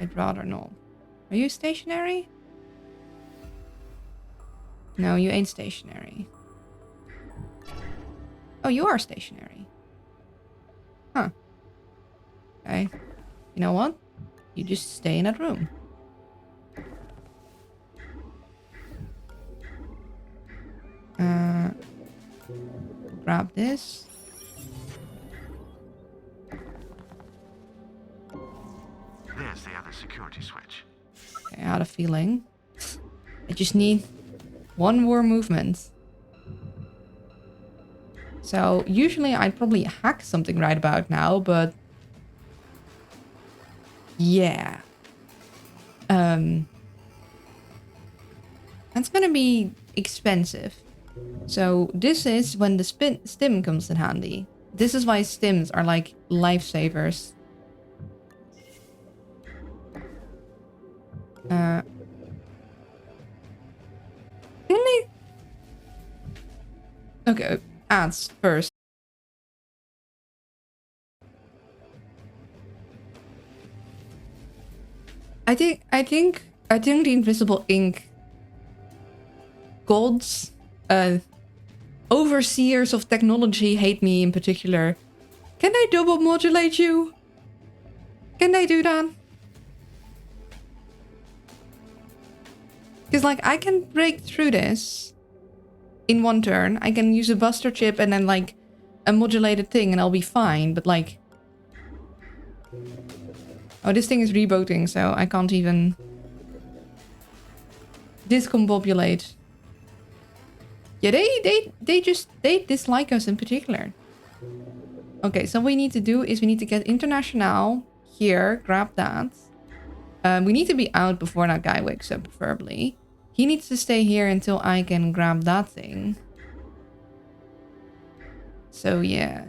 I'd rather not. Are you stationary? No, you ain't stationary. Oh, you are stationary. Huh. Okay. You know what? You just stay in that room. Grab this. There's the other security switch. Okay, I had a feeling. I just need one more movement. So usually I'd probably hack something right about now, but yeah. That's gonna be expensive. So this is when the stim comes in handy. This is why stims are like lifesavers. Can they? Okay, ads first. I think the invisible ink gods, overseers of technology hate me in particular. Can they double modulate you? Can they do that? Because like I can break through this in one turn. I can use a buster chip and then like a modulated thing and I'll be fine. But like, oh, this thing is rebooting, so I can't even discombobulate. Yeah, they dislike us in particular. Okay, so what we need to do is we need to get International here, grab that. We need to be out before that guy wakes up, preferably. He needs to stay here until I can grab that thing. So, yeah.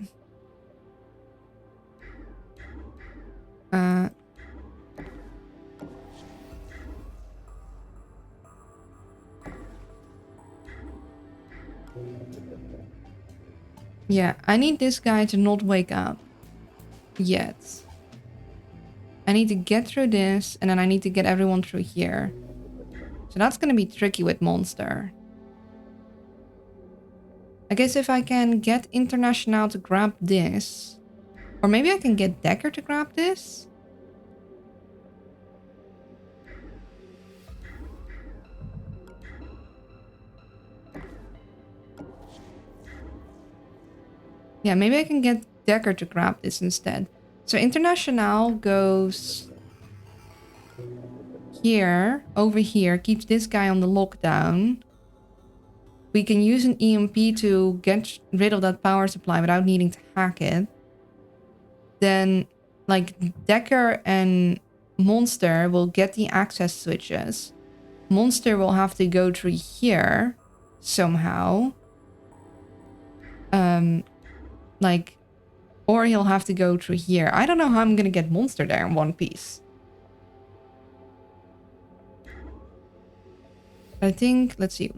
Yeah, I need this guy to not wake up yet. I need to get through this, and then I need to get everyone through here. So that's gonna be tricky with Monster. I guess if I can get International to grab this, or maybe I can get Decker to grab this. Yeah, maybe I can get Decker to grab this instead. So International goes here, over here, keeps this guy on the lockdown. We can use an EMP to get rid of that power supply without needing to hack it. Then, like, Decker and Monster will get the access switches. Monster will have to go through here somehow. Like, or he'll have to go through here. I don't know how I'm gonna get Monster there in one piece. I think, let's see.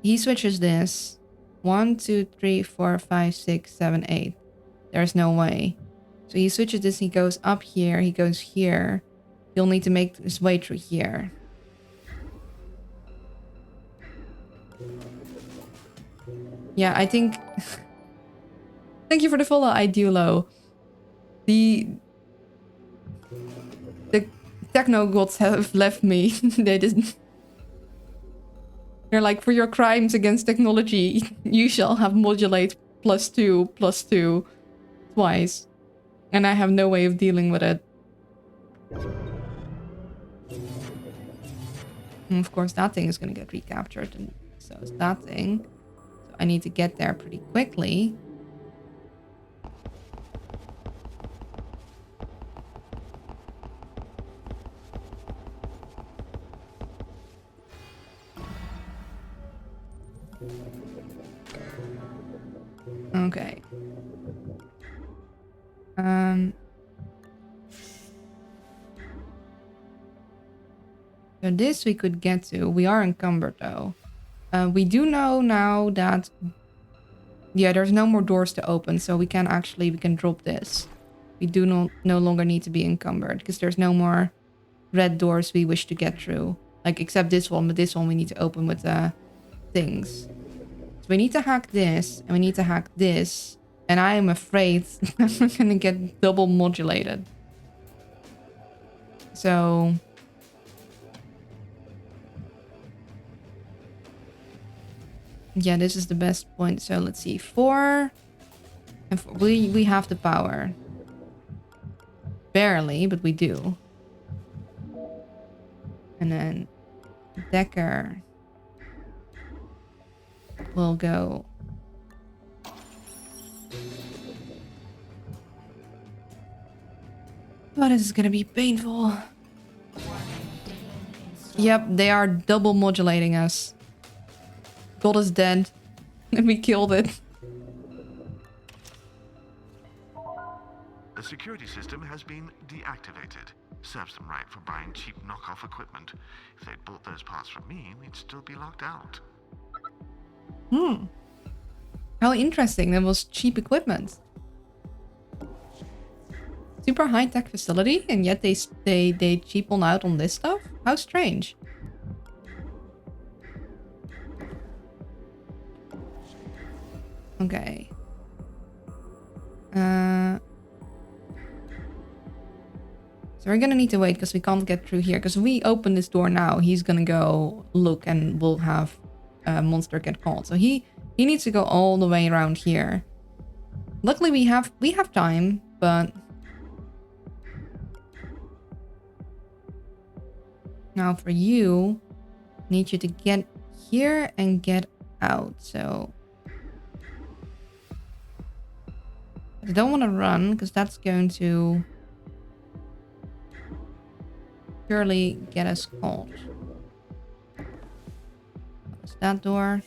He switches this. 1, 2, 3, 4, 5, 6, 7, 8. There's no way. So he switches this, he goes up here, he goes here. He'll need to make his way through here. Yeah, I think... Thank you for the follow, Ideolo. The technogods have left me. They didn't... They're like, for your crimes against technology, you shall have modulate +2 twice. And I have no way of dealing with it. And of course, that thing is going to get recaptured, and so is that thing. So I need to get there pretty quickly. Okay. So this we could get to. We are encumbered though. We do know now that... Yeah, there's no more doors to open, so we can drop this. We do no longer need to be encumbered, because there's no more red doors we wish to get through. Like, except this one, but this one we need to open with things. So we need to hack this, and we need to hack this. And I am afraid I'm gonna get double modulated. So... Yeah, this is the best point. So let's see. 4. And 4. We have the power. Barely, but we do. And then Decker will go. Oh, this is gonna be painful. Yep, they are double modulating us. God is dead. And we killed it. The security system has been deactivated. Serves them right for buying cheap knockoff equipment. If they'd bought those parts from me, we'd still be locked out. How interesting. That was cheap equipment. Super high-tech facility, and yet they cheapen out on this stuff? How strange. Okay. So we're gonna need to wait because we can't get through here. Because if we open this door now, he's gonna go look and we'll have Monster get caught. So he needs to go all the way around here. Luckily we have time, but now for you, need you to get here and get out. So I don't want to run because that's going to surely get us caught. Close that door.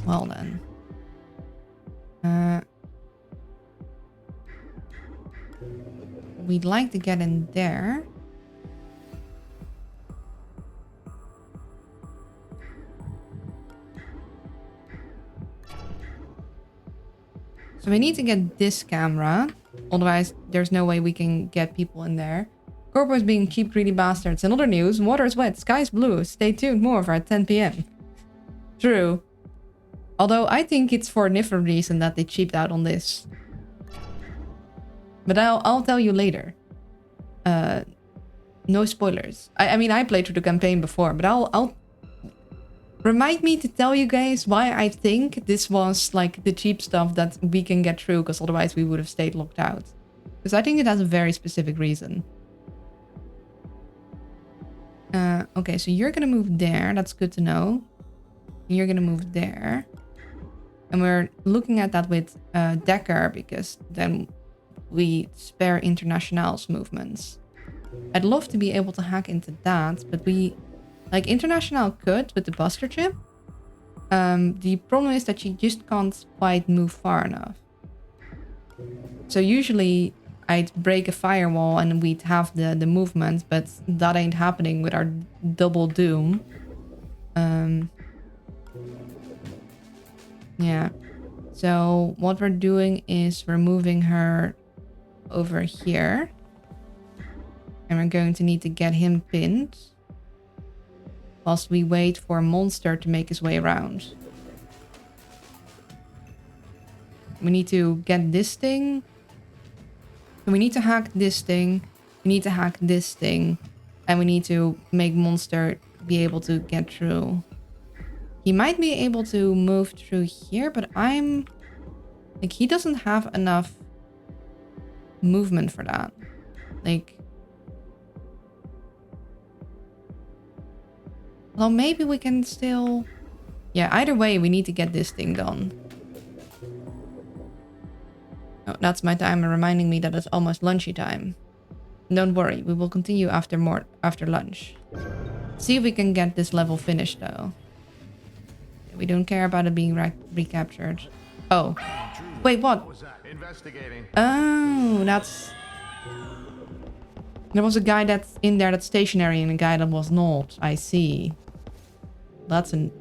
Well then. We'd like to get in there. So we need to get this camera. Otherwise, there's no way we can get people in there. Corpo's being cheap, greedy bastards. In other news, water is wet, sky is blue. Stay tuned, more for at 10 p.m. True. Although I think it's for a different reason that they cheaped out on this. But I'll tell you later. No spoilers. I mean, I played through the campaign before, but I'll remind me to tell you guys why I think this was like the cheap stuff that we can get through, because otherwise we would have stayed locked out. Because I think it has a very specific reason. Okay, so you're gonna move there. That's good to know. You're gonna move there. And we're looking at that with Decker, because then we spare International's movements. I'd love to be able to hack into that, but we... Like, International could with the Buster chip. The problem is that you just can't quite move far enough. So usually I'd break a firewall and we'd have the movement, but that ain't happening with our double doom. Yeah. So what we're doing is we're moving her over here. And we're going to need to get him pinned. Whilst we wait for a monster to make his way around. We need to get this thing. We need to hack this thing. We need to hack this thing. And we need to make monster be able to get through. He might be able to move through here, but I'm... Like, he doesn't have enough movement for that. Like... Well, maybe we can still... Yeah, either way, we need to get this thing done. Oh, that's my timer reminding me that it's almost lunchy time. Don't worry, we will continue after lunch. See if we can get this level finished, though. We don't care about it being recaptured. Oh. Wait, what? Oh, that's... There was a guy that's in there that's stationary and a guy that was not. I see. That's an...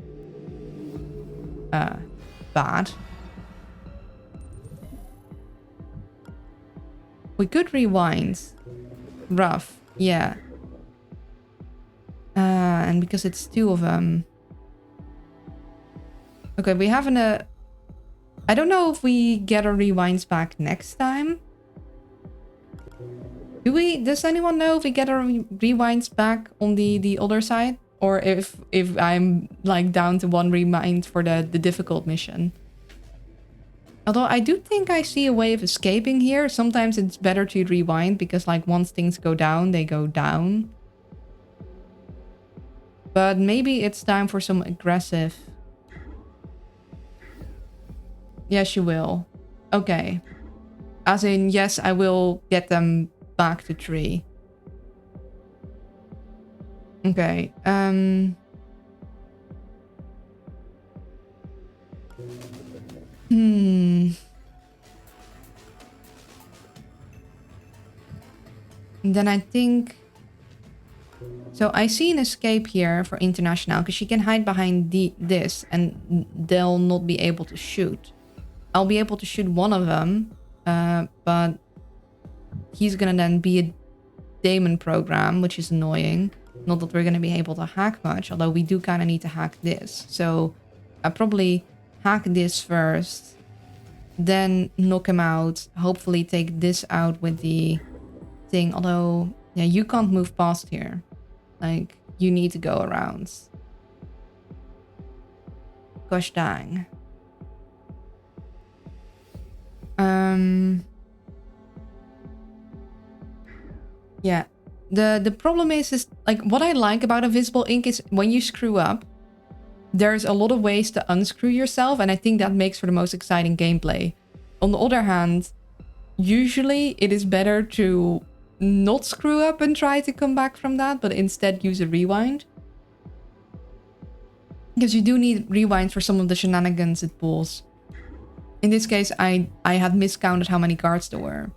bad. We could rewind. Rough. Yeah. And because it's two of them... Okay, we have an... I don't know if we get our rewinds back next time. Does anyone know if we get our rewinds back on the other side? Or if I'm like down to one rewind for the difficult mission? Although I do think I see a way of escaping here. Sometimes it's better to rewind because like once things go down, they go down. But maybe it's time for some aggressive... Yes, you will. Okay. As in, yes, I will get them back to 3. Okay. Then I think... So I see an escape here for International because she can hide behind this and they'll not be able to shoot. I'll be able to shoot one of them, but he's gonna then be a daemon program, which is annoying. Not that we're gonna be able to hack much, although we do kind of need to hack this. So I'll probably hack this first, then knock him out, hopefully take this out with the thing. Although, yeah, you can't move past here. Like, you need to go around. Gosh dang. Yeah. The problem is like what I like about invisible ink is when you screw up, there's a lot of ways to unscrew yourself, and I think that makes for the most exciting gameplay. On the other hand, usually it is better to not screw up and try to come back from that, but instead use a rewind. Because you do need rewinds for some of the shenanigans it pulls. In this case, I had miscounted how many guards there were.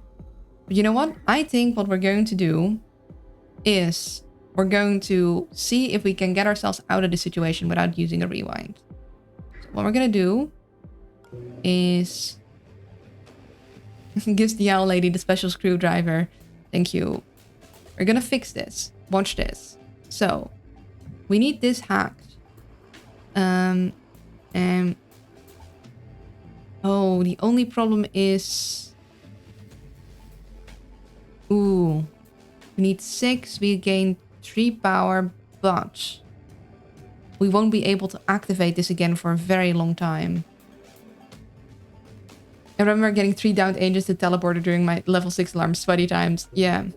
But you know what? I think what we're going to do is we're going to see if we can get ourselves out of the situation without using a rewind. So what we're going to do is... gives the owl lady the special screwdriver. Thank you. We're going to fix this. Watch this. So, we need this hacked. And... oh, the only problem is... ooh. We need 6. We gain 3 power, but... we won't be able to activate this again for a very long time. I remember getting 3 downed angels to teleporter during my level 6 alarm sweaty times. Yeah.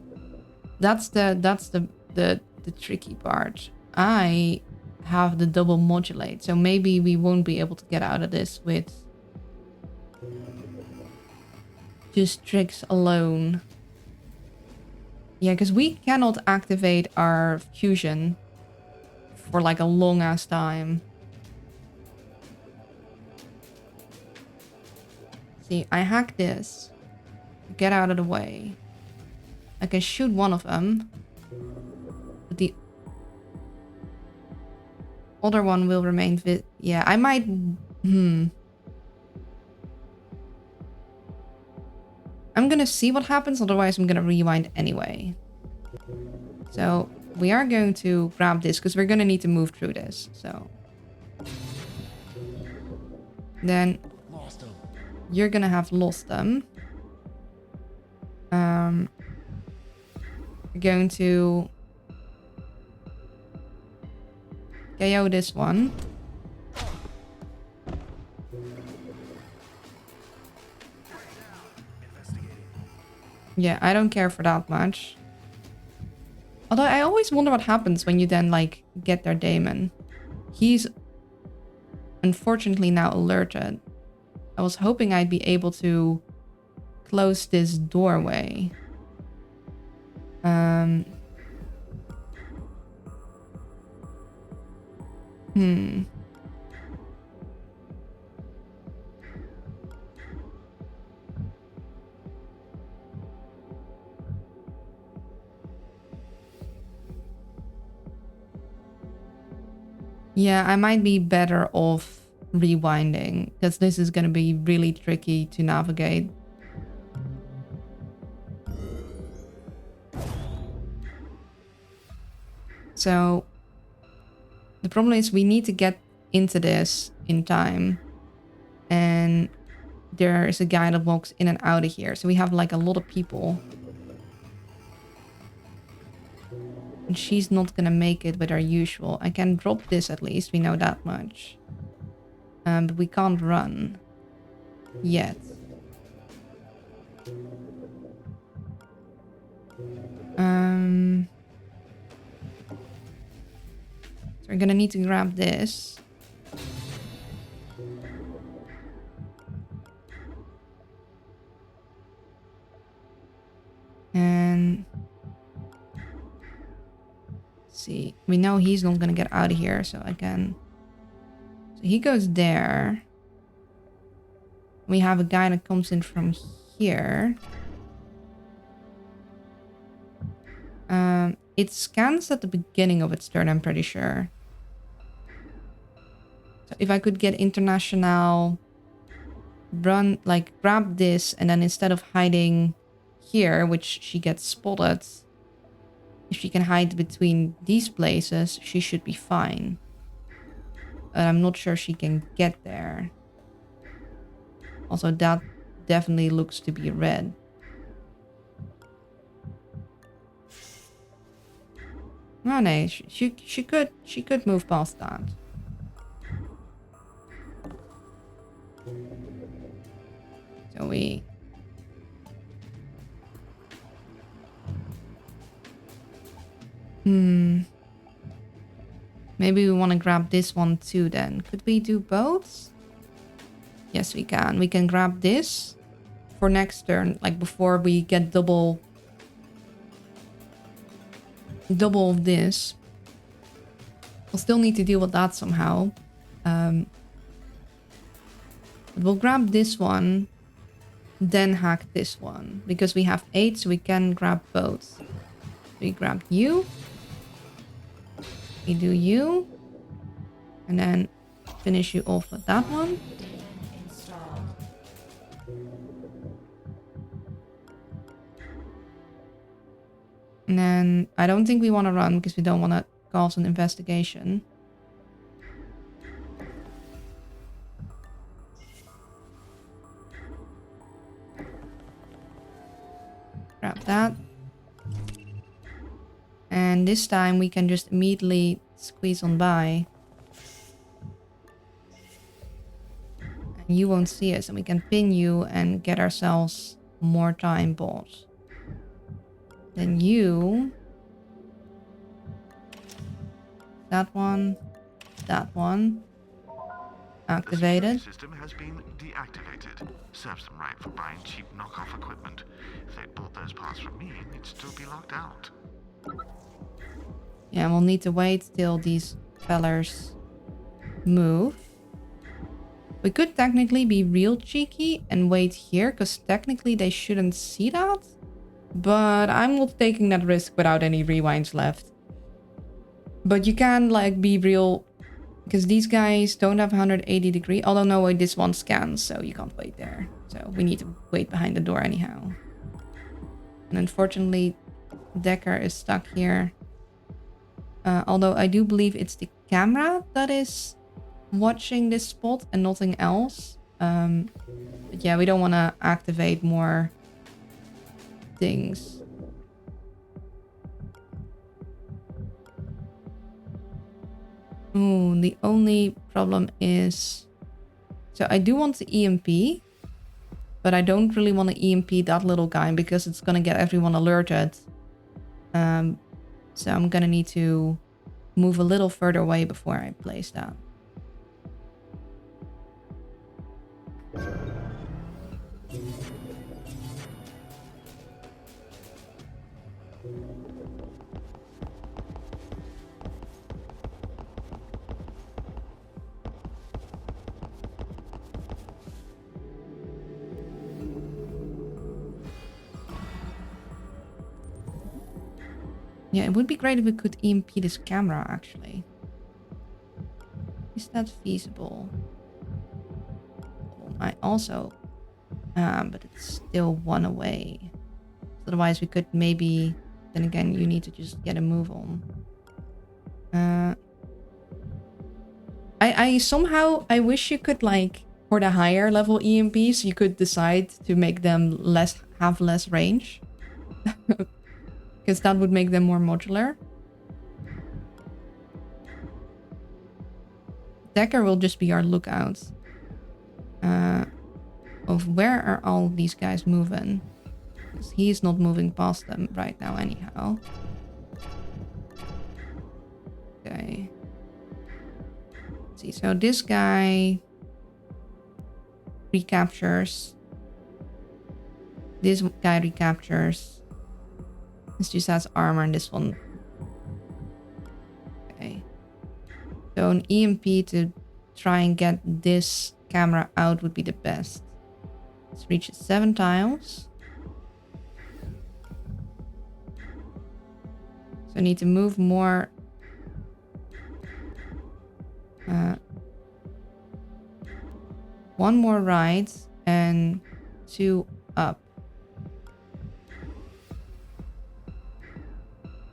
That's the tricky part. I have the double modulate, so maybe we won't be able to get out of this with just tricks alone. Yeah, because we cannot activate our fusion for like a long ass time. See, I hack this. Get out of the way. I can shoot one of them. But the other one will remain yeah, I might... I'm gonna see what happens, otherwise I'm gonna rewind anyway. So, we are going to grab this, because we're gonna need to move through this, so... then... you're gonna have lost them. We're going to... KO this one. Yeah, I don't care for that much. Although I always wonder what happens when you then, like, get their daemon. He's unfortunately now alerted. I was hoping I'd be able to close this doorway. Yeah, I might be better off rewinding, because this is going to be really tricky to navigate. So the problem is we need to get into this in time, and there is a guy that walks in and out of here, so we have like a lot of people, and she's not gonna make it with our usual. I can drop this at least, we know that much. But we can't run yet. So we're gonna need to grab this. And see, we know he's not gonna get out of here, so I can... so he goes there. We have a guy that comes in from here. It scans at the beginning of its turn, I'm pretty sure. So if I could get international, run, like grab this, and then instead of hiding here, which she gets spotted, if she can hide between these places, she should be fine. I'm not sure she can get there. Also, that definitely looks to be red. Oh no, she could move past that. So we... maybe Maybe we want to grab this one too then. Could we do both? Yes, we can. We can grab this for next turn, like before we get double of this. We'll still need to deal with that somehow. But we'll grab this one, then hack this one. Because we have 8, so we can grab both. We grab you. We do you. And then finish you off with that one. And then I don't think we want to run because we don't want to cause an investigation. Grab that. And this time we can just immediately squeeze on by. And you won't see us and we can pin you and get ourselves more time, boss. Then you... That one. Activated. The system has been deactivated. Serves them right for buying cheap knockoff equipment. If they'd bought those parts from me, it'd still be locked out. Yeah, we'll need to wait till these fellers move. We could technically be real cheeky and wait here, because technically they shouldn't see that. But I'm not taking that risk without any rewinds left. But you can like be real, because these guys don't have 180 degree. Although no way, this one scans, so you can't wait there. So we need to wait behind the door anyhow. And unfortunately, Decker is stuck here. Although I do believe it's the camera that is watching this spot and nothing else. But yeah, we don't want to activate more things. Ooh, the only problem is... So I do want the EMP. But I don't really want to EMP that little guy because it's going to get everyone alerted. So I'm going to need to move a little further away before I place that. Yeah, it would be great if we could EMP this camera, actually. Is that feasible? I also... but it's still one away. Otherwise, we could maybe... Then again, you need to just get a move on. I somehow... I wish you could, like... For the higher level EMPs, you could decide to make them have less range. Because that would make them more modular. Decker will just be our lookout. Of where are all these guys moving? Because he's not moving past them right now anyhow. Okay. Let's see, so this guy recaptures. This guy recaptures. This just has armor and this one. Okay. So an EMP to try and get this camera out would be the best. Let's reach 7 tiles. So I need to move more. One more right and 2 up.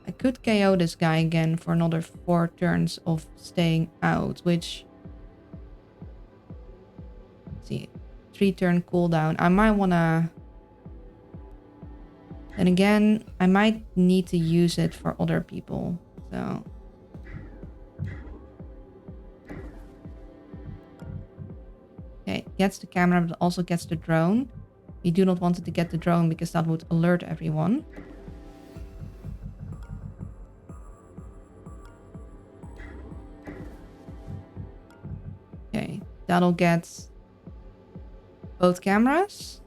I could KO this guy again for another 4 turns of staying out, which... Let's see, 3 turn cooldown. I might wanna... Then again, I might need to use it for other people, so... Okay, gets the camera, but also gets the drone. We do not want it to get the drone because that would alert everyone. that'll get both cameras.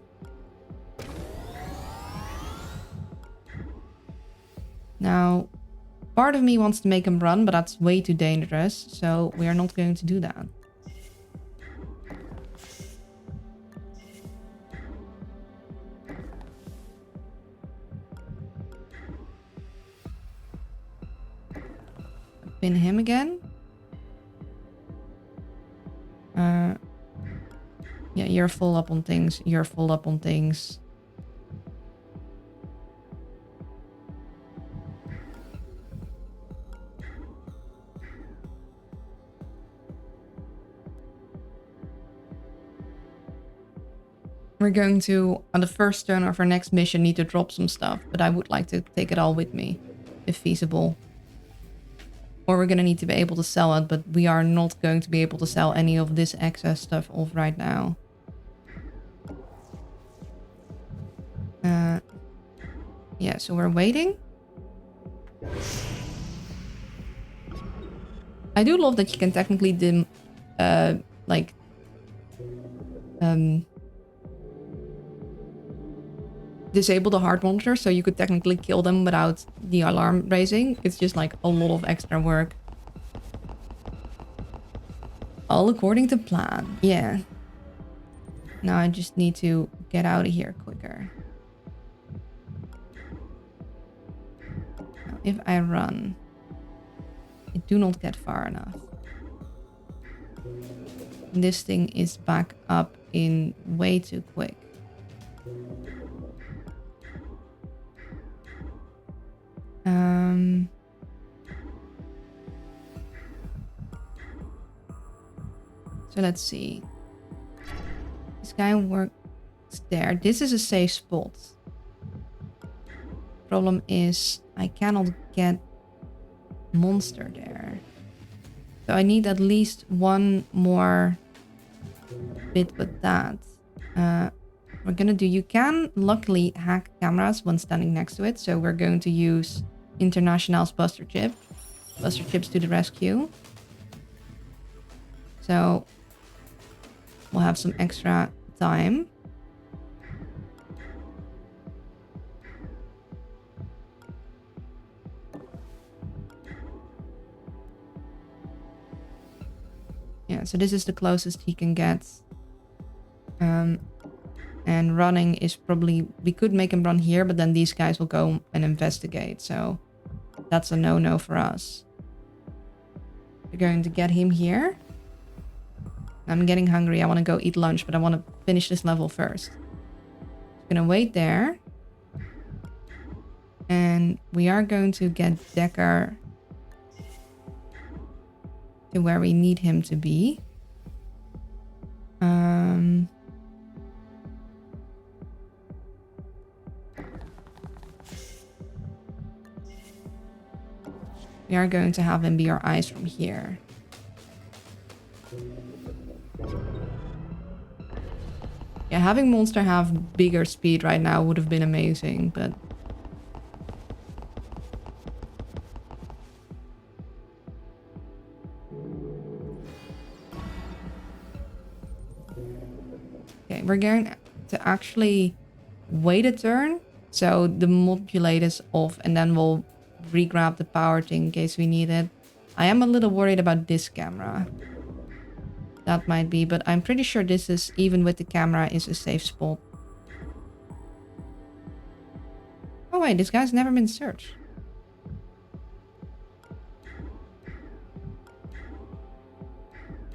Now, part of me wants to make him run, but that's way too dangerous, so we are not going to do that. Pin him again. Yeah, you're full up on things. You're full up on things. We're going to, on the first turn of our next mission, need to drop some stuff, but I would like to take it all with me, if feasible. Or we're going to need to be able to sell it, but we are not going to be able to sell any of this excess stuff off right now. Yeah, so we're waiting. I do love that you can technically disable the heart monitor, so you could technically kill them without the alarm raising. It's just like a lot of extra work. All according to plan. Yeah. Now I just need to get out of here quicker. Now, if I run, I do not get far enough. This thing is back up in way too quick. So let's see. This guy works there. This is a safe spot. Problem is, I cannot get monster there. So I need at least one more bit with that. We're gonna do, you can luckily hack cameras when standing next to it. So we're going to use International's Buster Chip. Buster Chips to the rescue. So we'll have some extra time. Yeah, so this is the closest he can get. And running is probably... We could make him run here, but then these guys will go and investigate. So that's a no-no for us. We're going to get him here. I'm getting hungry. I want to go eat lunch, but I want to finish this level first. I'm going to wait there. And we are going to get Decker to where we need him to be. We are going to have him be our eyes from here. Yeah, having Monster have bigger speed right now would have been amazing, but... Okay, we're going to actually wait a turn. So the modulate is off, and then we'll re-grab the power thing in case we need it. I am a little worried about this camera. That might be, but I'm pretty sure this is, even with the camera, is a safe spot. Oh wait, this guy's never been searched.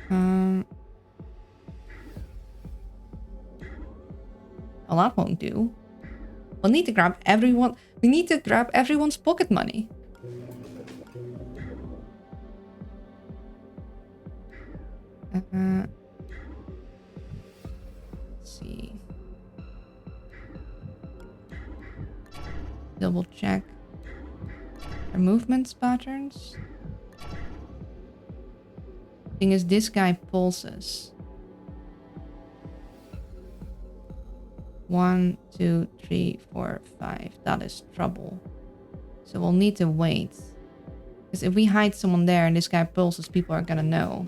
Well, that won't do. We'll need to grab everyone. We need to grab everyone's pocket money. Let's see. Double check our movements patterns. Thing is, this guy pulses. 1, 2, 3, 4, 5. That is trouble. So we'll need to wait. Because if we hide someone there and this guy pulses, people are gonna know.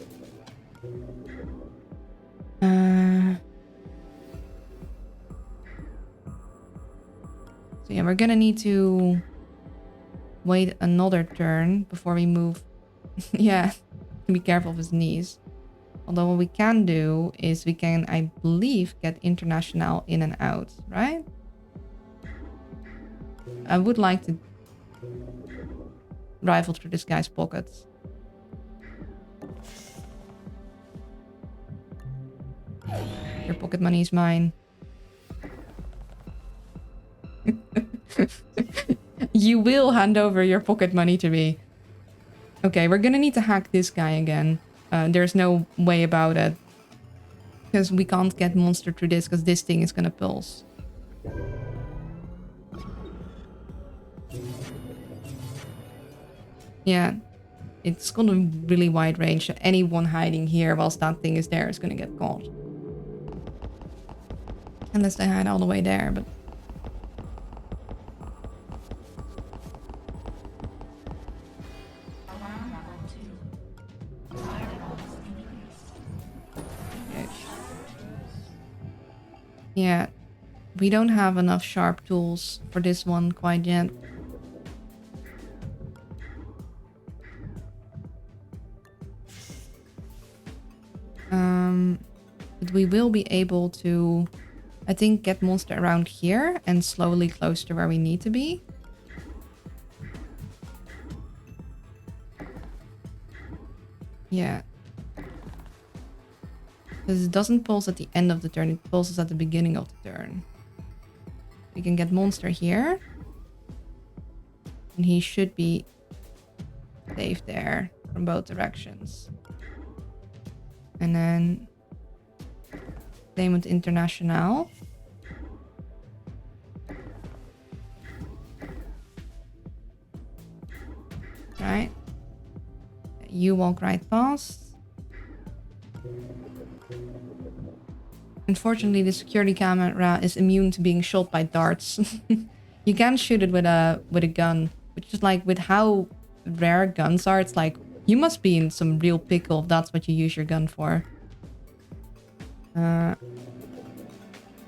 So yeah, we're gonna need to wait another turn before we move. Yeah, be careful of his knees. Although what we can do is we can, I believe, get International in and out, right? I would like to rifle through this guy's pockets. Your pocket money is mine. You will hand over your pocket money to me. Okay, we're gonna need to hack this guy again. There's no way about it. Because we can't get monster through this because this thing is gonna pulse. Yeah, it's got a really wide range. So anyone hiding here whilst that thing is there is gonna get caught. Unless they hide all the way there, but... Yeah, we don't have enough sharp tools for this one quite yet. But we will be able to, I think, get monster around here and slowly close to where we need to be. Yeah. Because it doesn't pulse at the end of the turn, it pulses at the beginning of the turn. We can get monster here. And he should be safe there from both directions. And then same with International. Right. You walk right past. Unfortunately, the security camera is immune to being shot by darts. You can shoot it with a gun, which is like, with how rare guns are, it's like you must be in some real pickle if that's what you use your gun for.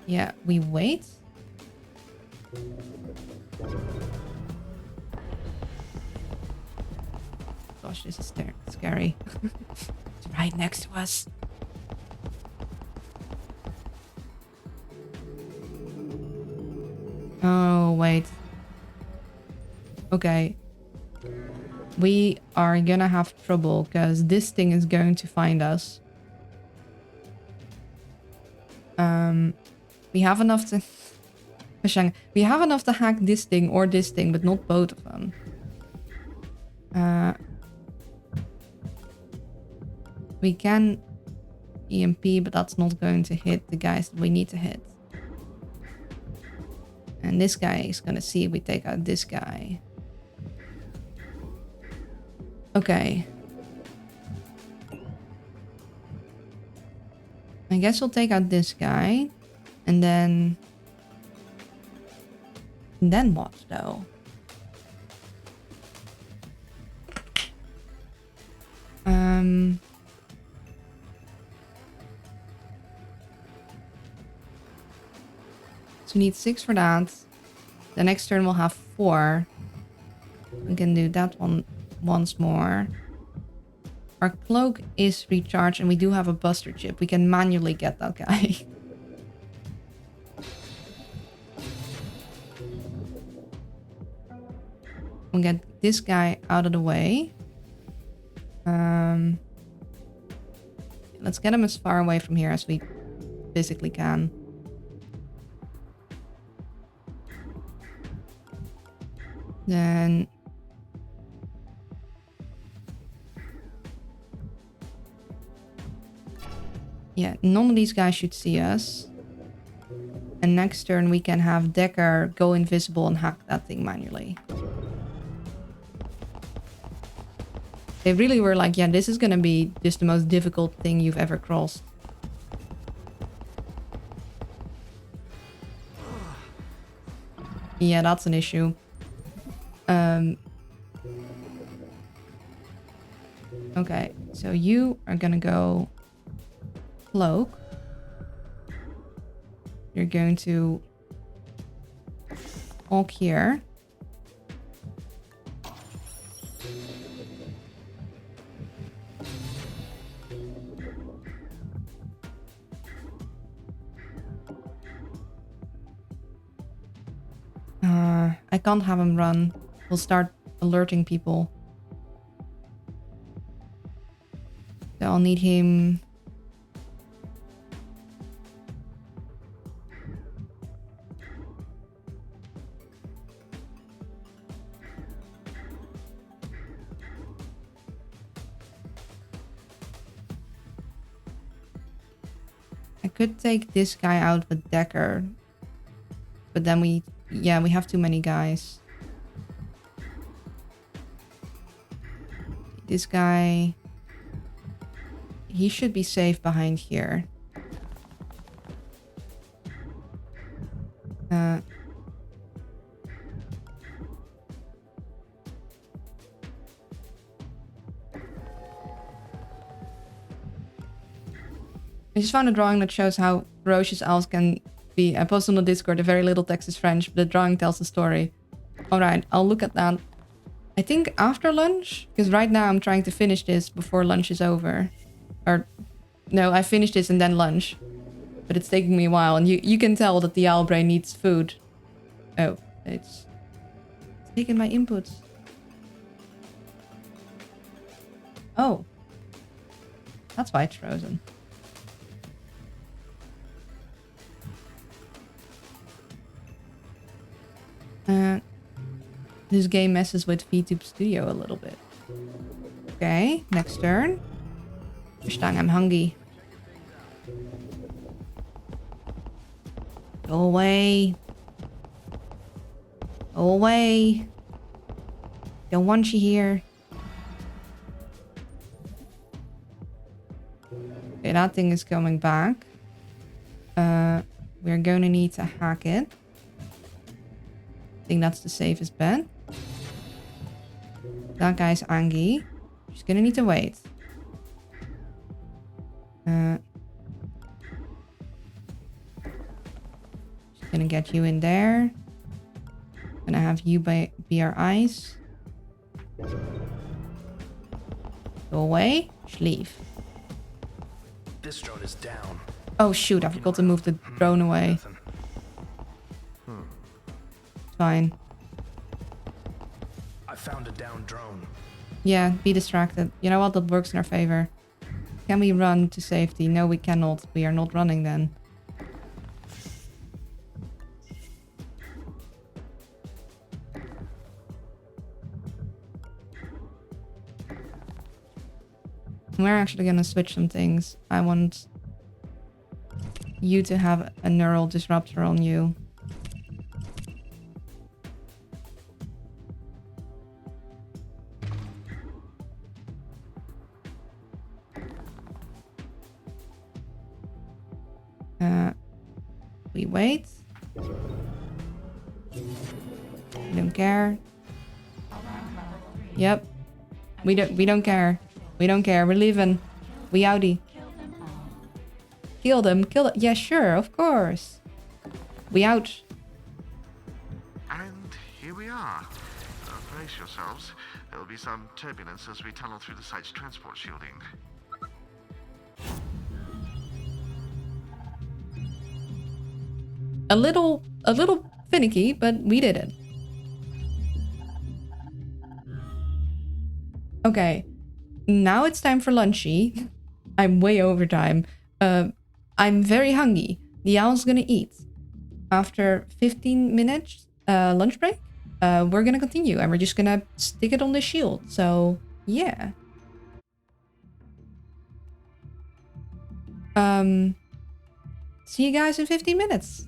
Yeah, we wait. Gosh, this is scary. It's right next to us. Oh, wait. Okay. We are gonna have trouble because this thing is going to find us. We have enough to... We have enough to hack this thing or this thing, but not both of them. We can EMP, but that's not going to hit the guys that we need to hit. And this guy is gonna see if we take out this guy. Okay. I guess we'll take out this guy. And then... Then what, though? So we need 6 for that. The next turn we'll have 4. We can do that one once more. Our cloak is recharged and we do have a buster chip. We can manually get that guy. We'll get this guy out of the way. Let's get him as far away from here as we physically can. Then... Yeah, none of these guys should see us. And next turn we can have Decker go invisible and hack that thing manually. They really were like, yeah, this is gonna be just the most difficult thing you've ever crossed. Yeah, that's an issue. Okay, so you are gonna go cloak. You're going to Orc here. I can't have him run. We'll start alerting people. So I'll need him. I could take this guy out with Decker. But then we have too many guys. This guy, he should be safe behind here. I just found a drawing that shows how ferocious owls can be. I posted on the Discord. A very little text is French, but the drawing tells the story. Alright, I'll look at that. I think after lunch, because right now I'm trying to finish this before lunch is over. Or, no, I finished this and then lunch. But it's taking me a while, and you can tell that the owl brain needs food. Oh, it's taking my inputs. Oh. That's why it's frozen. This game messes with VTube Studio a little bit. Okay, next turn. Verstang, I'm hungry. Go away. Go away. Don't want you here. Okay, that thing is coming back. We're gonna need to hack it. I think that's the safest bet. That guy's Angie. She's gonna need to wait. Just gonna get you in there. Gonna have you be our eyes. Go away. Just leave. This drone is down. Oh shoot, I forgot to move the drone away. Fine. I found a down drone. Yeah, be distracted. You know what? That works in our favor. Can we run to safety? No, we cannot. We are not running then. We're actually gonna switch some things. I want you to have a neural disruptor on you. We wait. We don't care. Yep. We don't care. We don't care. We're leaving. We outie. Kill them. Kill them. Yeah, sure. Of course. We out. And here we are. Brace yourselves. There will be some turbulence as we tunnel through the site's transport shielding. A little finicky, but we did it. Okay. Now it's time for lunchy. I'm way over time. I'm very hungry. The owl's gonna eat. After 15 minutes lunch break, we're gonna continue and we're just gonna stick it on the shield. So, yeah. See you guys in 15 minutes.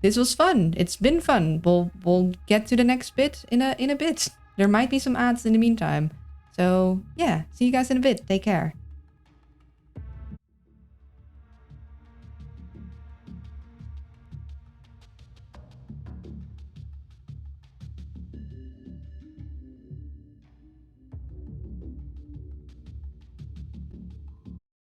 This was fun. It's been fun. We'll get to the next bit in a bit. There might be some ads in the meantime. So, yeah. See you guys in a bit. Take care.